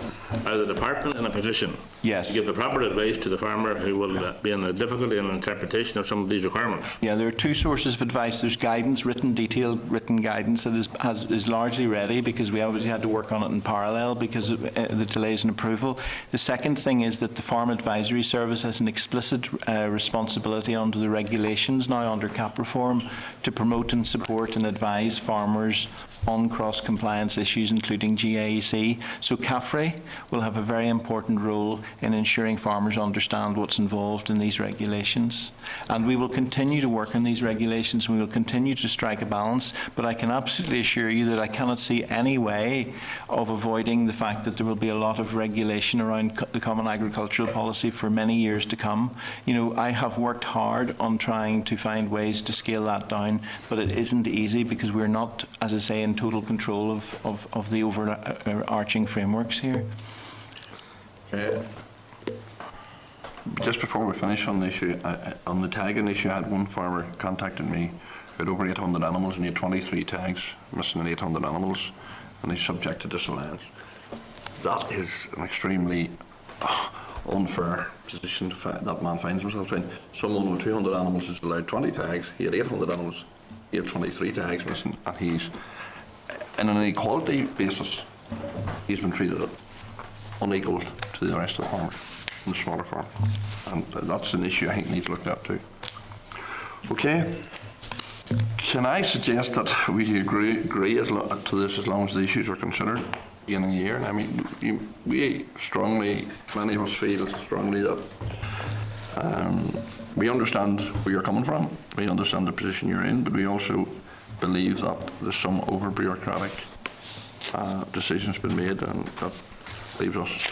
Are the department in a position Yes. to give the proper advice to the farmer who will be in the difficulty in interpretation of some of these requirements? Yeah, there are two sources of advice. There's guidance, detailed written guidance that is largely ready, because we obviously had to work on it in parallel because of the delays in approval. The second thing is that the Farm Advisory Service has an explicit responsibility under the regulations now under CAP reform to promote and support and advise farmers on cross-compliance issues, including GAEC. So CAFRE will have a very important role in ensuring farmers understand what's involved in these regulations. And we will continue to work on these regulations, and we will continue to strike a balance, but I can absolutely assure you that I cannot see any way of avoiding the fact that there will be a lot of regulation around the Common Agricultural Policy for many years to come. You know, I have worked hard on trying to find ways to scale that down, but it isn't easy because we're not, as I say, in total control of the overarching frameworks here. Just before we finish on the issue, on the tagging issue, I had one farmer contacted me who had over 800 animals, and he had 23 tags, missing 800 animals, and he's subject to disallowance. That is an extremely unfair position that man finds himself in. Someone with 200 animals is allowed 20 tags, he had 800 animals, he had 23 tags missing, and he's, in an equality basis, he's been treated unequal to the rest of the farmers, and the smaller farm. And that's an issue I think needs looked at too. Okay. Can I suggest that we agree to this as long as the issues are considered beginning of the year? I mean, we strongly, many of us feel strongly that we understand where you're coming from, we understand the position you're in, but we also believe that there's some over-bureaucratic decisions been made, and that leaves us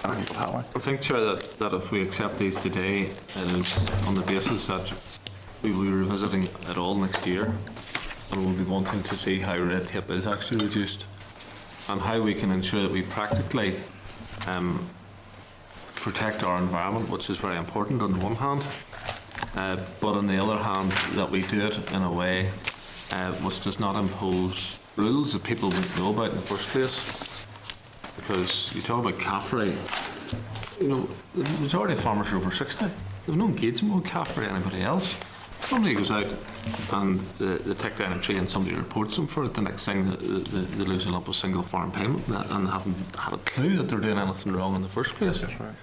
anything but happy. I think, Chair, that if we accept these today, it is on the basis that we will be revisiting it all next year, and we'll be wanting to see how red tape is actually reduced and how we can ensure that we practically protect our environment, which is very important on the one hand, but on the other hand that we do it in a way which does not impose rules that people would know about in the first place. Because you talk about CAFRE, you know, the majority of farmers are over 60. They have no engagement with CAFRE or anybody else. Somebody goes out and they take down a tree and somebody reports them for it. The next thing, they lose a lump of single farm payment and haven't had a clue that they're doing anything wrong in the first place. That's right.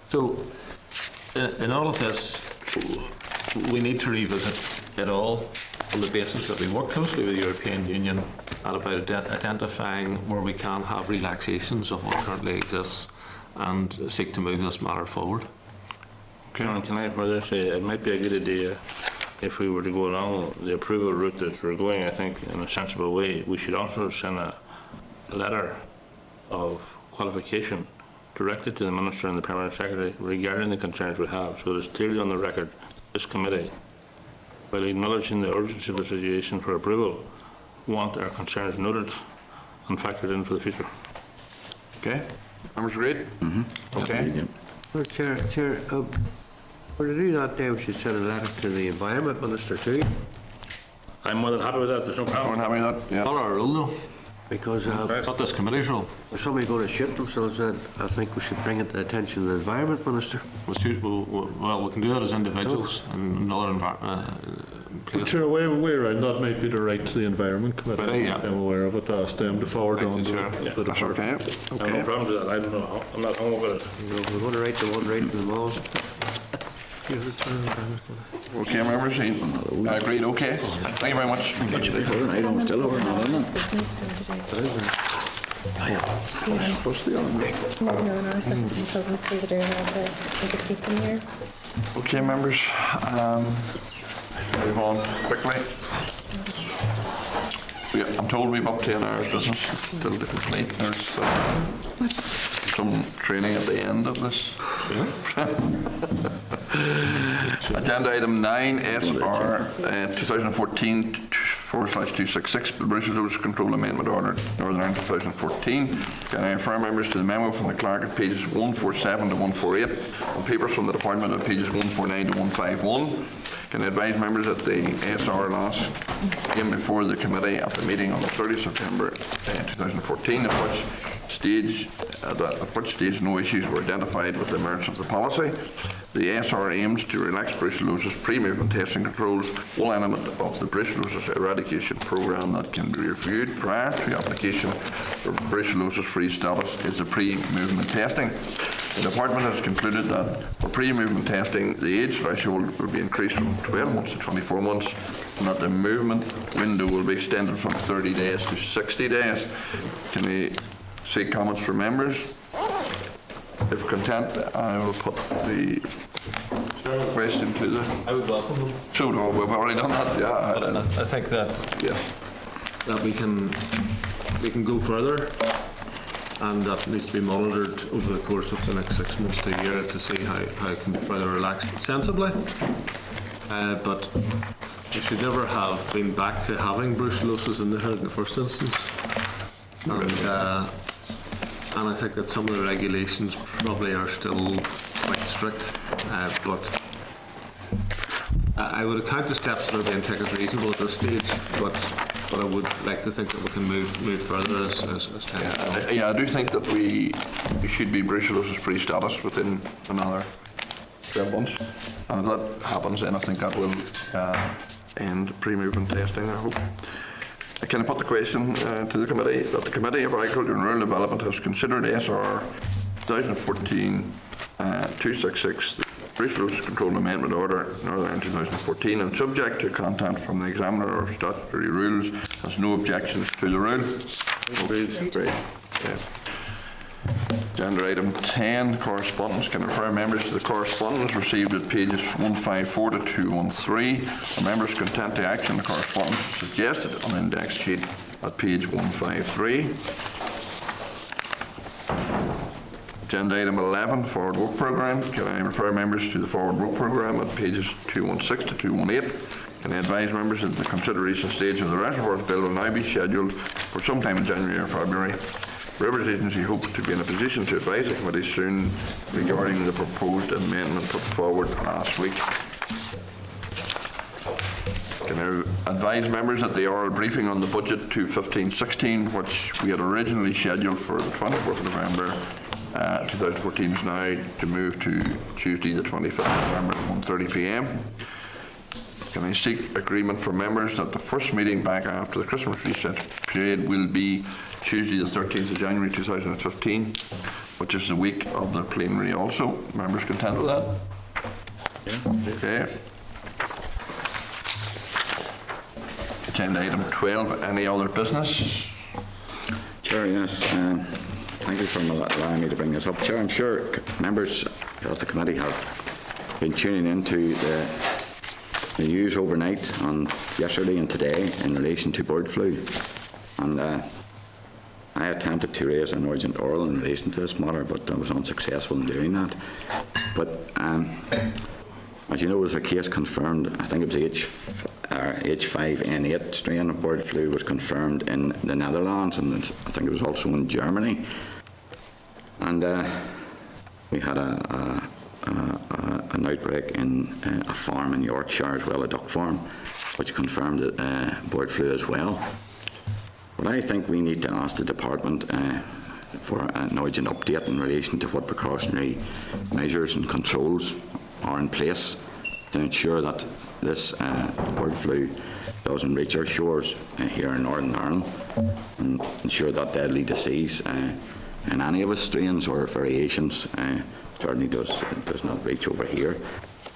So, in all of this, we need to revisit it all on the basis that we work closely with the European Union at about identifying where we can have relaxations of what currently exists and seek to move this matter forward. Can I further say it might be a good idea if we were to go along the approval route that we're going, I think, in a sensible way, we should also send a letter of qualification directed to the Minister and the Permanent Secretary regarding the concerns we have, so that it's clearly on the record this committee, while acknowledging the urgency of the situation for approval, want our concerns noted and factored in for the future. Okay. Members agreed? Okay. Well, Chair, for to do that, we should send a letter to the Environment Minister too. I'm more than happy with that. There's no problem. More than happy with that. Yeah. Not our rule, though. Because it's not this committee's rule. If somebody's going to shoot themselves, then I think we should bring it to the attention of the Environment Minister. Well, we can do that as individuals and another But Chair, a way around that might be to write to the Environment Committee. Yeah. I'm aware of it, ask them to forward on to the department. I have no problem with that. I don't know. I'm not hung over it. We're going to write the one right to them all. Okay, members, agreed. Okay. Thank you very much. I don't still over now, isn't it? Supposed to be on. No, I was supposed to be talking through the door now to keep them here. Okay, members, move on quickly. I'm told we've up to an hour's business still to complete. There's some training at the end of this. Agenda item 9, SR 2014/266, British Erosion Control Amendment Order, Northern Ireland 2014. Can I refer members to the memo from the clerk at pages 147 to 148, and papers from the department at pages 149 to 151. Can I advise members that the SR last came before the committee at the meeting on the 30th of September 2014, of which stage, at which stage no issues were identified with the merits of the policy. The SR aims to relax brucellosis pre-movement testing controls. One element of the brucellosis eradication programme that can be reviewed prior to application for brucellosis-free status is the pre-movement testing. The Department has concluded that for pre-movement testing, the age threshold will be increased from 12 months to 24 months, and that the movement window will be extended from 30 days to 60 days. Can we see comments from members? If content, I will put the question to the... I would welcome them. So, no, we've already done that, yeah. But I think that, that we can go further, and that needs to be monitored over the course of the next 6 months to a year to see how it can be further relaxed sensibly. But we should never have been back to having brucellosis in the head in the first instance. And I think that some of the regulations probably are still quite strict, but I would account the steps that are being taken as reasonable at this stage, but I would like to think that we can move further as time. Yeah, I do think that we should be brucellosis-free status within another 12 months, and if that happens, then I think that will end pre-movement testing, I hope. Can I put the question to the committee that the Committee of Agriculture and Rural Development has considered SR 2014-266, the Brucellosis Control Amendment Order, Northern Ireland 2014, and subject to content from the Examiner of Statutory Rules, has no objections to the rule. Great. Yeah. Agenda item 10, correspondence. Can I refer members to the correspondence received at pages 154 to 213. Are members content to act on the correspondence suggested on the index sheet at page 153? Agenda item 11, forward work programme. Can I refer members to the forward work programme at pages 216 to 218? Can I advise members that the consideration stage of the Reservoirs Bill will now be scheduled for sometime in January or February? Rivers Agency hope to be in a position to advise the committee soon regarding the proposed amendment put forward last week. Can I advise members that the oral briefing on the budget to 15-16, which we had originally scheduled for the 24th of November 2014, is now to move to Tuesday the 25th of November at 1:30 p.m. Can I seek agreement from members that the first meeting back after the Christmas recess period will be Tuesday the 13th of January 2015, which is the week of the plenary also. Members content with that? Yeah. Okay. Agenda item 12, any other business? Chair, yes. Thank you for allowing me to bring this up. Chair, I'm sure members of the committee have been tuning into the news overnight on yesterday and today in relation to bird flu. And I attempted to raise an urgent oral in relation to this matter, but I was unsuccessful in doing that. But as you know, there was a case confirmed, I think it was H5N8 strain of bird flu was confirmed in the Netherlands, and I think it was also in Germany. And we had an outbreak in a farm in Yorkshire as well, a duck farm, which confirmed bird flu as well. But I think we need to ask the department for an urgent update in relation to what precautionary measures and controls are in place to ensure that this bird flu doesn't reach our shores here in Northern Ireland, and ensure that deadly disease in any of its strains or variations certainly does not reach over here.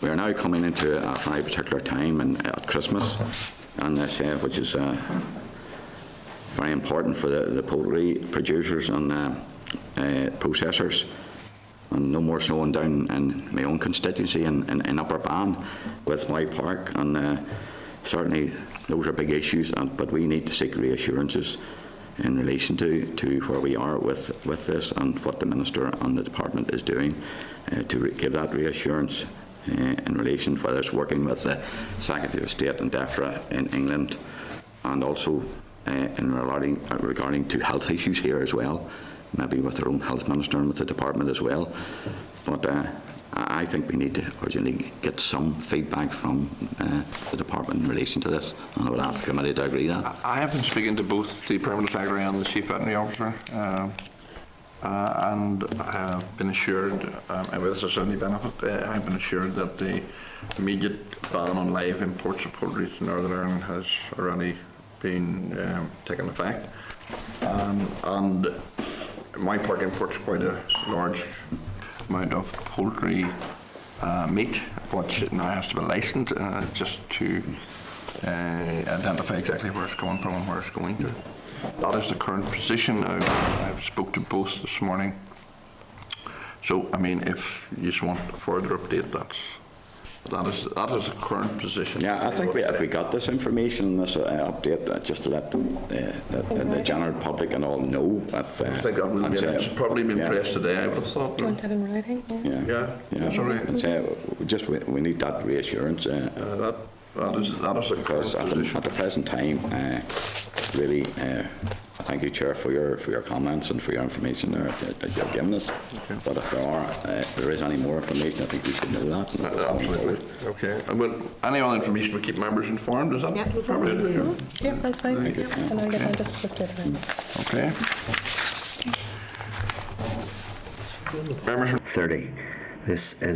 We are now coming into a very particular time at Christmas, and which is very important for the poultry producers and processors. And no more snowing down in my own constituency in Upper Bann with my park, and certainly those are big issues, but we need to seek reassurances in relation to where we are with this and what the Minister and the Department is doing to give that reassurance in relation to whether it's working with the Secretary of State and DEFRA in England, and also regarding to health issues here as well, maybe with their own health minister and with the department as well. But I think we need to urgently get some feedback from the department in relation to this, and I would ask the committee to agree that. I have been speaking to both the Permanent Secretary and the Chief Veterinary Officer and I have been assured, and this is any benefit, I've been assured that the immediate ban on live imports of poultry to Northern Ireland has already been taken effect. And my park imports quite a large amount of poultry meat, which now has to be licensed just to identify exactly where it's coming from and where it's going to. That is the current position. I've spoke to both this morning. So, I mean, if you just want a further update, that is the current position. Yeah, I think if we got this information, this update, just to let the general public and all know. I think that would it's probably been pressed today, I would have thought. Do you want that in writing? Yeah, that's all right. We need that reassurance. That is the because at the present time, really, I thank you, Chair, for your comments and for your information there that you've given us. Okay. But if there is any more information, I think we should know that. Absolutely. Okay. And any other information we keep members informed, is that? Yeah, yeah, that's fine. Thank you. And I'll get that just with it. Okay. Members. 30. This is